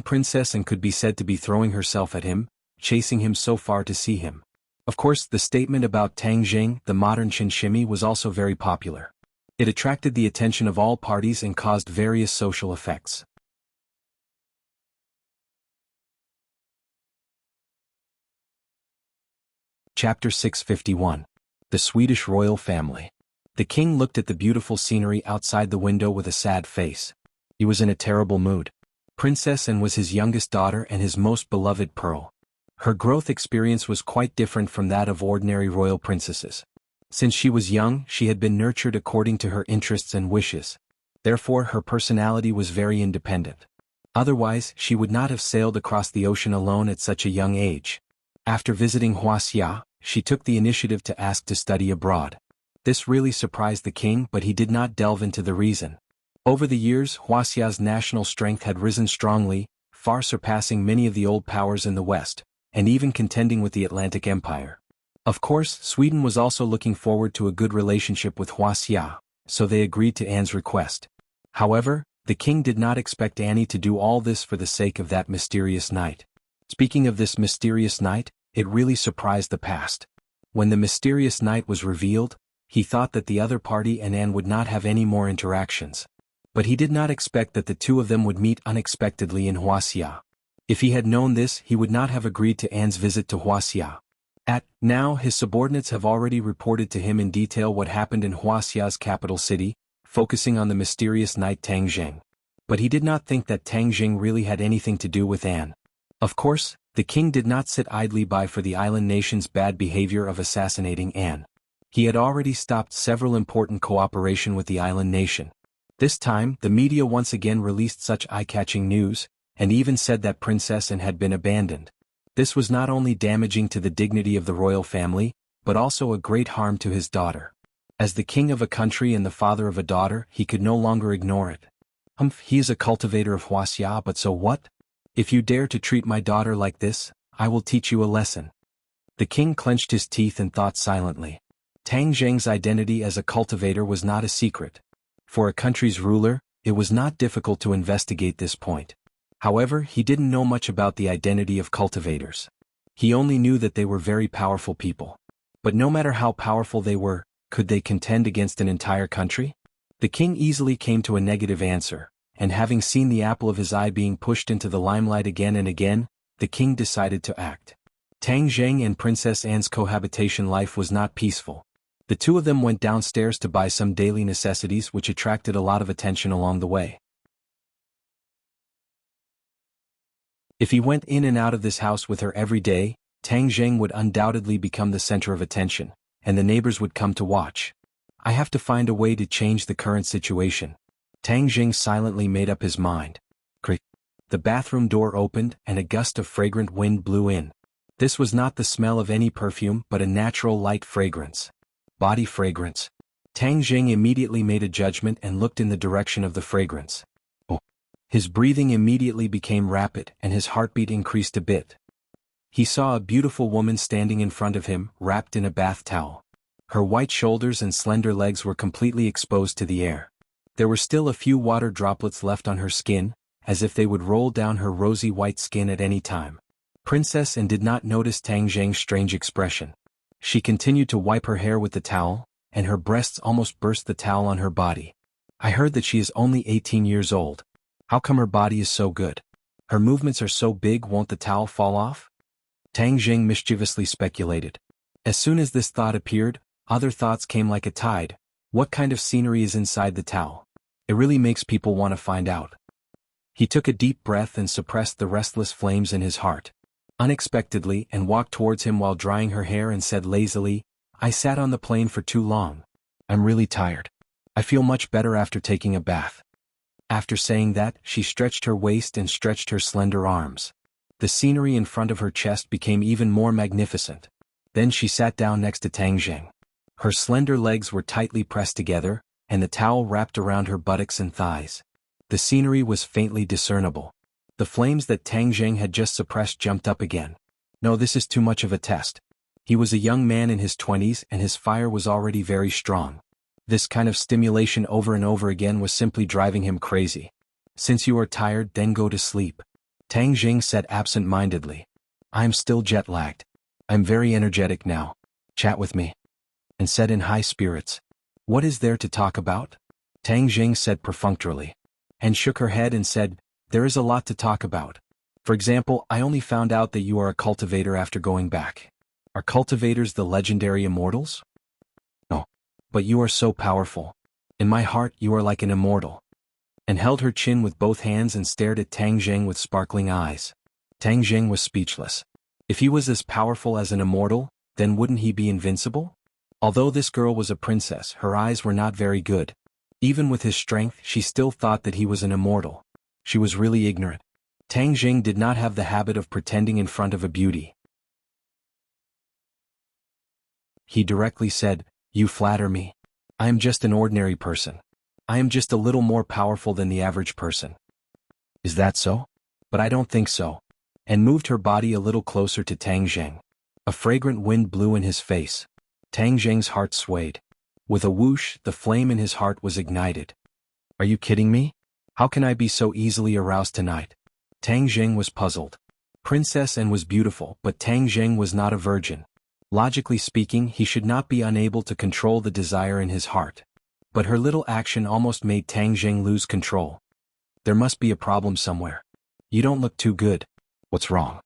Princess Anne could be said to be throwing herself at him, chasing him so far to see him. Of course, the statement about Tang Jing, the modern Chinchimi, was also very popular. It attracted the attention of all parties and caused various social effects. Chapter 651. The Swedish Royal Family. The king looked at the beautiful scenery outside the window with a sad face. He was in a terrible mood. Princess Anne was his youngest daughter and his most beloved pearl. Her growth experience was quite different from that of ordinary royal princesses. Since she was young, she had been nurtured according to her interests and wishes. Therefore, her personality was very independent. Otherwise, she would not have sailed across the ocean alone at such a young age. After visiting Wuxia, she took the initiative to ask to study abroad. This really surprised the king, but he did not delve into the reason. Over the years, Wuxia's national strength had risen strongly, far surpassing many of the old powers in the West, and even contending with the Atlantic Empire. Of course, Sweden was also looking forward to a good relationship with Wuxia, so they agreed to Anne's request. However, the king did not expect Annie to do all this for the sake of that mysterious night. Speaking of this mysterious night, it really surprised the past. When the mysterious night was revealed, he thought that the other party and Anne would not have any more interactions. But he did not expect that the two of them would meet unexpectedly in Wuxia. If he had known this, he would not have agreed to Anne's visit to Wuxia. Now his subordinates have already reported to him in detail what happened in Huaxia's capital city, focusing on the mysterious knight Tang Jing. But he did not think that Tang Jing really had anything to do with Anne. Of course, the king did not sit idly by for the island nation's bad behavior of assassinating Anne. He had already stopped several important cooperation with the island nation. This time, the media once again released such eye-catching news, and even said that Princess Anne had been abandoned. This was not only damaging to the dignity of the royal family, but also a great harm to his daughter. As the king of a country and the father of a daughter, he could no longer ignore it. He is a cultivator of Wuxia, but so what? If you dare to treat my daughter like this, I will teach you a lesson. The king clenched his teeth and thought silently. Tang Jing's identity as a cultivator was not a secret. For a country's ruler, it was not difficult to investigate this point. However, he didn't know much about the identity of cultivators. He only knew that they were very powerful people. But no matter how powerful they were, could they contend against an entire country? The king easily came to a negative answer, and having seen the apple of his eye being pushed into the limelight again and again, the king decided to act. Tang Jing and Princess Anne's cohabitation life was not peaceful. The two of them went downstairs to buy some daily necessities which attracted a lot of attention along the way. If he went in and out of this house with her every day, Tang Jing would undoubtedly become the center of attention, and the neighbors would come to watch. I have to find a way to change the current situation. Tang Jing silently made up his mind. Creak. The bathroom door opened and a gust of fragrant wind blew in. This was not the smell of any perfume but a natural light fragrance. Body fragrance. Tang Jing immediately made a judgment and looked in the direction of the fragrance. His breathing immediately became rapid and his heartbeat increased a bit. He saw a beautiful woman standing in front of him, wrapped in a bath towel. Her white shoulders and slender legs were completely exposed to the air. There were still a few water droplets left on her skin, as if they would roll down her rosy white skin at any time. Princess Anne did not notice Tang Jing's strange expression. She continued to wipe her hair with the towel, and her breasts almost burst the towel on her body. I heard that she is only 18 years old. How come her body is so good? Her movements are so big, won't the towel fall off? Tang Jing mischievously speculated. As soon as this thought appeared, other thoughts came like a tide. What kind of scenery is inside the towel? It really makes people want to find out. He took a deep breath and suppressed the restless flames in his heart. Unexpectedly, Anne walked towards him while drying her hair and said lazily, I sat on the plane for too long. I'm really tired. I feel much better after taking a bath. After saying that, she stretched her waist and stretched her slender arms. The scenery in front of her chest became even more magnificent. Then she sat down next to Tang Jing. Her slender legs were tightly pressed together, and the towel wrapped around her buttocks and thighs. The scenery was faintly discernible. The flames that Tang Jing had just suppressed jumped up again. No, this is too much of a test. He was a young man in his 20s and his fire was already very strong. This kind of stimulation over and over again was simply driving him crazy. Since you are tired, then go to sleep. Tang Jing said absent-mindedly. I am still jet-lagged. I'm very energetic now. Chat with me. And said in high spirits. What is there to talk about? Tang Jing said perfunctorily. And shook her head and said, there is a lot to talk about. For example, I only found out that you are a cultivator after going back. Are cultivators the legendary immortals? No. But you are so powerful. In my heart you are like an immortal. And held her chin with both hands and stared at Tang Jing with sparkling eyes. Tang Jing was speechless. If he was as powerful as an immortal, then wouldn't he be invincible? Although this girl was a princess, her eyes were not very good. Even with his strength, she still thought that he was an immortal. She was really ignorant. Tang Jing did not have the habit of pretending in front of a beauty. He directly said, you flatter me. I am just an ordinary person. I am just a little more powerful than the average person. Is that so? But I don't think so. And moved her body a little closer to Tang Jing. A fragrant wind blew in his face. Tang Jing's heart swayed. With a whoosh, the flame in his heart was ignited. Are you kidding me? How can I be so easily aroused tonight? Tang Jing was puzzled. Princess Anne was beautiful, but Tang Jing was not a virgin. Logically speaking, he should not be unable to control the desire in his heart. But her little action almost made Tang Jing lose control. There must be a problem somewhere. You don't look too good. What's wrong?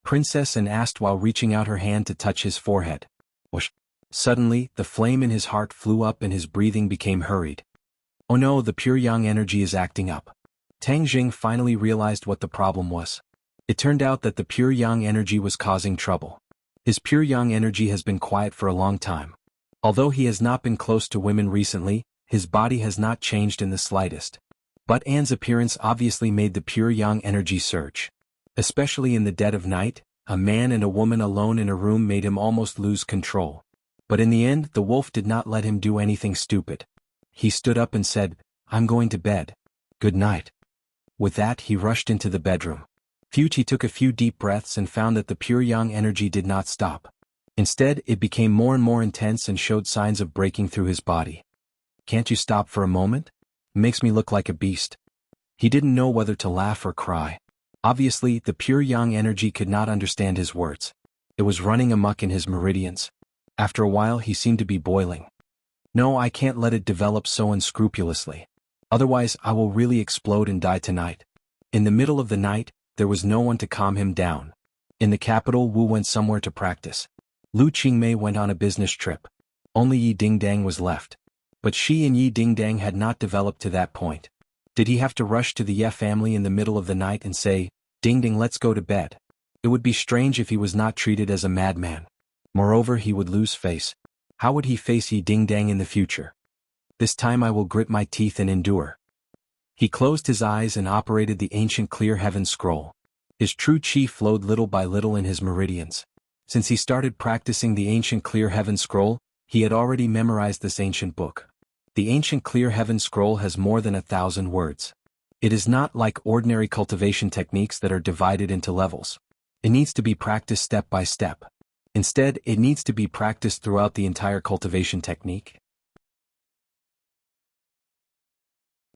Princess Anne asked while reaching out her hand to touch his forehead. Whoosh. Suddenly, the flame in his heart flew up and his breathing became hurried. Oh no, the pure yang energy is acting up. Tang Jing finally realized what the problem was. It turned out that the pure yang energy was causing trouble. His pure yang energy has been quiet for a long time. Although he has not been close to women recently, his body has not changed in the slightest. But Anne's appearance obviously made the pure yang energy surge. Especially in the dead of night, a man and a woman alone in a room made him almost lose control. But in the end, the wolf did not let him do anything stupid. He stood up and said, "I'm going to bed. Good night." With that, he rushed into the bedroom. Fuchi took a few deep breaths and found that the pure yang energy did not stop. Instead, it became more and more intense and showed signs of breaking through his body. "Can't you stop for a moment? Makes me look like a beast." He didn't know whether to laugh or cry. Obviously, the pure yang energy could not understand his words. It was running amok in his meridians. After a while, he seemed to be boiling. "No, I can't let it develop so unscrupulously. Otherwise, I will really explode and die tonight." In the middle of the night, there was no one to calm him down. In the capital, Wu went somewhere to practice. Lu Qingmei went on a business trip. Only Yi Dingdang was left. But she and Yi Dingdang had not developed to that point. Did he have to rush to the Ye family in the middle of the night and say, "Dingdang, let's go to bed"? It would be strange if he was not treated as a madman. Moreover, he would lose face. How would he face Yi Dingdang in the future? "This time I will grit my teeth and endure." He closed his eyes and operated the ancient clear heaven scroll. His true chi flowed little by little in his meridians. Since he started practicing the ancient clear heaven scroll, he had already memorized this ancient book. The ancient clear heaven scroll has more than 1,000 words. It is not like ordinary cultivation techniques that are divided into levels. It needs to be practiced step by step. Instead, it needs to be practiced throughout the entire cultivation technique.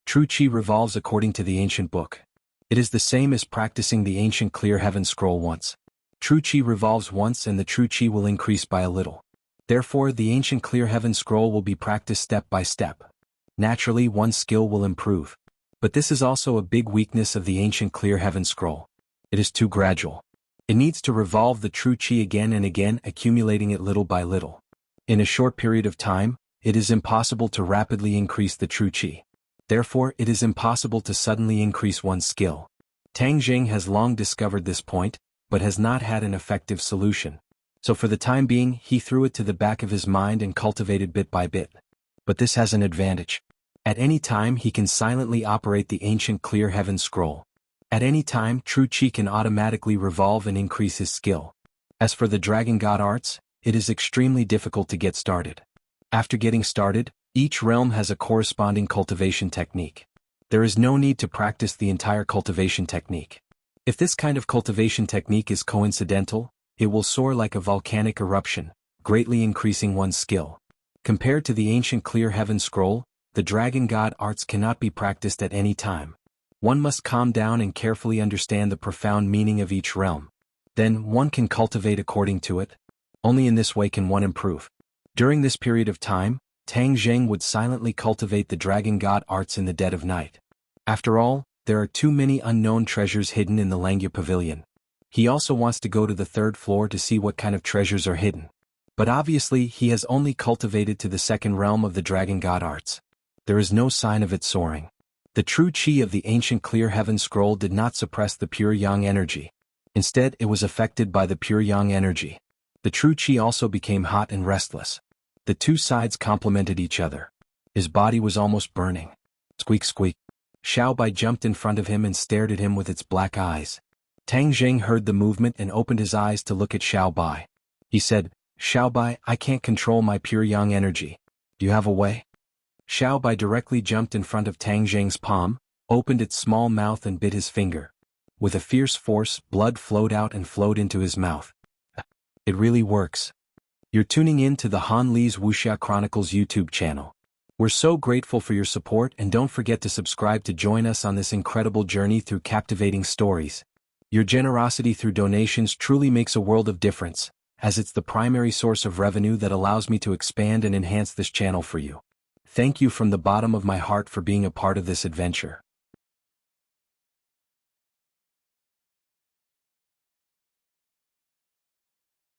True Chi revolves according to the ancient book. It is the same as practicing the ancient clear heaven scroll once. True Chi revolves once and the true Chi will increase by a little. Therefore, the ancient clear heaven scroll will be practiced step by step. Naturally, one skill will improve. But this is also a big weakness of the ancient clear heaven scroll. It is too gradual. It needs to revolve the true Chi again and again, accumulating it little by little. In a short period of time, it is impossible to rapidly increase the true Chi. Therefore, it is impossible to suddenly increase one's skill. Tang Jing has long discovered this point, but has not had an effective solution. So for the time being, he threw it to the back of his mind and cultivated bit by bit. But this has an advantage. At any time he can silently operate the ancient clear heaven scroll. At any time, true Chi can automatically revolve and increase his skill. As for the Dragon God arts, it is extremely difficult to get started. After getting started, each realm has a corresponding cultivation technique. There is no need to practice the entire cultivation technique. If this kind of cultivation technique is coincidental, it will soar like a volcanic eruption, greatly increasing one's skill. Compared to the ancient clear heaven scroll, the Dragon God arts cannot be practiced at any time. One must calm down and carefully understand the profound meaning of each realm. Then, one can cultivate according to it. Only in this way can one improve. During this period of time, Tang Jing would silently cultivate the Dragon God arts in the dead of night. After all, there are too many unknown treasures hidden in the Langya Pavilion. He also wants to go to the 3rd floor to see what kind of treasures are hidden. But obviously he has only cultivated to the 2nd realm of the Dragon God arts. There is no sign of it soaring. The true Chi of the ancient clear heaven scroll did not suppress the pure yang energy. Instead, it was affected by the pure yang energy. The true Chi also became hot and restless. The two sides complemented each other. His body was almost burning. Squeak squeak. Xiao Bai jumped in front of him and stared at him with its black eyes. Tang Jing heard the movement and opened his eyes to look at Xiao Bai. He said, "Xiao Bai, I can't control my pure yang energy. Do you have a way?" Xiao Bai directly jumped in front of Tang Jing's palm, opened its small mouth and bit his finger. With a fierce force, blood flowed out and flowed into his mouth. It really works. You're tuning in to the Han Li's Wuxia Chronicles YouTube channel. We're so grateful for your support and don't forget to subscribe to join us on this incredible journey through captivating stories. Your generosity through donations truly makes a world of difference. as it's the primary source of revenue that allows me to expand and enhance this channel for you. Thank you from the bottom of my heart for being a part of this adventure.